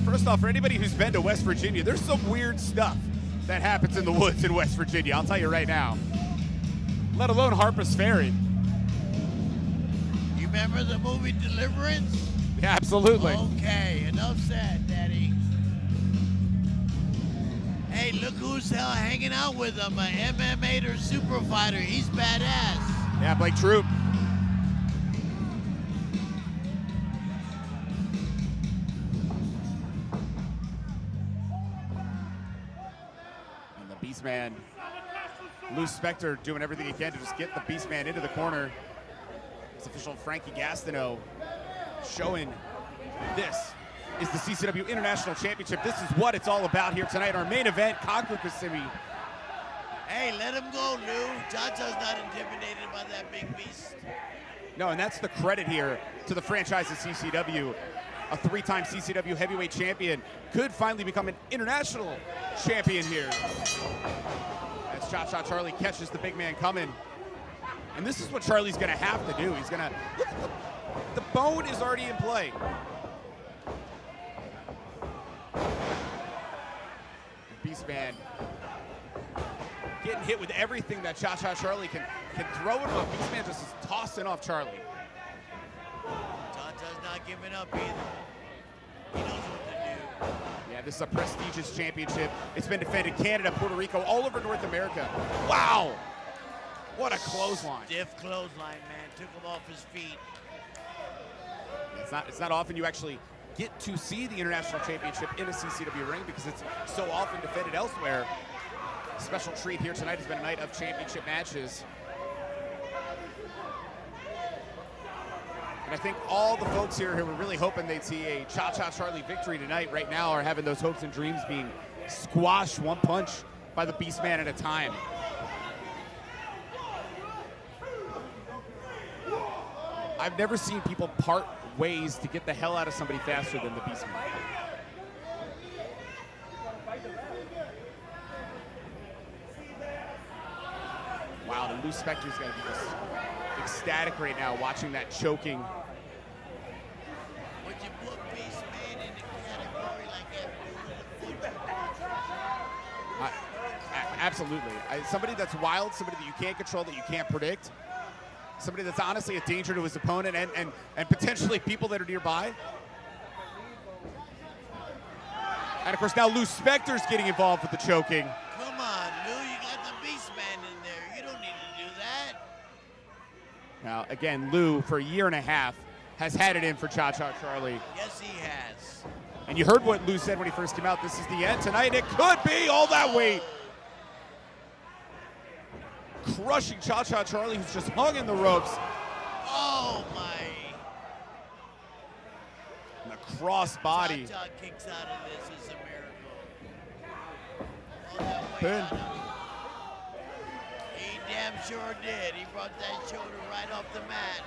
First off, for anybody who's been to West Virginia, there's some weird stuff that happens in the woods in West Virginia, I'll tell you right now. Let alone Harper's Ferry. You remember the movie Deliverance? Yeah, absolutely. Okay, enough said, Daddy. Hey, Hey, look who's hanging out with him, a MMA super fighter. He's badass. Yeah, Blake Troop. And the Beastman, Lou Spector, doing everything he can to just get the Beastman into the corner. His official Frankie Gastineau showing this is the CCW International Championship. This is what it's all about here tonight. Our main event, Conquer Kissimmee. Hey, let him go, Lou. Cha-Cha's not intimidated by that big beast. No, and that's the credit here to the franchise of CCW. A three-time CCW heavyweight champion could finally become an international champion here. As Cha-Cha Charlie catches the big man coming. And this is what Charlie's gonna have to do. He's gonna, look, the bone is already in play. Beastman getting hit with everything that Cha-Cha Charlie can throw it off. Beastman just is tossing off Charlie. Cha-Cha's not giving up either. He knows what to do. Yeah, this is a prestigious championship. It's been defended Canada, Puerto Rico, all over North America. Wow! What a clothesline. Stiff clothesline, man. Took him off his feet. It's not often you actually get to see the International Championship in a CCW ring because it's so often defended elsewhere. Special treat here tonight has been a night of championship matches. And I think all the folks here who were really hoping they'd see a Cha-Cha Charlie victory tonight right now are having those hopes and dreams being squashed one punch by the Beastman at a time. I've never seen people part ways to get the hell out of somebody faster than the Beastman. Wow, and Lou Spector's gonna be just ecstatic right now watching that choking. Would you put Beastman in the category like that? Absolutely. Somebody that's wild, somebody that you can't control, that you can't predict. Somebody that's honestly a danger to his opponent and potentially people that are nearby. And of course now Lou Spector's getting involved with the choking. Come on, Lou, you got the Beastman in there. You don't need to do that. Now again, Lou for a year and a half has had it in for Cha-Cha Charlie. Yes, he has. And you heard what Lou said when he first came out. This is the end tonight. It could be all that weight. Crushing Cha-Cha Charlie, who's just hung in the ropes. Oh, my. And the cross body. Cha-Cha kicks out of this is a miracle. All that weight Boom. on him. He damn sure did. He brought that shoulder right off the mat.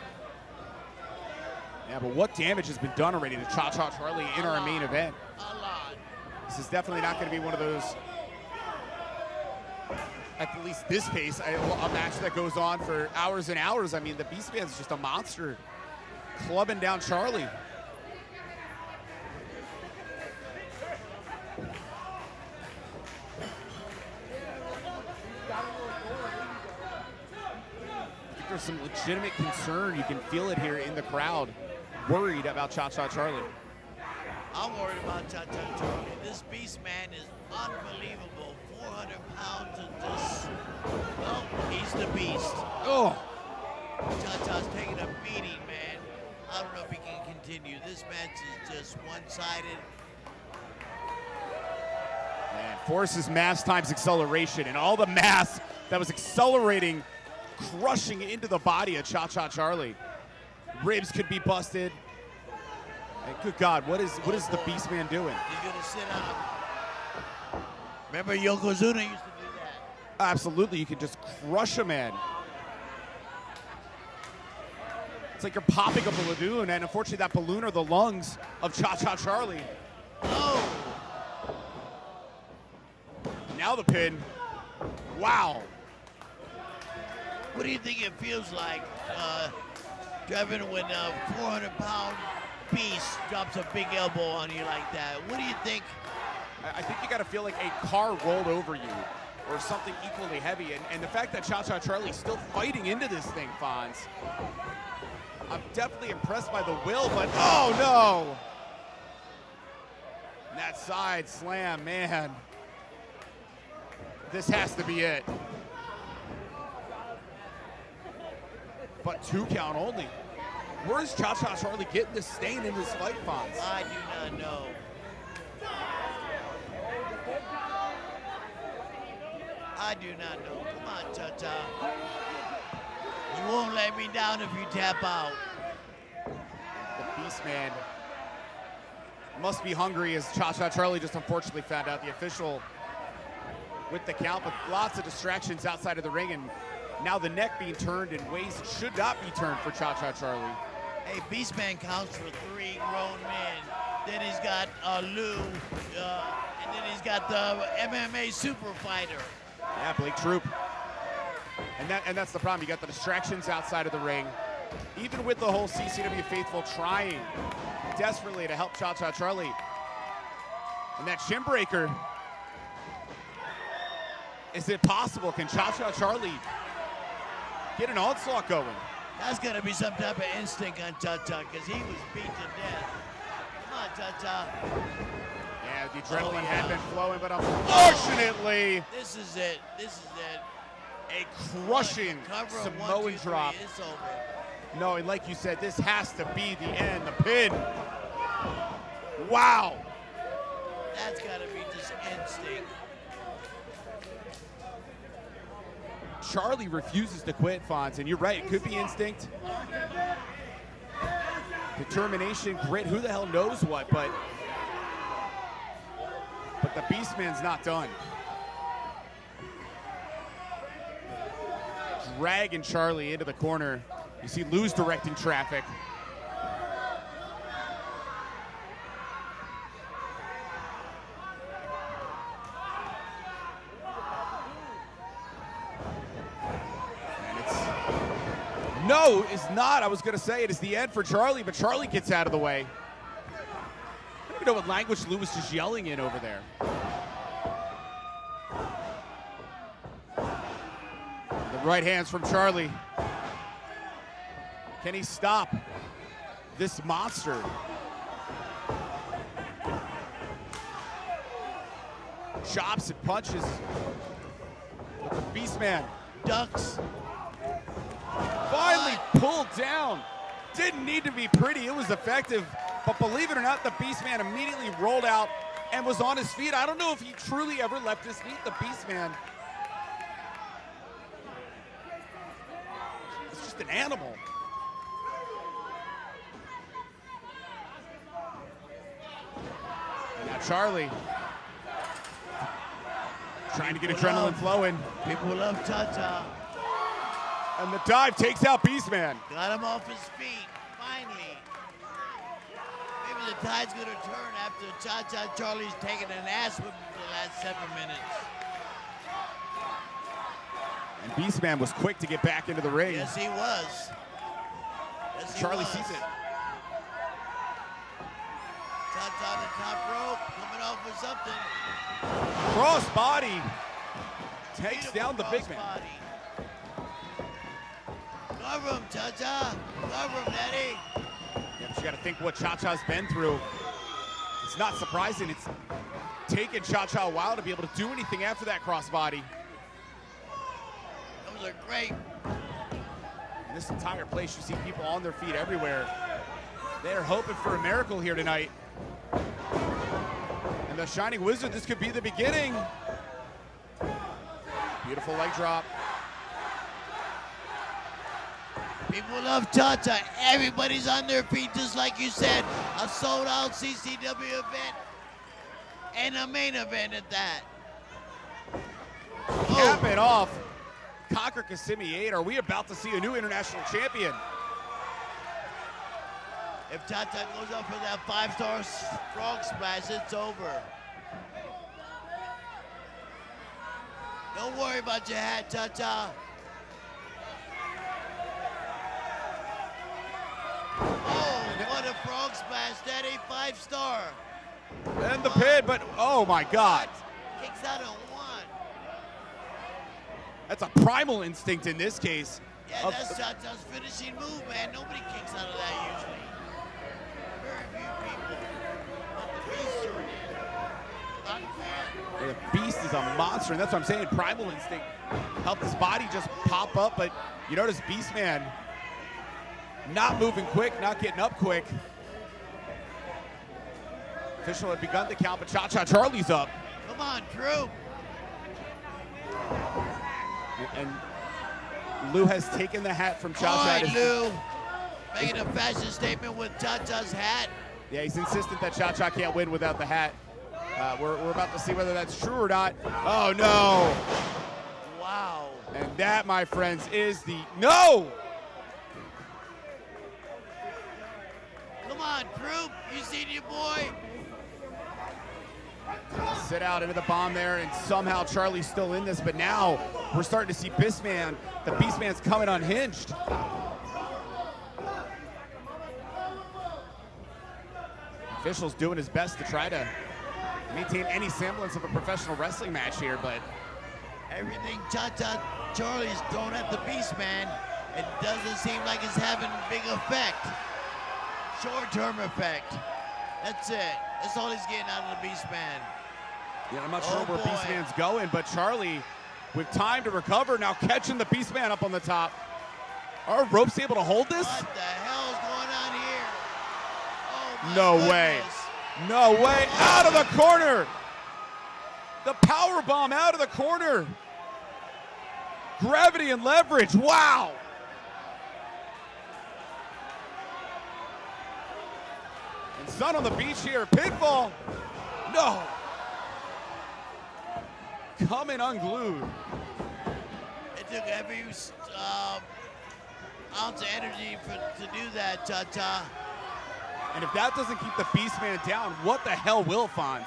Yeah, but what damage has been done already to Cha-Cha Charlie in our main event? A lot. This is definitely not going to be one of those, at least this pace, a match that goes on for hours and hours. I mean, the Beastman's just a monster clubbing down Charlie. I think there's some legitimate concern. You can feel it here in the crowd, worried about Cha-Cha Charlie. I'm worried about Cha-Cha Charlie. This Beastman is unbelievable. 400 pounds of just, well, he's the beast. Oh, Cha-Cha's taking a beating, man. I don't know if he can continue. This match is just one-sided. man, forces mass times acceleration, and all the mass that was accelerating, crushing into the body of Cha-Cha Charlie. Ribs could be busted. And good God, what is the Beastman doing? He's gonna sit up. Remember Yokozuna used to do that. Absolutely, you can just crush a man. It's like you're popping up a balloon, and unfortunately that balloon are the lungs of Cha-Cha Charlie. Oh! Now the pin. Wow. What do you think it feels like, Devin, when a 400-pound beast drops a big elbow on you like that? What do you think? I think you got to feel like a car rolled over you or something equally heavy. And the fact that Cha-Cha Charlie's still fighting into this thing, Fonz. I'm definitely impressed by the will, but oh no! And that side slam, man. This has to be it. But 2 count only. Where's Cha-Cha Charlie getting this staying in this fight, Fonz? I do not know. I do not know. Come on, Cha-Cha. You won't let me down if you tap out. The Beastman must be hungry, as Cha-Cha Charlie just unfortunately found out the official with the count, but lots of distractions outside of the ring, and now the neck being turned in ways it should not be turned for Cha-Cha Charlie. Hey, Beastman counts for 3 grown men. Then he's got Lou, and then he's got the MMA super fighter. Yeah, Blake Troop. And that's the problem. You got the distractions outside of the ring. Even with the whole CCW faithful trying desperately to help Cha-Cha Charlie. And that shin breaker. Is it possible? Can Cha-Cha Charlie get an onslaught going? That's gonna be some type of instinct on Cha-Cha, because he was beat to death. Come on, Cha-Cha. Yeah, the adrenaline had been flowing, but unfortunately, This is it. This is it. a crushing Cover of Samoan 1, 2, 3. drop. It's over. No, and like you said, this has to be the end, the pin. Wow. That's gotta be just instinct. Charlie refuses to quit, Fonz, and you're right, it could be instinct. Determination, grit, who the hell knows what, but the Beastman's not done. Dragging Charlie into the corner. You see Lou's directing traffic. No, it's not. I was going to say it is the end for Charlie, but Charlie gets out of the way. I don't even know what language Lou was just yelling in over there. The right hands from Charlie. Can he stop this monster? Chops and punches. The Beastman Ducks. finally pulled down. Didn't need to be pretty, it was effective. But believe it or not, the Beastman immediately rolled out and was on his feet. I don't know if he truly ever left his feet, the Beastman. It's just an animal. And now Charlie trying to get adrenaline flowing. People love Cha-Cha. And the dive takes out Beastman. Got him off his feet, finally. Maybe the tide's gonna turn after Cha-Cha Charlie's taking an ass whipping for the last 7 minutes. And Beastman was quick to get back into the ring. Yes, he was. Yes, he Charlie was. sees it. Cha-Cha on the top rope, coming off with something. Cross body takes Beautiful down the big man. crossbody. Cover him, Cha-Cha. Cover him, Daddy. Yeah, but you got to think what Cha-Cha's been through. It's not surprising. It's taken Cha-Cha a while to be able to do anything after that crossbody. Those are great. In this entire place, you see people on their feet everywhere. They are hoping for a miracle here tonight. And the Shining Wizard, this could be the beginning. Beautiful leg drop. People love Cha-Cha. Everybody's on their feet, just like you said. A sold-out CCW event and a main event at that. Cap it off. Conquer Kissimmee 8. Are we about to see a new international champion? If Cha-Cha goes up for that 5-star frog splash, it's over. Don't worry about your hat, Cha-Cha. Oh, what a frog splash, Daddy. 5-star. And the pin, but oh my God. Kicks out at 1. That's a primal instinct in this case. Yeah, that's Cha-Cha's finishing move, man. Nobody kicks out of that usually. Very few people. But the Beast sure did. Not bad. The Beast is a monster, and that's what I'm saying. Primal Instinct helped his body just pop up, but you notice Beastman not moving quick, not getting up quick. Official had begun the count, but Cha-Cha Charlie's up. Come on, Drew. And Lou has taken the hat from Cha-Cha. All right, Lou. Making a fashion statement with Cha-Cha's hat. Yeah, he's insistent that Cha-Cha can't win without the hat. We're about to see whether that's true or not. Oh, no. Wow. And that, my friends, is the no. Come on, Drew. You seen your boy? Sit out into the bomb there, and somehow Charlie's still in this, but now we're starting to see Beastman. The Beastman's coming unhinged. Official's doing his best to try to maintain any semblance of a professional wrestling match here, but everything Cha-Cha Charlie's thrown at the Beastman, it doesn't seem like it's having a big effect. Short-term effect. That's it. That's all he's getting out of the Beastman. yeah, I'm not sure where Beastman's going, but Charlie, with time to recover, now catching the Beastman up on the top. Are ropes able to hold this? What the hell is going on here? Oh my No goodness. way. No way. Out of the corner. The power bomb out of the corner. Gravity and leverage. Wow. And Sun on the beach here. Pinfall. No. Coming unglued. It took every ounce of energy to do that, Cha-Cha. And if that doesn't keep the Beastman down, what the hell will, Fonz?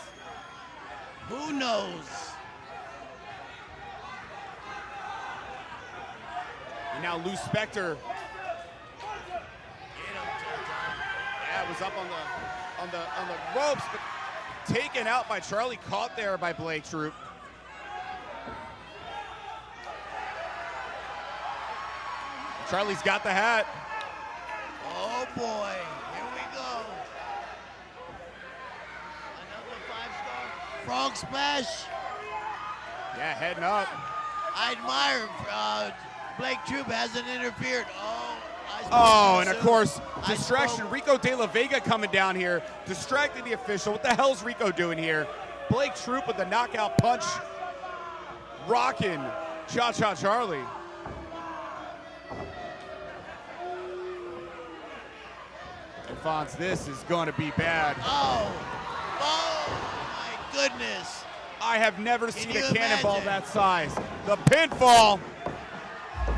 Who knows? And now Lou Spector. Yeah, it was up on the ropes, but taken out by Charlie, caught there by Blake Troop. Charlie's got the hat. Oh boy, here we go. Another 5-star frog splash. Yeah, heading up. I admire Blake Troop hasn't interfered. Oh, and of course, distraction. Rico De La Vega coming down here, distracting the official. What the hell's Rico doing here? Blake Troop with the knockout punch, rocking Cha-Cha Charlie. And Fonz, this is going to be bad. Oh my goodness. I have never seen a you cannonball imagine? that size. The pinfall.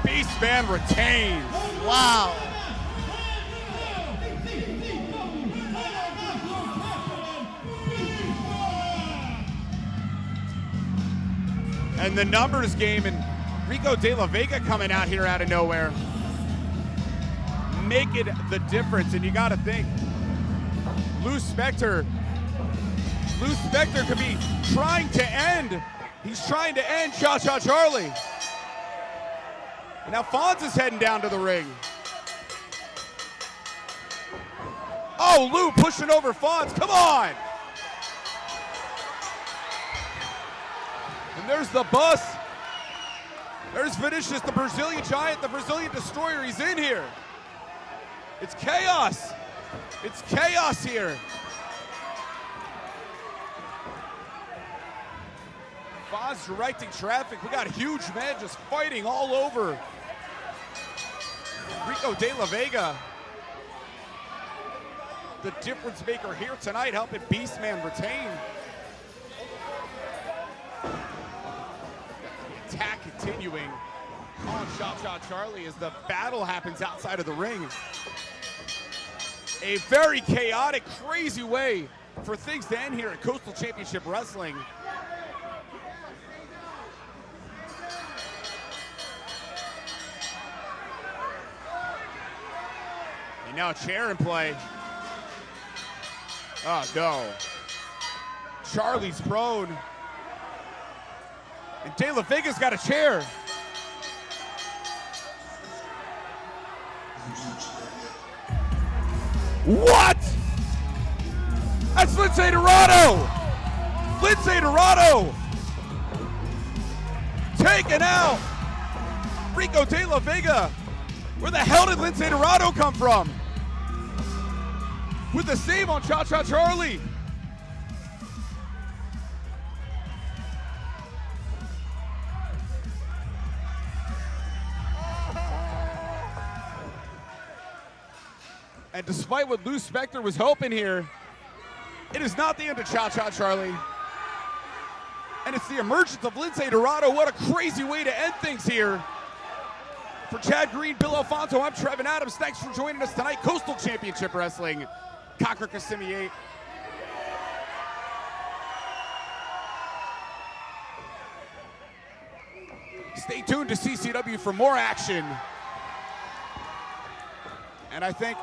Beastman retains. Wow. And the numbers game, and Rico De La Vega coming out here out of nowhere, making the difference. And you got to think, Lou Spector could be trying to end. He's trying to end Cha-Cha Charlie. And now Fonz is heading down to the ring. Oh, Lou pushing over Fonz. Come on. And there's the bus. There's Vinicius, the Brazilian Giant, the Brazilian Destroyer. He's in here. It's chaos. It's chaos here. Fonz directing traffic. We got huge men just fighting all over. Rico De La Vega, the difference maker here tonight, helping Beastman retain. The attack continuing on Cha-Cha Charlie as the battle happens outside of the ring. A very chaotic, crazy way for things to end here at Coastal Championship Wrestling. And now a chair in play. Oh, no. Charlie's prone. And De La Vega's got a chair. What? That's Lindsay Dorado. Lindsay Dorado taken out. Rico de la Vega. Where the hell did Lince Dorado come from? With the save on Cha-Cha Charlie. And despite what Lou Spector was hoping here, it is not the end of Cha-Cha Charlie. And it's the emergence of Lince Dorado. What a crazy way to end things here. For Chad Green, Bill Alfonso, I'm Trevin Adams. Thanks for joining us tonight. Coastal Championship Wrestling, Conquer Kissimmee 8. Stay tuned to CCW for more action. And I think,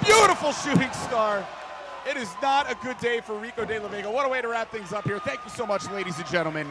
beautiful shooting star. It is not a good day for Rico de la Vega. What a way to wrap things up here. Thank you so much, ladies and gentlemen.